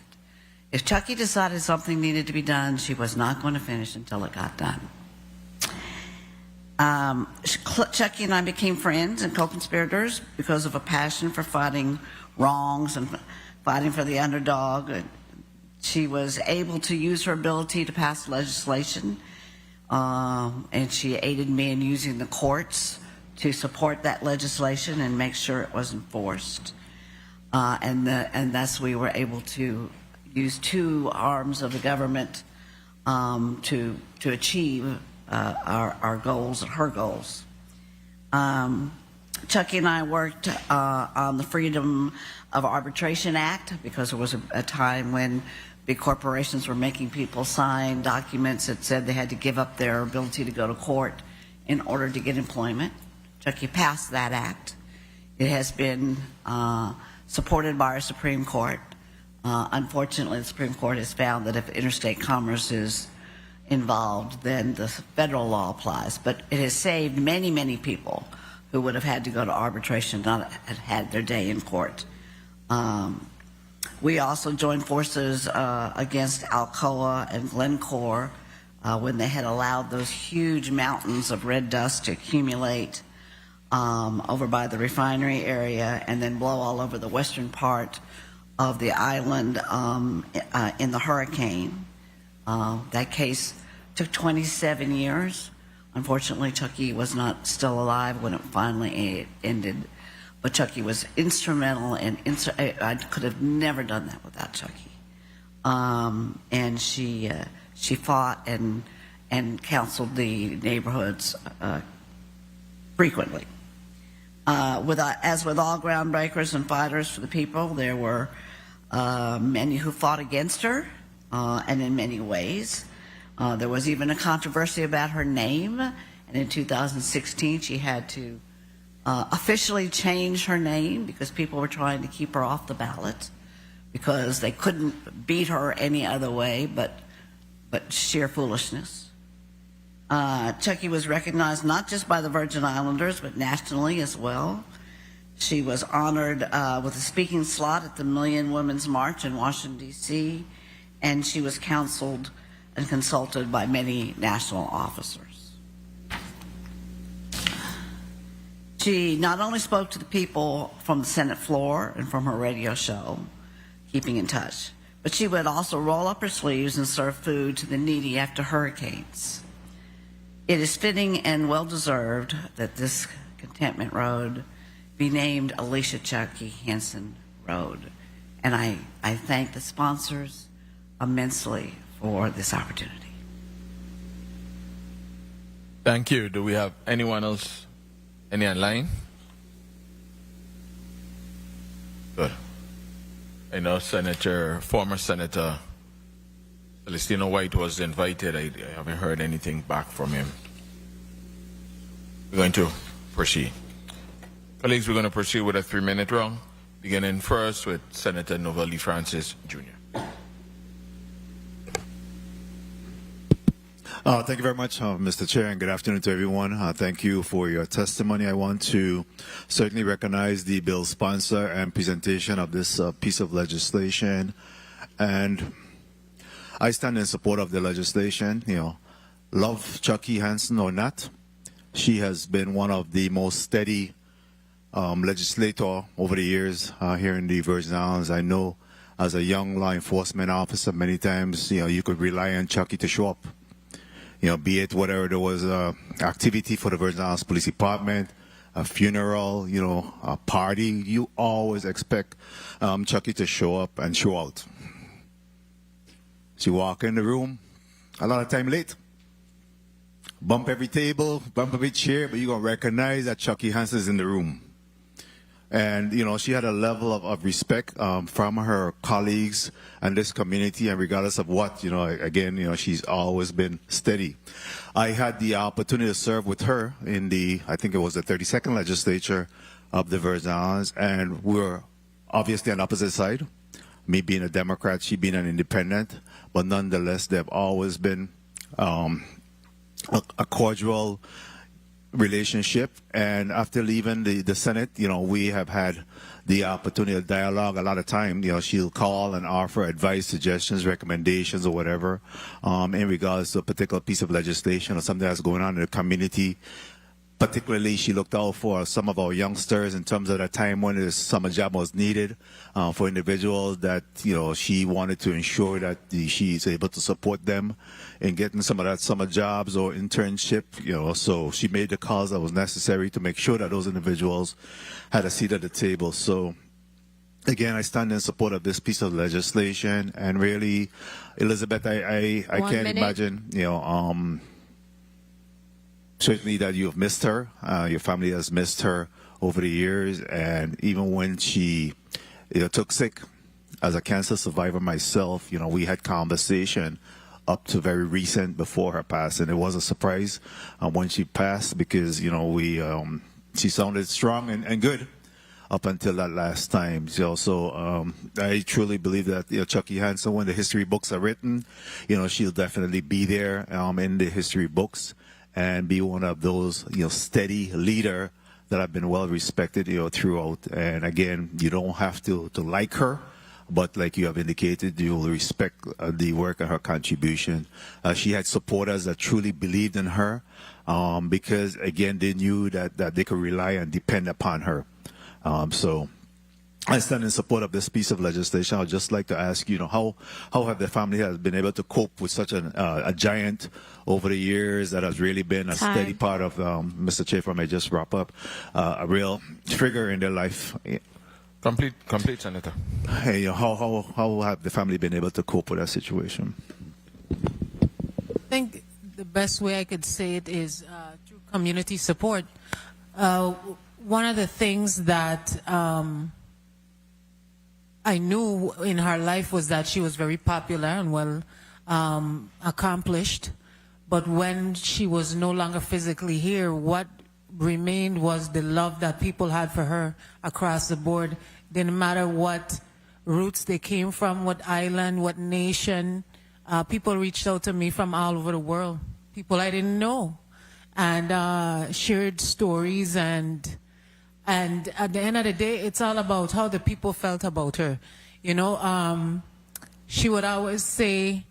If Chucky decided something needed to be done, she was not going to finish until it got done. Chucky and I became friends and co-conspirators because of a passion for fighting wrongs and fighting for the underdog. She was able to use her ability to pass legislation, and she aided me in using the courts to support that legislation and make sure it was enforced. And thus we were able to use 2 arms of the government to achieve our goals and her goals. Chucky and I worked on the Freedom of Arbitration Act because there was a time when big corporations were making people sign documents that said they had to give up their ability to go to court in order to get employment. Chucky passed that act. It has been supported by our Supreme Court. Unfortunately, the Supreme Court has found that if interstate commerce is involved, then the federal law applies. But it has saved many, many people who would have had to go to arbitration, not have had their day in court. We also joined forces against Alcoa and Glencore when they had allowed those huge mountains of red dust to accumulate over by the refinery area and then blow all over the western part of the island in the hurricane. That case took 27 years. Unfortunately, Chucky was not still alive when it finally ended. But Chucky was instrumental, and I could have never done that without Chucky. And she fought and counseled the neighborhoods frequently. As with all groundbreakers and fighters for the people, there were many who fought against her, and in many ways. There was even a controversy about her name, and in 2016 she had to officially change her name because people were trying to keep her off the ballot because they couldn't beat her any other way but sheer foolishness. Chucky was recognized not just by the Virgin Islanders but nationally as well. She was honored with a speaking slot at the Million Women's March in Washington, D.C., and she was counseled and consulted by many national officers. She not only spoke to the people from the Senate floor and from her radio show, keeping in touch, but she would also roll up her sleeves and serve food to the needy after hurricanes. It is fitting and well-deserved that this Contentment Road be named Alicia Chucky Hansen Road. And I thank the sponsors immensely for this opportunity. Thank you. Do we have anyone else? Any online? Good. I know former Senator Celestino White was invited. I haven't heard anything back from him. We're going to proceed. Colleagues, we're going to proceed with a 3-minute round, beginning first with Senator Novelli Francis, Jr. Thank you very much, Mr. Chair, and good afternoon to everyone. Thank you for your testimony. I want to certainly recognize the bill sponsor and presentation of this piece of legislation. And I stand in support of the legislation. You know, love Chucky Hansen or not, she has been one of the most steady legislator over the years here in the Virgin Islands. I know as a young law enforcement officer, many times, you could rely on Chucky to show up. Be it whatever there was activity for the Virgin Islands Police Department, a funeral, a party, you always expect Chucky to show up and show out. She walk in the room, a lot of time late. Bump every table, bump every chair, but you're going to recognize that Chucky Hansen is in the room. And, she had a level of respect from her colleagues and this community, and regardless of what, again, she's always been steady. I had the opportunity to serve with her in I think it was the 32nd legislature of the Virgin Islands, and we were obviously on opposite side, me being a Democrat, she being an independent, but nonetheless, they've always been a cordial relationship. And after leaving the Senate, we have had the opportunity to dialogue a lot of time. She'll call and offer advice, suggestions, recommendations, or whatever in regards to a particular piece of legislation or something that's going on in the community. Particularly, she looked out for some of our youngsters in terms of the time when the summer job was needed for individuals that, she wanted to ensure that she's able to support them in getting some of that summer jobs or internship, so she made the calls that was necessary to make sure that those individuals had a seat at the table. So, again, I stand in support of this piece of legislation, and really, Elizabeth, I can't imagine, certainly that you've missed her. Your family has missed her over the years. And even when she took sick, as a cancer survivor myself, we had conversation up to very recent before her passing. It was a surprise when she passed because, she sounded strong and good. up until that last time. So I truly believe that Chucky Hansen, when the history books are written, she'll definitely be there in the history books and be one of those steady leader that have been well respected throughout. And again, you don't have to like her, but like you have indicated, you will respect the work and her contribution. She had supporters that truly believed in her because, again, they knew that they could rely and depend upon her. So I stand in support of this piece of legislation. I'd just like to ask, how have the family has been able to cope with such a giant over the years that has really been a steady part of, Mr. Chair, if I may just wrap up, a real trigger in their life. Complete, Senator. Hey, how have the family been able to cope with that situation? I think the best way I could say it is through community support. One of the things that I knew in her life was that she was very popular and well accomplished. But when she was no longer physically here, what remained was the love that people had for her across the board. Didn't matter what roots they came from, what island, what nation. People reached out to me from all over the world, people I didn't know, and shared stories. And at the end of the day, it's all about how the people felt about her. She would always say,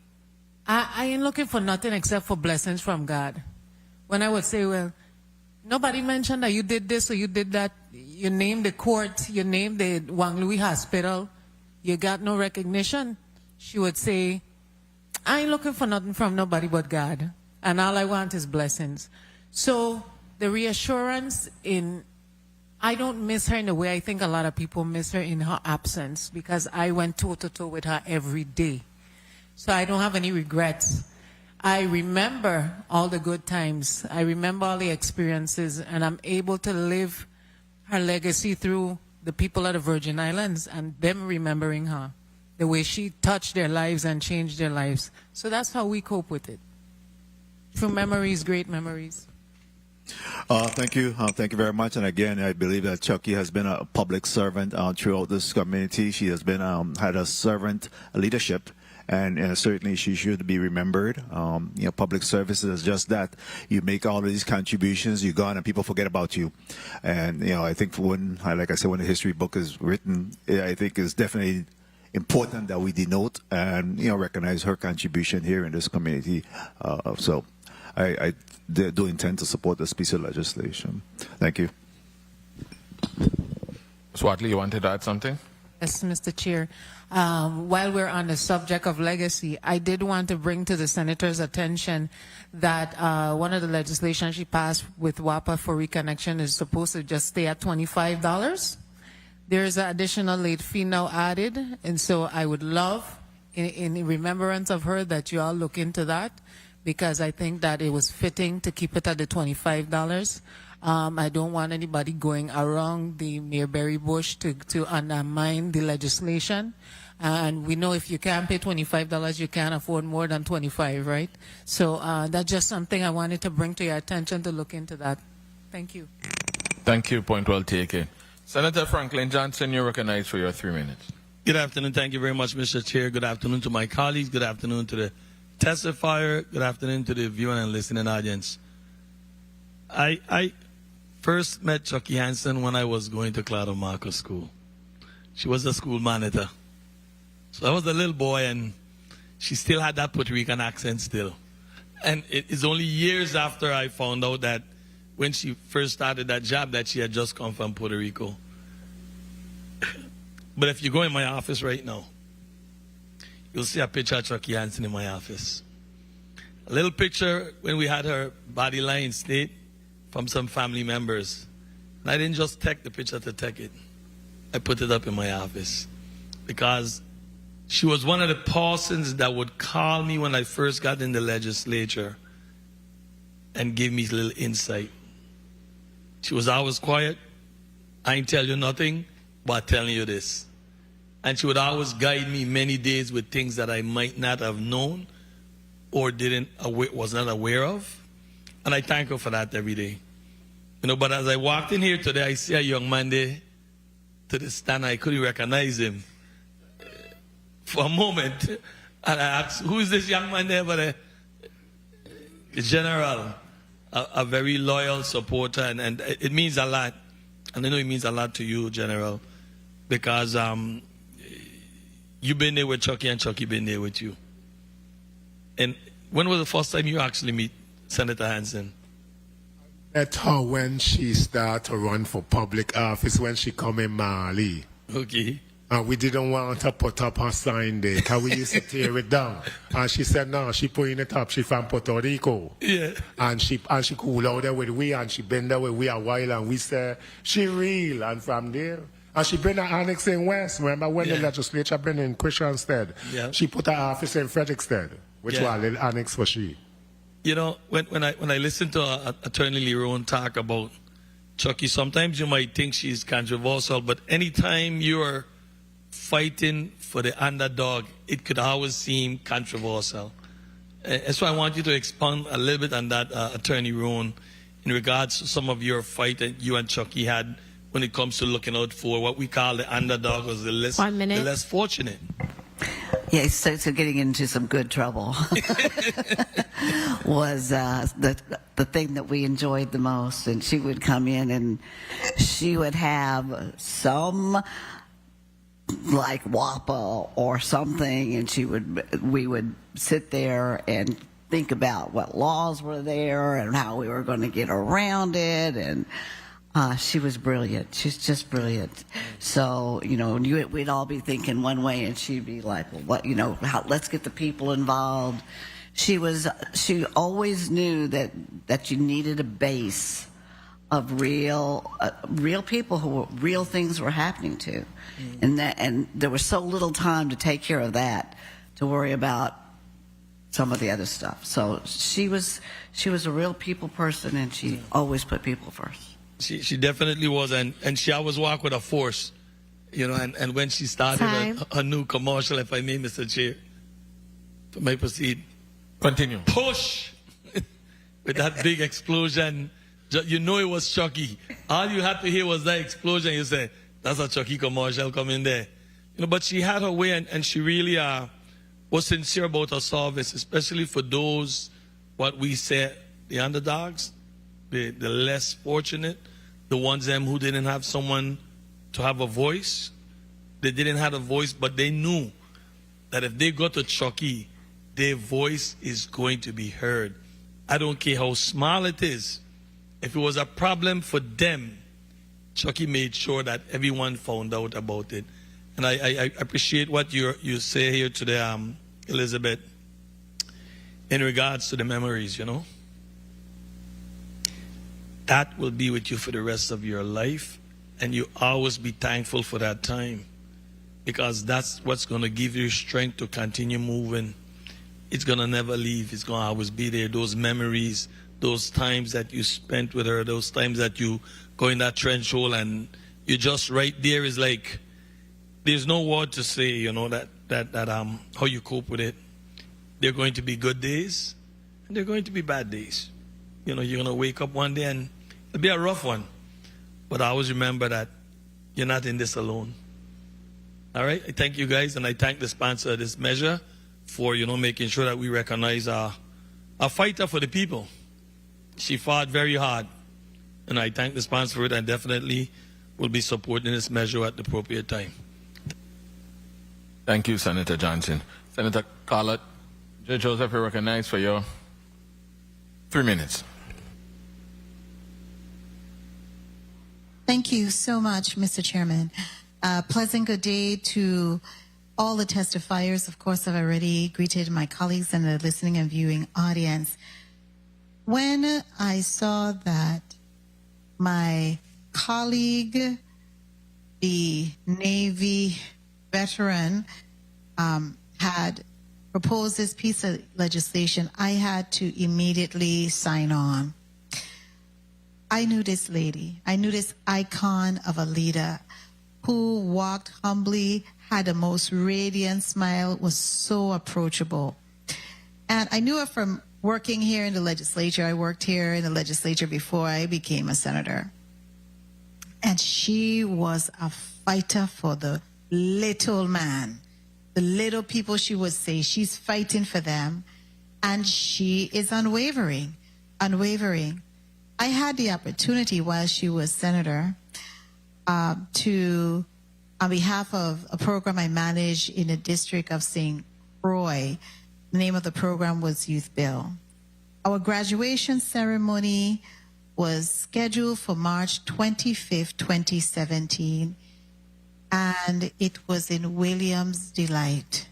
I ain't looking for nothing except for blessings from God. When I would say, well, nobody mentioned that you did this or you did that. You named the court, you named the Wang Louis Hospital. You got no recognition. She would say, I ain't looking for nothing from nobody but God. And all I want is blessings. So the reassurance I don't miss her in the way I think a lot of people miss her in her absence, because I went toe-to-toe with her every day. So I don't have any regrets. I remember all the good times. I remember all the experiences, and I'm able to live her legacy through the people of the Virgin Islands and them remembering her, the way she touched their lives and changed their lives. So that's how we cope with it. Through memories, great memories. Thank you. Thank you very much. And again, I believe that Chucky has been a public servant throughout this community. She has been had a servant leadership. And certainly she should be remembered. Public services is just that. You make all of these contributions, you're gone, and people forget about you. And, I think like I said, when the history book is written, I think it's definitely important that we denote and, recognize her contribution here in this community. So I do intend to support this piece of legislation. Thank you. Swatley, you wanted to add something? Yes, Mr. Chair. While we're on the subject of legacy, I did want to bring to the Senator's attention that one of the legislation she passed with WAPA for reconnection is supposed to just stay at $25. There's an additional late fee now added, and so I would love, in remembrance of her, that you all look into that, because I think that it was fitting to keep it at the $25. I don't want anybody going around the Mayor Barry Bush to undermine the legislation. And we know if you can't pay $25, you can't afford more than $25, right? So that's just something I wanted to bring to your attention to look into that. Thank you. Thank you. Point well taken. Senator Franklin Johnson, you're recognized for your 3 minutes. Good afternoon. Thank you very much, Mr. Chair. Good afternoon to my colleagues. Good afternoon to the testifier. Good afternoon to the viewing and listening audience. I first met Chucky Hansen when I was going to Claudio Marcos School. She was the school monitor. So I was a little boy, and she still had that Puerto Rican accent still. And it is only years after I found out that when she first started that job that she had just come from Puerto Rico. But if you go in my office right now, you'll see a picture of Chucky Hansen in my office. A little picture when we had her body line state from some family members. And I didn't just take the picture to take it. I put it up in my office because she was one of the persons that would call me when I first got in the legislature and give me a little insight. She was always quiet. I ain't tell you nothing, but telling you this. And she would always guide me many days with things that I might not have known or was not aware of. And I thank her for that every day. But as I walked in here today, I see a young man there to the stand. I couldn't recognize him for a moment. And I asked, who is this young man there? But the general, a very loyal supporter, and it means a lot. And I know it means a lot to you, General, because you've been there with Chucky and Chucky been there with you. And when was the first time you actually meet Senator Hansen? Met her when she started to run for public office when she come in Mali. Okay. And we didn't want to put up her sign there because we used to tear it down. And she said, no, she putting it up. She from Puerto Rico. Yeah. And she cool out there with we, and she been there with we a while, and we said, she real. And from there, and she been an annex in West. Remember when the legislature been in Christianstead? Yeah. She put her office in Frederickstead, which was a little annex for she. You know, when I listen to Attorney Lerone talk about Chucky, sometimes you might think she's controversial, but anytime you're fighting for the underdog, it could always seem controversial. So I want you to expound a little bit on that, Attorney Lerone, in regards to some of your fight that you and Chucky had when it comes to looking out for what we call the underdog, or the less fortunate. Yeah, so getting into some good trouble was the thing that we enjoyed the most. And she would come in and she would have some like WAPA or something, and we would sit there and think about what laws were there and how we were going to get around it. And she was brilliant. She's just brilliant. So, you know, we'd all be thinking one way, and she'd be like, well, what, you know, let's get the people involved. She always knew that you needed a base of real people who real things were happening to. And there was so little time to take care of that, to worry about some of the other stuff. So she was a real people person, and she always put people first. She definitely was, and she always walked with a force, you know, and when she started her new commercial, if I may, Mr. Chair, if I may proceed. Continue. Push! With that big explosion, you know it was Chucky. All you had to hear was that explosion. You say, that's a Chucky commercial coming there. You know, but she had her way, and she really was sincere about her service, especially for those, what we say, the underdogs, the less fortunate, the ones them who didn't have someone to have a voice. They didn't have a voice, but they knew that if they go to Chucky, their voice is going to be heard. I don't care how small it is. If it was a problem for them, Chucky made sure that everyone found out about it. And I appreciate what you say here today, Elizabeth, in regards to the memories, you know. That will be with you for the rest of your life, and you always be thankful for that time, because that's what's going to give you strength to continue moving. It's going to never leave. It's going to always be there. Those memories, those times that you spent with her, those times that you go in that trench hole and you're just right there, is like, there's no word to say, you know, that how you cope with it. There are going to be good days, and there are going to be bad days. You know, you're going to wake up one day and it'll be a rough one. But I always remember that you're not in this alone. All right? I thank you guys, and I thank the sponsor of this measure for, you know, making sure that we recognize our fighter for the people. She fought very hard, and I thank the sponsor for it, and definitely will be supporting this measure at the appropriate time. Thank you, Senator Johnson. Senator Collett, Judge Joseph, you're recognized for your 3 minutes. Thank you so much, Mr. Chairman. Pleasant good day to all the testifiers. Of course, I've already greeted my colleagues and the listening and viewing audience. When I saw that my colleague, the Navy veteran, had proposed this piece of legislation, I had to immediately sign on. I knew this lady. I knew this icon of a leader who walked humbly, had the most radiant smile, was so approachable. And I knew her from working here in the legislature. I worked here in the legislature before I became a senator. And she was a fighter for the little man. The little people, she would say, she's fighting for them. And she is unwavering. I had the opportunity while she was senator to, on behalf of a program I managed in the district of St. Croix, the name of the program was Youth Bill. Our graduation ceremony was scheduled for March 25th, 2017, and it was in Williams Delight.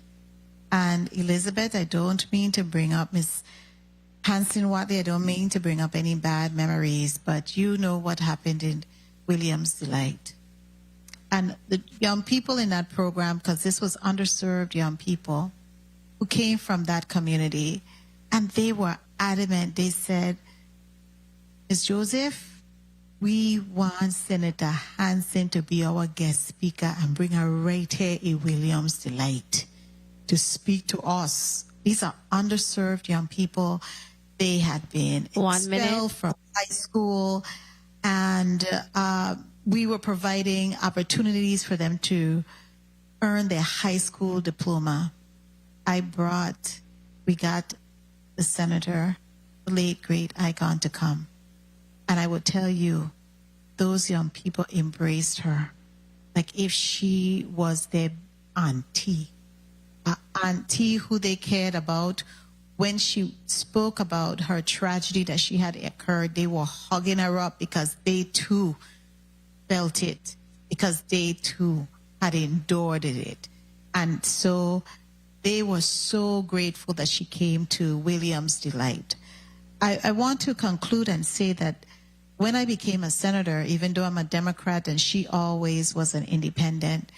And Elizabeth, I don't mean to bring up Miss Hanson-Watley, I don't mean to bring up any bad memories, but you know what happened in Williams Delight. And the young people in that program, because this was underserved young people who came from that community, and they were adamant. They said, Ms. Joseph, we want Senator Hanson to be our guest speaker and bring her right here in Williams Delight to speak to us. These are underserved young people. They had been expelled from high school, and we were providing opportunities for them to earn their high school diploma. We got the senator, the late great icon, to come. And I would tell you, those young people embraced her like if she was their auntie, an auntie who they cared about. When she spoke about her tragedy that she had occurred, they were hugging her up because they too felt it, because they too had endured it. And so they were so grateful that she came to Williams Delight. I want to conclude and say that when I became a senator, even though I'm a Democrat and she always was an independent,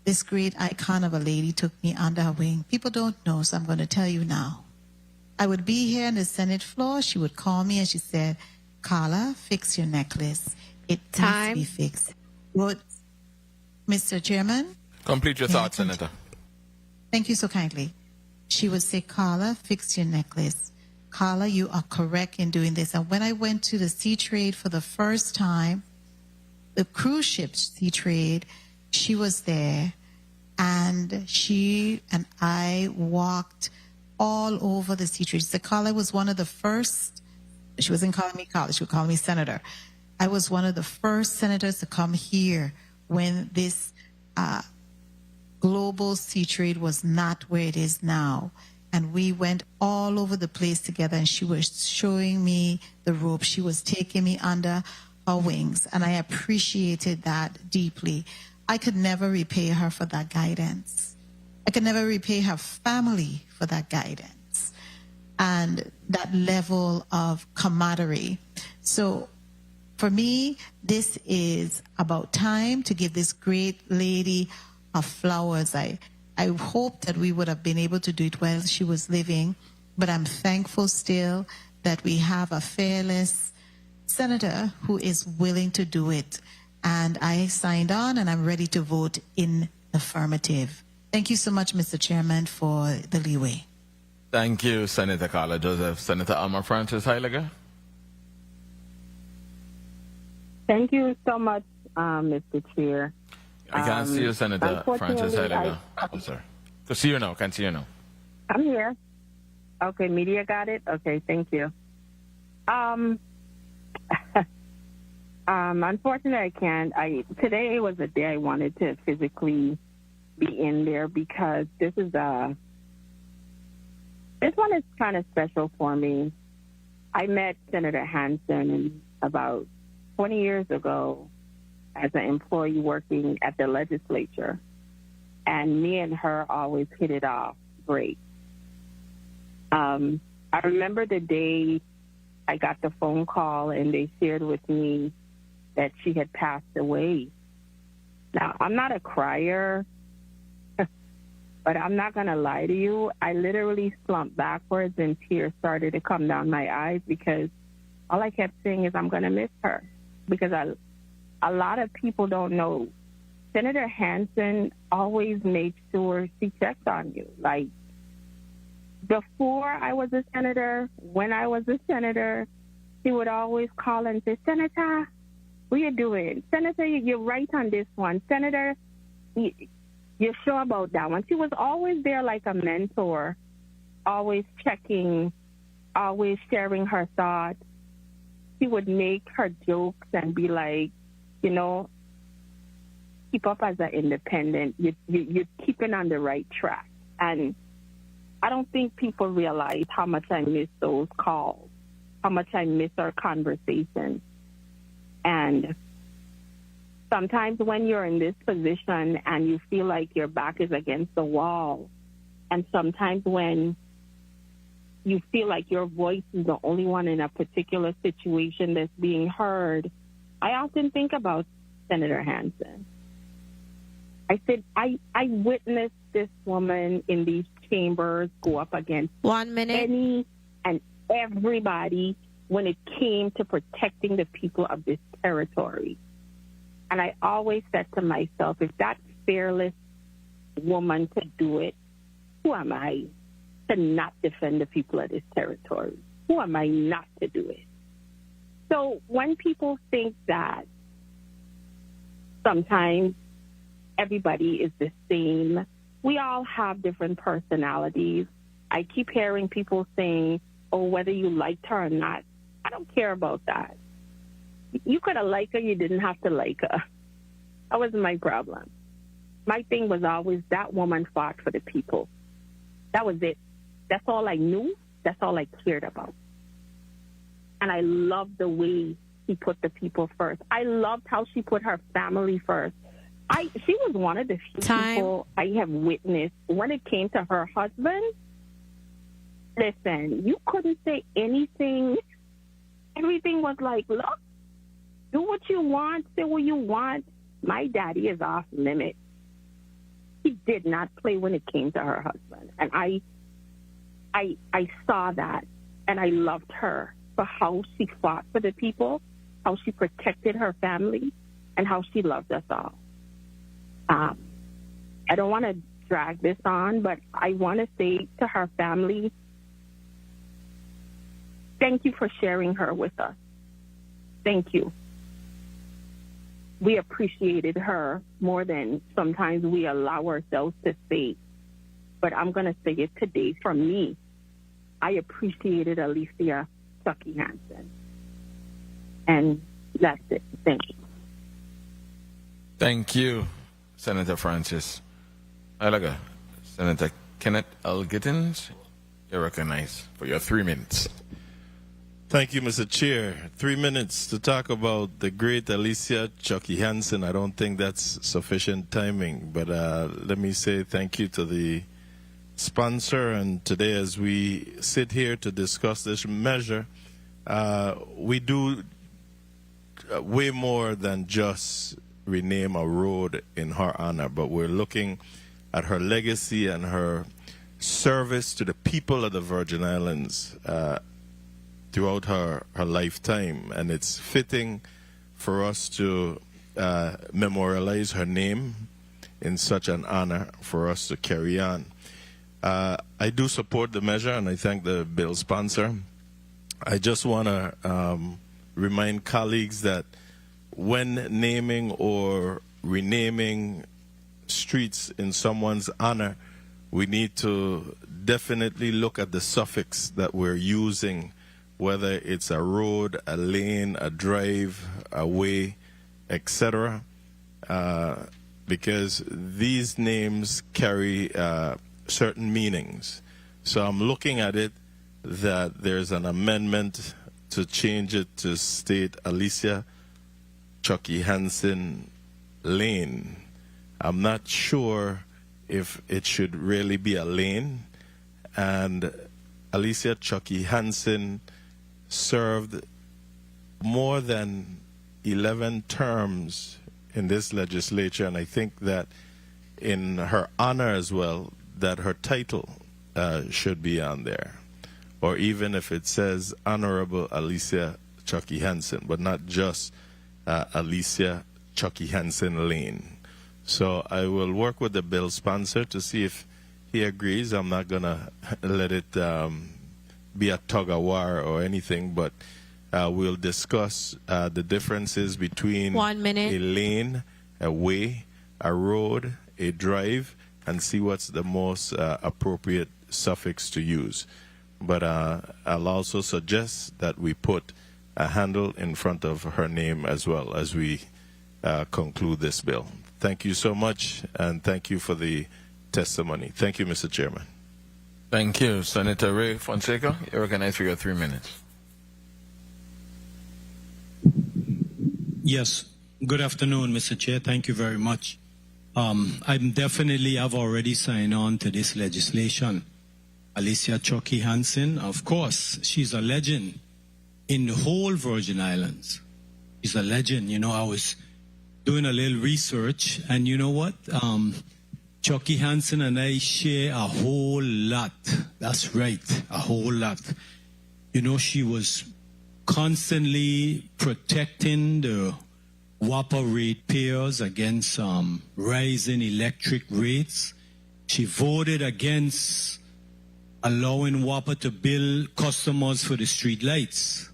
this great icon of a lady took me under her wing. People don't know, so I'm going to tell you now. I would be here on the Senate floor. She would call me and she said, Carla, fix your necklace. It needs to be fixed. What, Mr. Chairman? Complete your thoughts, Senator. Thank you so kindly. She would say, Carla, fix your necklace. Carla, you are correct in doing this. And when I went to the sea trade for the first time, the cruise ship sea trade, she was there. And she and I walked all over the sea trade. So Carla was one of the first, she wasn't calling me Carla, she would call me Senator. I was one of the first senators to come here when this global sea trade was not where it is now. And we went all over the place together, and she was showing me the ropes. She was taking me under her wings, and I appreciated that deeply. I could never repay her for that guidance. I could never repay her family for that guidance and that level of camaraderie. So for me, this is about time to give this great lady her flowers. I hope that we would have been able to do it while she was living, but I'm thankful still that we have a fearless senator who is willing to do it. And I signed on, and I'm ready to vote in affirmative. Thank you so much, Mr. Chairman, for the leeway. Thank you, Senator Carla Joseph. Senator Alma Francis Heiliger. Thank you so much, Mr. Chair. I can't see you, Senator Francis Heiliger. Oh, sorry. To see you now. Can't see you now. I'm here. Okay, media got it? Okay, thank you. Unfortunately, I can't. Today was a day I wanted to physically be in there because this one is kind of special for me. I met Senator Hanson about 20 years ago as an employee working at the legislature, and me and her always hit it off great. I remember the day I got the phone call and they shared with me that she had passed away. Now, I'm not a crier, but I'm not going to lie to you. I literally slumped backwards and tears started to come down my eyes because all I kept saying is I'm going to miss her. Because a lot of people don't know. Senator Hanson always made sure she checked on you. Like, before I was a senator, when I was a senator, she would always call and say, Senator, What are you doing? Senator, you're right on this one. Senator, you're sure about that one. She was always there like a mentor, always checking, always sharing her thoughts. She would make her jokes and be like, you know, keep up as an independent. You're keeping on the right track. And I don't think people realize how much I miss those calls, how much I miss our conversations. And sometimes when you're in this position and you feel like your back is against the wall, and sometimes when you feel like your voice is the only one in a particular situation that's being heard, I often think about Senator Hansen. I said, I witnessed this woman in these chambers go up against 1 minute. any and everybody when it came to protecting the people of this territory. And I always said to myself, if that fearless woman could do it, who am I to not defend the people of this territory? Who am I not to do it? So when people think that sometimes everybody is the same, we all have different personalities. I keep hearing people saying, oh, whether you liked her or not, I don't care about that. You could have liked her, you didn't have to like her. That wasn't my problem. My thing was always that woman fought for the people. That was it. That's all I knew. That's all I cared about. And I loved the way she put the people first. I loved how she put her family first. She was one of the few people I have witnessed when it came to her husband. Listen, you couldn't say anything. Everything was like, look, do what you want, say what you want. My daddy is off limit. He did not play when it came to her husband. And I saw that, and I loved her for how she fought for the people, how she protected her family, and how she loved us all. I don't want to drag this on, but I want to say to her family, thank you for sharing her with us. Thank you. We appreciated her more than sometimes we allow ourselves to say. But I'm going to say it today from me. I appreciated Alicia Chucky Hansen. And that's it. Thank you. Thank you, Senator Francis. Senator Kenneth L. Gittins, you're recognized for your 3 minutes. Thank you, Mr. Chair. 3 minutes to talk about the great Alicia Chucky Hansen. I don't think that's sufficient timing, but let me say thank you to the sponsor. And today, as we sit here to discuss this measure, we do way more than just rename a road in her honor, but we're looking at her legacy and her service to the people of the Virgin Islands throughout her lifetime. And it's fitting for us to memorialize her name in such an honor for us to carry on. I do support the measure, and I thank the bill sponsor. I just want to remind colleagues that when naming or renaming streets in someone's honor, we need to definitely look at the suffix that we're using, whether it's a road, a lane, a drive, a way, etc., because these names carry certain meanings. So I'm looking at it that there's an amendment to change it to state Alicia Chucky Hansen Lane. I'm not sure if it should really be a lane. And Alicia Chucky Hansen served more than 11 terms in this legislature, and I think that in her honor as well, that her title should be on there, or even if it says Honorable Alicia Chucky Hansen, but not just Alicia Chucky Hansen Lane. So I will work with the bill sponsor to see if he agrees. I'm not going to let it be a tug of war or anything, but We'll discuss the differences between 1 minute. a lane, a way, a road, a drive, and see what's the most appropriate suffix to use. But I'll also suggest that we put a handle in front of her name as well as we conclude this bill. Thank you so much, and thank you for the testimony. Thank you, Mr. Chairman. Thank you. Senator Ray Fonseca, you're recognized for your 3 minutes. Yes. Good afternoon, Mr. Chair. Thank you very much. I've already signed on to this legislation. Alicia Chucky Hansen, of course, she's a legend in the whole Virgin Islands. She's a legend. You know, I was doing a little research, and you know what? Chucky Hansen and I share a whole lot. That's right, a whole lot. You know, she was constantly protecting the WAPA ratepayers against rising electric rates. She voted against allowing WAPA to bill customers for the street lights.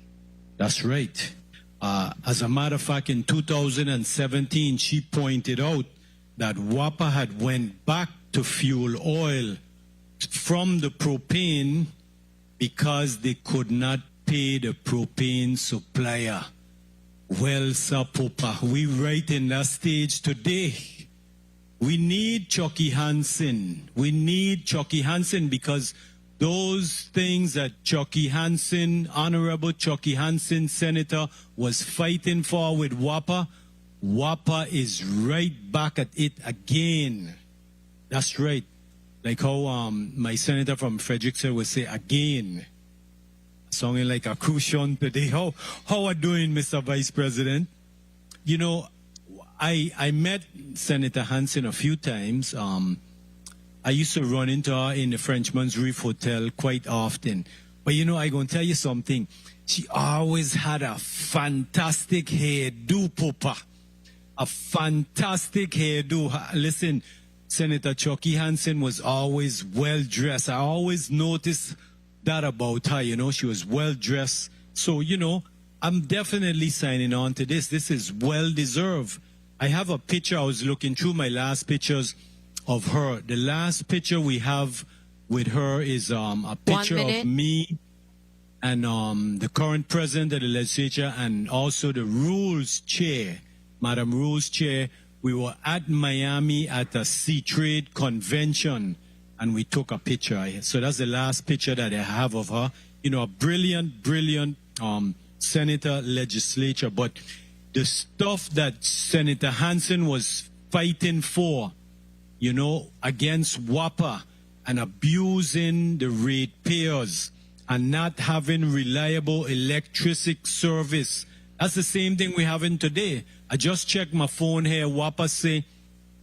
That's right. As a matter of fact, in 2017, she pointed out that WAPA had went back to fuel oil from the propane because they could not pay the propane supplier. Well, Sir Popa, we right in that stage today. We need Chucky Hansen. We need Chucky Hansen because those things that Chucky Hansen, Honorable Chucky Hansen, Senator, was fighting for with WAPA, WAPA is right back at it again. That's right. Like how my senator from Frederickson would say, again. Sounding like a crucian today. How are doing, Mr. Vice President? You know, I met Senator Hansen a few times. I used to run into her in the Frenchman's Reef Hotel quite often. But you know, I'm going to tell you something. She always had a fantastic hairdo, Papa. A fantastic hairdo. Listen, Senator Chucky Hansen was always well-dressed. I always noticed that about her, you know, she was well-dressed. So, you know, I'm definitely signing on to this. This is well-deserved. I have a picture. I was looking through my last pictures of her. The last picture we have with her is a picture of me and the current president of the legislature and also the Rules Chair, Madam Rules Chair. We were at Miami at a Sea Trade Convention, and we took a picture. So that's the last picture that I have of her. You know, a brilliant, brilliant senator, legislature. But the stuff that Senator Hansen was fighting for, you know, against WAPA and abusing the ratepayers and not having reliable electricity service, that's the same thing we're having today. I just checked my phone here. WAPA say,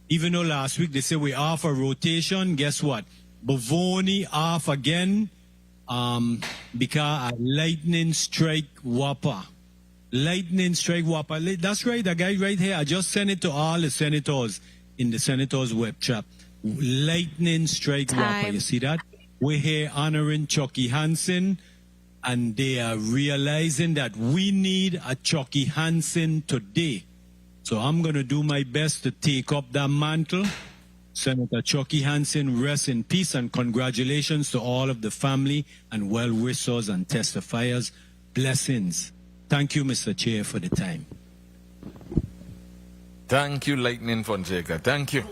even though last week they say we off a rotation, guess what? Bavoni off again because a lightning strike WAPA. Lightning strike WAPA. That's right, the guy right here. I just sent it to all the senators in the senators' web chat. Lightning strike WAPA. You see that? We're here honoring Chucky Hansen, and they are realizing that we need a Chucky Hansen today. So I'm going to do my best to take up that mantle. Senator Chucky Hansen, rest in peace, and congratulations to all of the family and well-wishers and testifiers. Blessings. Thank you, Mr. Chair, for the time. Thank you, Lightning Fonseca. Thank you.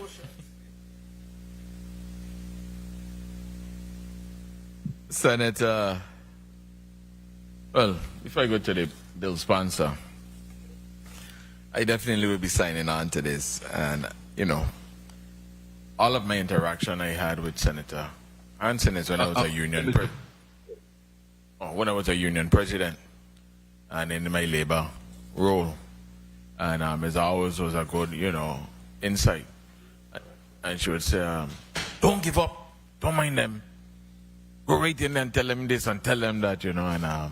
Senator, well, if I go to the bill sponsor, I definitely will be signing on to this. And, you know, all of my interaction I had with Senator Hansen is when I was a union president and in my labor role. And it always was a good, you know, insight. And she would say, don't give up, don't mind them. Go right in there and tell them this and tell them that, you know. And,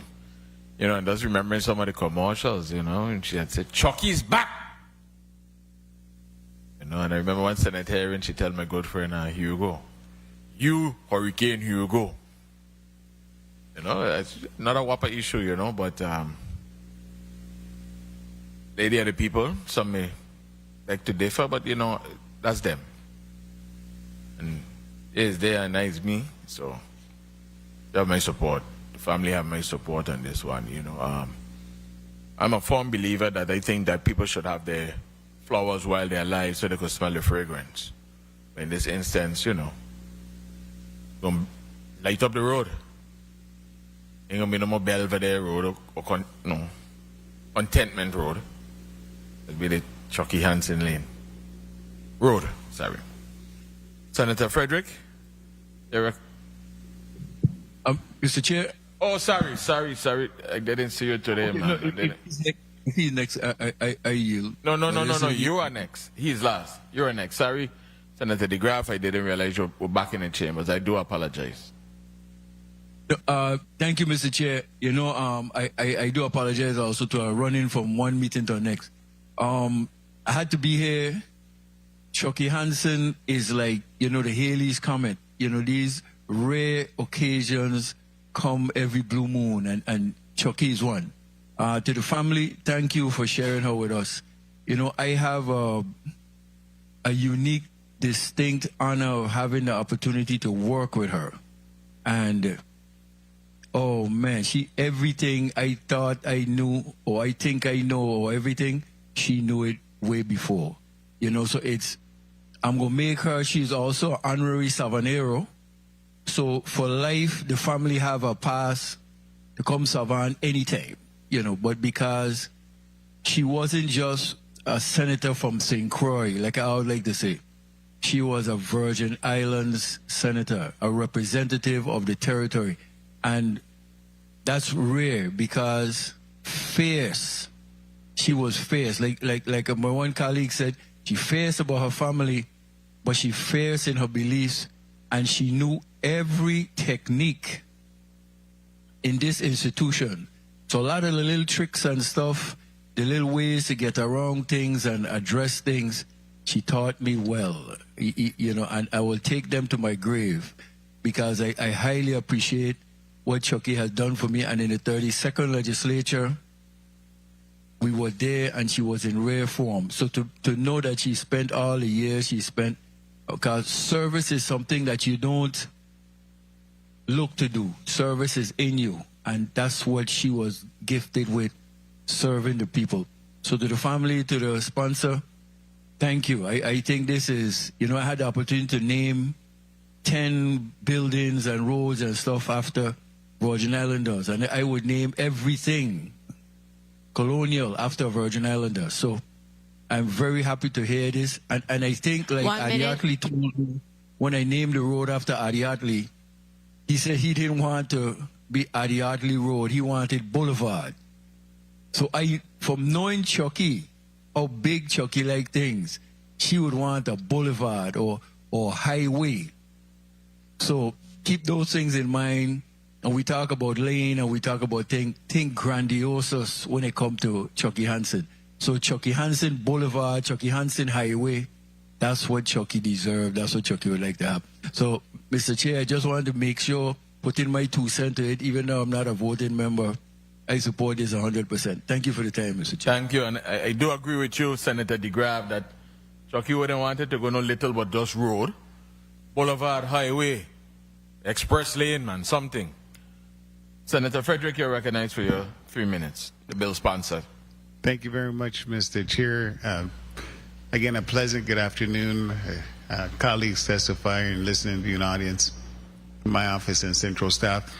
you know, and just remembering some of the commercials, you know, and she had said, Chucky's back. You know, and I remember one Senate hearing, she told my good friend, Hugo, you, Hurricane Hugo. You know, it's not a WAPA issue, you know, but they are the people. Some may like to differ, but you know, that's them. And yes, they are nice me, so they have my support. The family have my support on this one, you know. I'm a firm believer that I think that people should have their flowers while they're alive so they could smell the fragrance. In this instance, you know, gonna light up the road. Ain't gonna be no more Belvedere Road or Contentment Road. It'll be the Chucky Hansen Lane Road. Sorry. Senator Frederick, Mr. Chair. Oh, sorry. I didn't see you today, Okay, man. no, if he's next, I yield. No. You are next. He's last. You're next. Sorry, Senator DeGraff. I didn't realize you were back in the chambers. I do apologize. Thank you, Mr. Chair. You know, I do apologize also to running from one meeting to the next. I had to be here. Chucky Hansen is like, you know, the Halley's Comet. You know, these rare occasions come every blue moon, and Chucky is one. To the family, thank you for sharing her with us. You know, I have a unique, distinct honor of having the opportunity to work with her. And, oh man, everything I thought I knew, or I think I know, or everything, she knew it way before. You know, so I'm going to make her, she's also an honorary Savanero. So for life, the family have a pass to come Savan anytime, you know, but because she wasn't just a senator from St. Croix, like I would like to say, she was a Virgin Islands senator, a representative of the territory. And that's rare because fierce. She was fierce. Like my one colleague said, she fierce about her family, but she fierce in her beliefs, and she knew every technique in this institution. So a lot of the little tricks and stuff, the little ways to get around things and address things, she taught me well, you know, and I will take them to my grave because I highly appreciate what Chucky has done for me. And in the 32nd legislature, we were there and she was in rare form. So to know that she spent all the years she spent, because service is something that you don't look to do. Service is in you. And that's what she was gifted with, serving the people. So to the family, to the sponsor, thank you. I think this is, you know, I had the opportunity to name 10 buildings and roads and stuff after Virgin Islanders. And I would name everything colonial after Virgin Islanders. So I'm very happy to hear this. And I think, like Ariadne told me, when I named the road after Ariadne, he said he didn't want to be Ariadne Road. He wanted Boulevard. So from knowing Chucky, how big Chucky like things, she would want a boulevard or highway. So keep those things in mind. And we talk about lane and we talk about think grandiose when it comes to Chucky Hansen. So Chucky Hansen Boulevard, Chucky Hansen Highway, that's what Chucky deserved. That's what Chucky would like to have. So, Mr. Chair, I just wanted to make sure, put in my 2 cents to it, even though I'm not a voting member, I support this 100%. Thank you for the time, Mr. Chair. Thank you. And I do agree with you, Senator DeGraff, that Chucky wouldn't want it to go no little but just road, boulevard, highway, express lane, man, something. Senator Frederick, you're recognized for your 3 minutes. The bill sponsor. Thank you very much, Mr. Chair. Again, a pleasant good afternoon, colleagues testifying and listening to the audience, my office and central staff.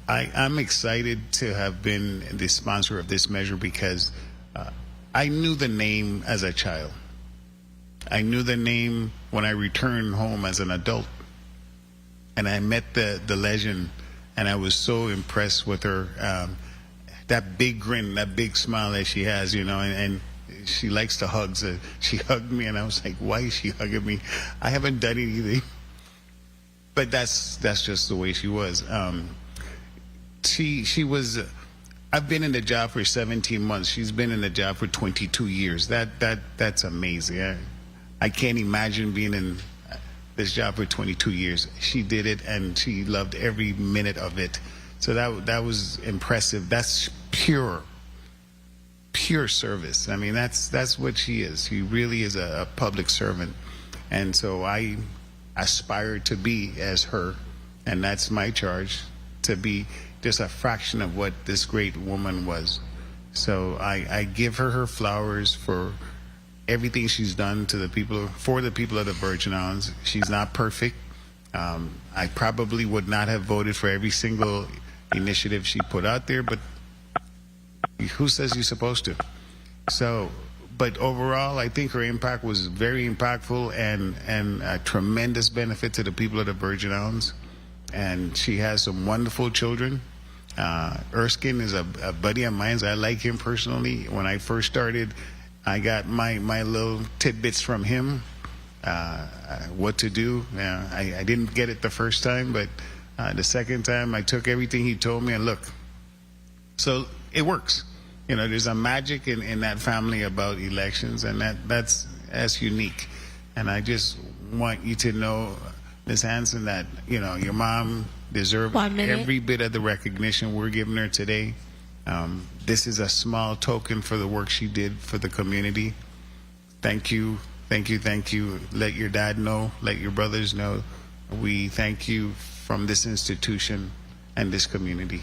I'm excited to have been the sponsor of this measure because I knew the name as a child. I knew the name when I returned home as an adult. And I met the legend, and I was so impressed with her. That big grin, that big smile that she has, you know, and she likes to hug. So she hugged me, and I was like, why is she hugging me? I haven't done anything. But that's just the way she was. She was, I've been in the job for 17 months. She's been in the job for 22 years. That's amazing. I can't imagine being in this job for 22 years. She did it, and she loved every minute of it. So that was impressive. That's pure pure service. I mean, that's what she is. She really is a public servant. And so I aspire to be as her, and that's my charge, to be just a fraction of what this great woman was. So I give her flowers for everything she's done to the people, for the people of the Virgin Islands. She's not perfect. I probably would not have voted for every single initiative she put out there, but who says you're supposed to? So, but overall, I think her impact was very impactful and a tremendous benefit to the people of the Virgin Islands. And she has some wonderful children. Erskine is a buddy of mine. I like him personally. When I first started, I got my little tidbits from him, what to do. I didn't get it the first time, but the second time I took everything he told me and look. So it works. You know, there's a magic in that family about elections, and that's unique. And I just want you to know, Ms. Hanson, that, you know, your mom deserves every bit of the recognition we're giving her today. This is a small token for the work she did for the community. Thank you, thank you, thank you. Let your dad know, let your brothers know. We thank you from this institution and this community.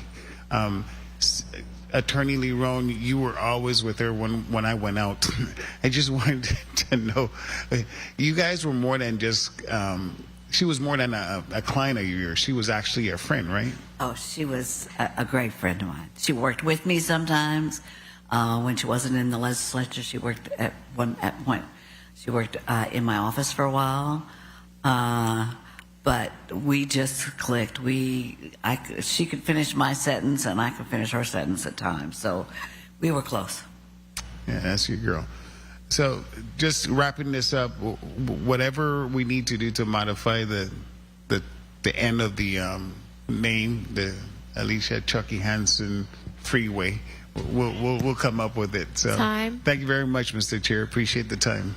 Attorney Lerone, you were always with her when I went out. I just wanted to know, you guys were more than just, she was more than a client of yours. She was actually a friend, right? Oh, she was a great friend of mine. She worked with me sometimes. When she wasn't in the legislature, she worked at point. She worked in my office for a while. But we just clicked. She could finish my sentence, and I could finish her sentence at times. So we were close. Yeah, that's your girl. So just wrapping this up, whatever we need to do to modify the end of the name, the Alicia Chucky Hansen Freeway, we'll come up with it. So Time. Thank you very much, Mr. Chair. Appreciate the time.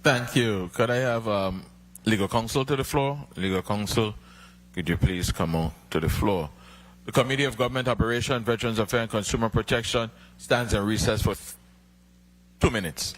Thank you. Could I have legal counsel to the floor? Legal counsel, could you please come on to the floor? The Committee of Government Operation, Veterans Affairs and Consumer Protection stands in recess for 2 minutes.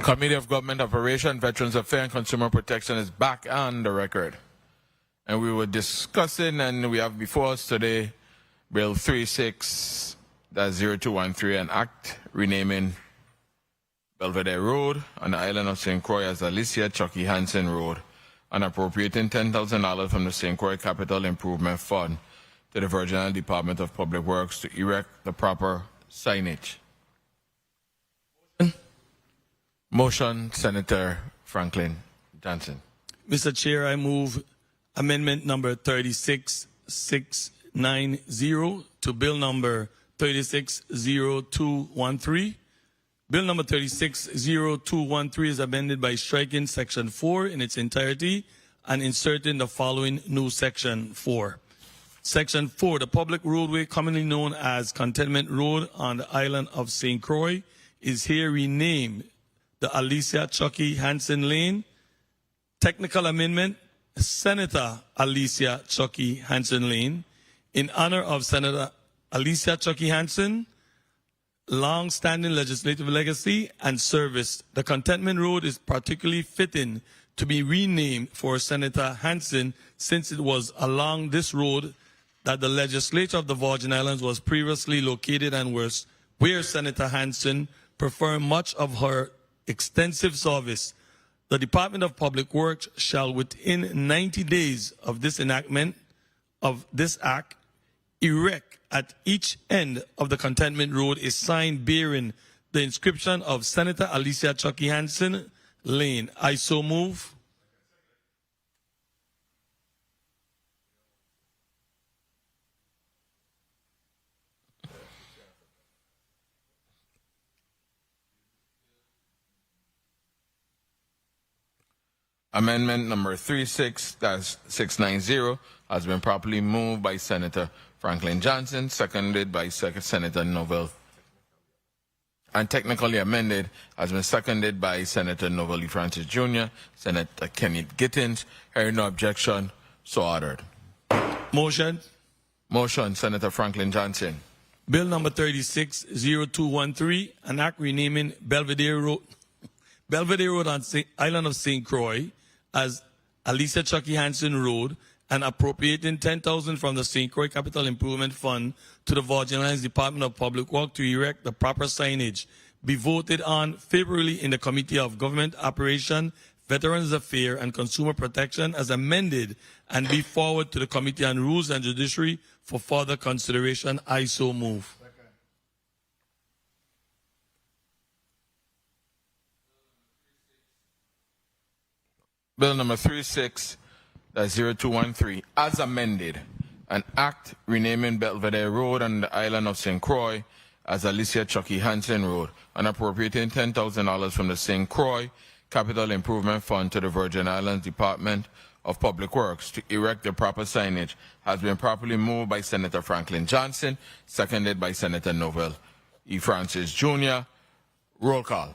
Committee of Government Operation, Veterans Affairs, and Consumer Protection is back on the record. And we were discussing, and we have before us today, Bill 36-0213, an act renaming Belvedere Road on the island of St. Croix as Alicia Chucky Hansen Road, and appropriating $10,000 from the St. Croix Capital Improvement Fund to the Virgin Islands Department of Public Works to erect the proper signage. Motion, Senator Franklin Johnson. Mr. Chair, I move amendment number 36690 to bill number 360213. Bill number 360213 is amended by striking section 4 in its entirety and inserting the following new section 4. Section 4, the public roadway commonly known as Contentment Road on the island of St. Croix is here renamed the Alicia Chucky Hansen Lane. Technical amendment, Senator Alicia Chucky Hansen Lane, in honor of Senator Alicia Chucky Hansen, long-standing legislative legacy and service. The Contentment Road is particularly fitting to be renamed for Senator Hansen, since it was along this road that the legislature of the Virgin Islands was previously located and where Senator Hansen performed much of her extensive service. The Department of Public Works shall, within 90 days of this enactment of this act, erect at each end of the Contentment Road a sign bearing the inscription of Senator Alicia Chucky Hansen Lane. I so move. Amendment number 36-690 has been properly moved by Senator Franklin Johnson, seconded by Senator Novell, and technically amended has been seconded by Senator Novell E. Francis Jr., Senator Kenneth Gittins. Hearing no objection, so ordered. Motion. Motion, Senator Franklin Johnson. Bill number 360213, an act renaming Belvedere Road on island of St. Croix as Alicia Chucky Hansen Road, and appropriating $10,000 from the St. Croix Capital Improvement Fund to the Virgin Islands Department of Public Works to erect the proper signage, be voted on favorably in the Committee of Government Operation, Veterans Affairs, and Consumer Protection as amended, and be forwarded to the Committee on Rules and Judiciary for further consideration. I so move. Bill number 36-0213, as amended, an act renaming Belvedere Road on the island of St. Croix as Alicia Chucky Hansen Road, and appropriating $10,000 from the St. Croix Capital Improvement Fund to the Virgin Islands Department of Public Works to erect the proper signage, has been properly moved by Senator Franklin Johnson, seconded by Senator Novell E. Francis Jr. Roll call.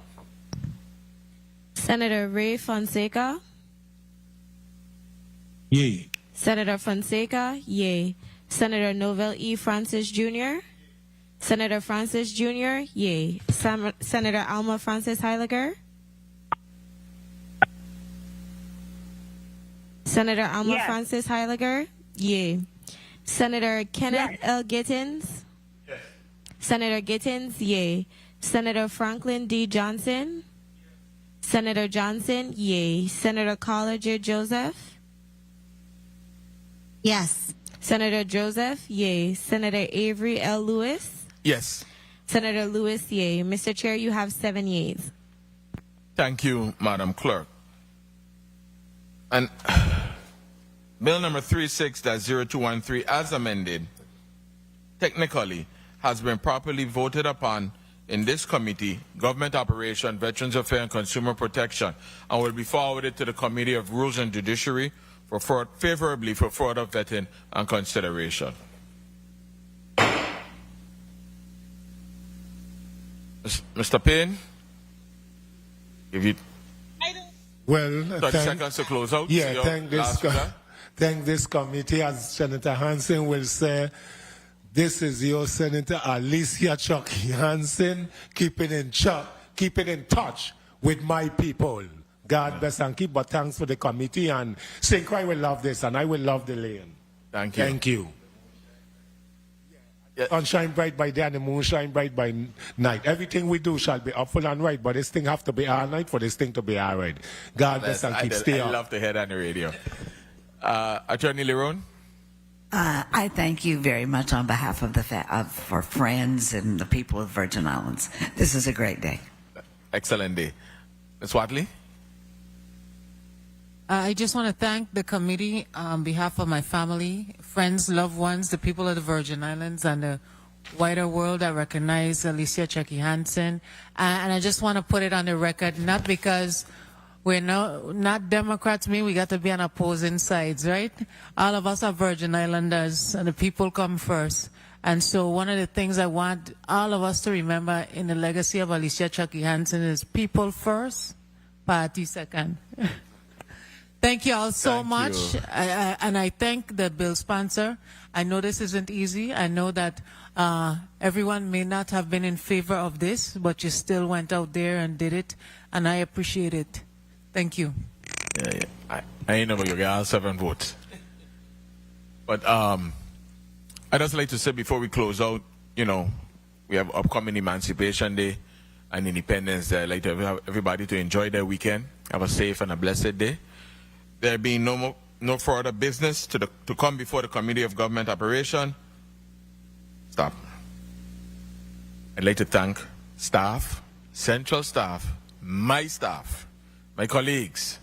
Senator Ray Fonseca. Yay. Senator Fonseca, yay. Senator Novell E. Francis Jr. Senator Francis Jr., yay. Senator Alma Francis Heiliger. Senator Alma Yes. Francis Heiliger, yay. Senator Kenneth L. Gittins. Yes. Senator Gittins, yay. Senator Franklin D. Johnson. Senator Johnson, yay. Senator Collier Joseph. Yes. Senator Joseph, yay. Senator Avery L. Lewis. Yes. Senator Lewis, yay. Mr. Chair, you have 7 yeas. Thank you, Madam Clerk. And Bill number 36-0213, as amended, technically has been properly voted upon in this committee, Government Operation, Veterans Affairs, and Consumer Protection, and will be forwarded to the Committee of Rules and Judiciary favorably for further vetting and consideration. Mr. Payne, give you Well, 30 seconds to close out. Yeah, Your thank last order. this committee, as Senator Hansen will say, this is your Senator Alicia Chucky Hansen keeping in touch with with my people. God bless and keep, but thanks for the committee, and St. Croix will love this, and I will love the lane. Thank you. Thank you. Sun shine bright by day and the moon shine bright by night. Everything we do shall be upful and right, but this thing have to be all night for this thing to be all right. God bless and keep. Stay up. I love to hear that on the radio. Attorney Leron? I thank you very much on behalf of our friends and the people of Virgin Islands. This is a great day. Excellent day. Ms. Watley? I just want to thank the committee on behalf of my family, friends, loved ones, the people of the Virgin Islands, and the wider world. I recognize Alicia Chucky Hansen. And I just want to put it on the record, not because we're not Democrats, we got to be on opposing sides, right? All of us are Virgin Islanders, and the people come first. And so one of the things I want all of us to remember in the legacy of Alicia Chucky Hansen is people first, party second. Thank you all so much. And I thank the bill sponsor. I know this isn't easy. I know that everyone may not have been in favor of this, but you still went out there and did it, and I appreciate it. Thank you. I ain't know you got 7 votes. But I'd just like to say before we close out, you know, we have upcoming Emancipation Day and Independence Day. I'd like to have everybody to enjoy their weekend, have a safe and a blessed day. There being no further business to come before the Committee of Government Operation. Stop. I'd like to thank staff, central staff, my staff, my colleagues,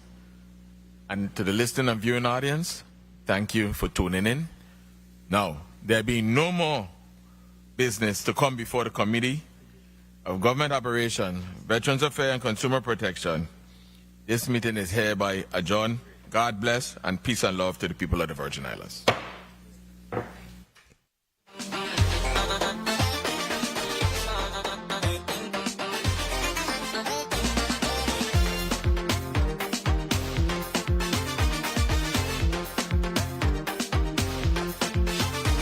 and to the listening and viewing audience, thank you for tuning in. Now, there being no more business to come before the Committee of Government Operation, Veterans Affairs and Consumer Protection, this meeting is hereby adjourned. God bless and peace and love to the people of the Virgin Islands.